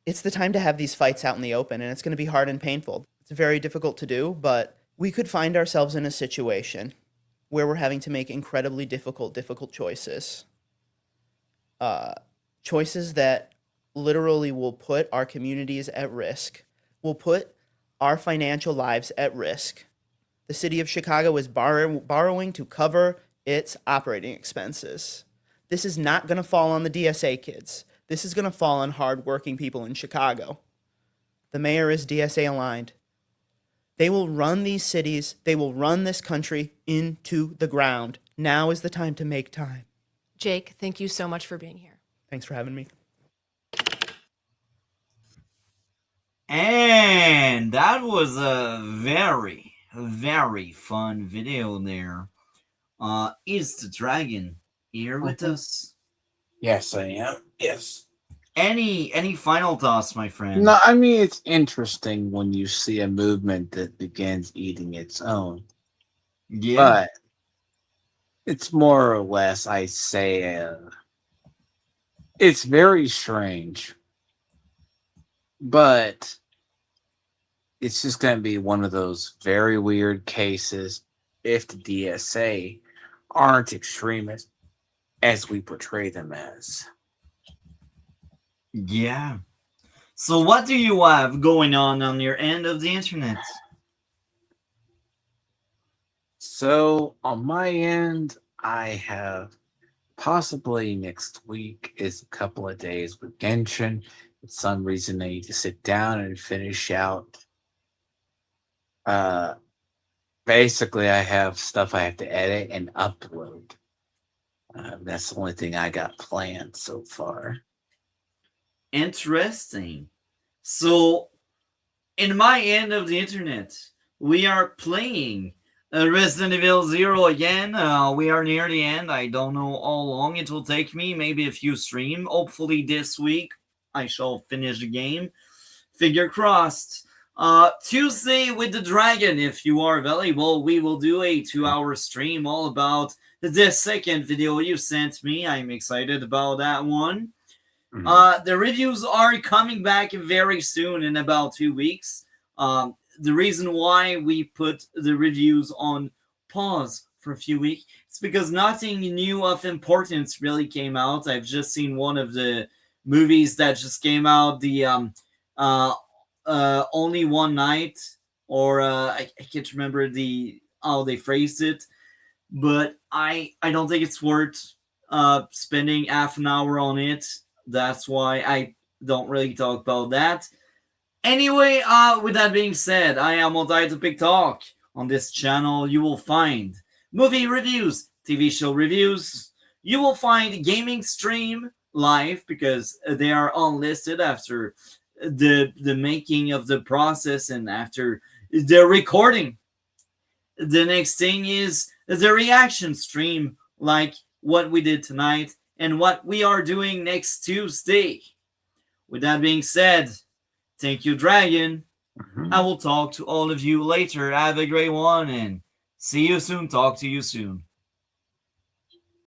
it's the time to have these fights out in the open, and it's going to be hard and painful. It's very difficult to do, but we could find ourselves in a situation where we're having to make incredibly difficult choices. Choices that literally will put our communities at risk, will put our financial lives at risk. The city of Chicago is borrowing to cover its operating expenses. This is not going to fall on the DSA kids. This is going to fall on hardworking people in Chicago. The mayor is DSA aligned. They will run these cities, they will run this country into the ground. Now is the time to make time. Jake, thank you so much for being here. Thanks for having me. And that was a very, very fun video there. Is the dragon here with us? Yes, I am. Yes. Any final thoughts, my friend? No, I mean, it's interesting when you see a movement that begins eating its own. Yeah. But it's more or less, I say, it's very strange. But it's just going to be one of those very weird cases. if the DSA aren't extremists as we portray them as. Yeah. So what do you have going on your end of the internet? So on my end, I have possibly next week is a couple of days with Genshin. For some reason, I need to sit down and finish out. Basically, I have stuff I have to edit and upload. That's the only thing I got planned so far. Interesting. So, in my end of the internet, we are playing Resident Evil 0 again. We are near the end. I don't know how long it will take me. Maybe a few streams. Hopefully this week I shall finish the game. Figure crossed. Tuesday with the Dragon, if you are available, we will do a 2-hour stream all about the second video you sent me. I'm excited about that one. The reviews are coming back very soon, in about 2 weeks. The reason why we put the reviews on pause for a few weeks is because nothing new of importance really came out. I've just seen one of the movies that just came out, the Only One Night, or I can't remember how they phrased it, but I don't think it's worth spending half an hour on it. That's why I don't really talk about that. Anyway, with that being said, I am Multi-Topic Talk. On this channel, you will find movie reviews, TV show reviews. You will find gaming stream live because they are unlisted after the making of the process and after the recording. The next thing is the reaction stream, like what we did tonight and what we are doing next Tuesday. With that being said, thank you, Dragon. I will talk to all of you later. Have a great one and see you soon. Talk to you soon.